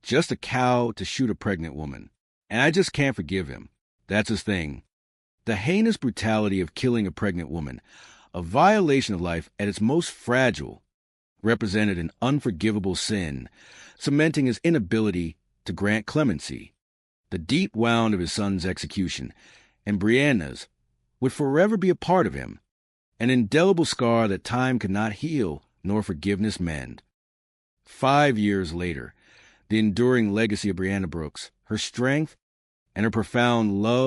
Speaker 5: Just a cow to shoot a pregnant woman. And I just can't forgive him. That's his thing. The heinous brutality of killing a pregnant woman, a violation of life at its most fragile, represented an unforgivable sin, cementing his inability to grant clemency. The deep wound of his son's execution, and Brianna's, would forever be a part of him, an indelible scar that time could not heal nor forgiveness mend. 5 years later, the enduring legacy of Brianna Brooks, her strength, and her profound love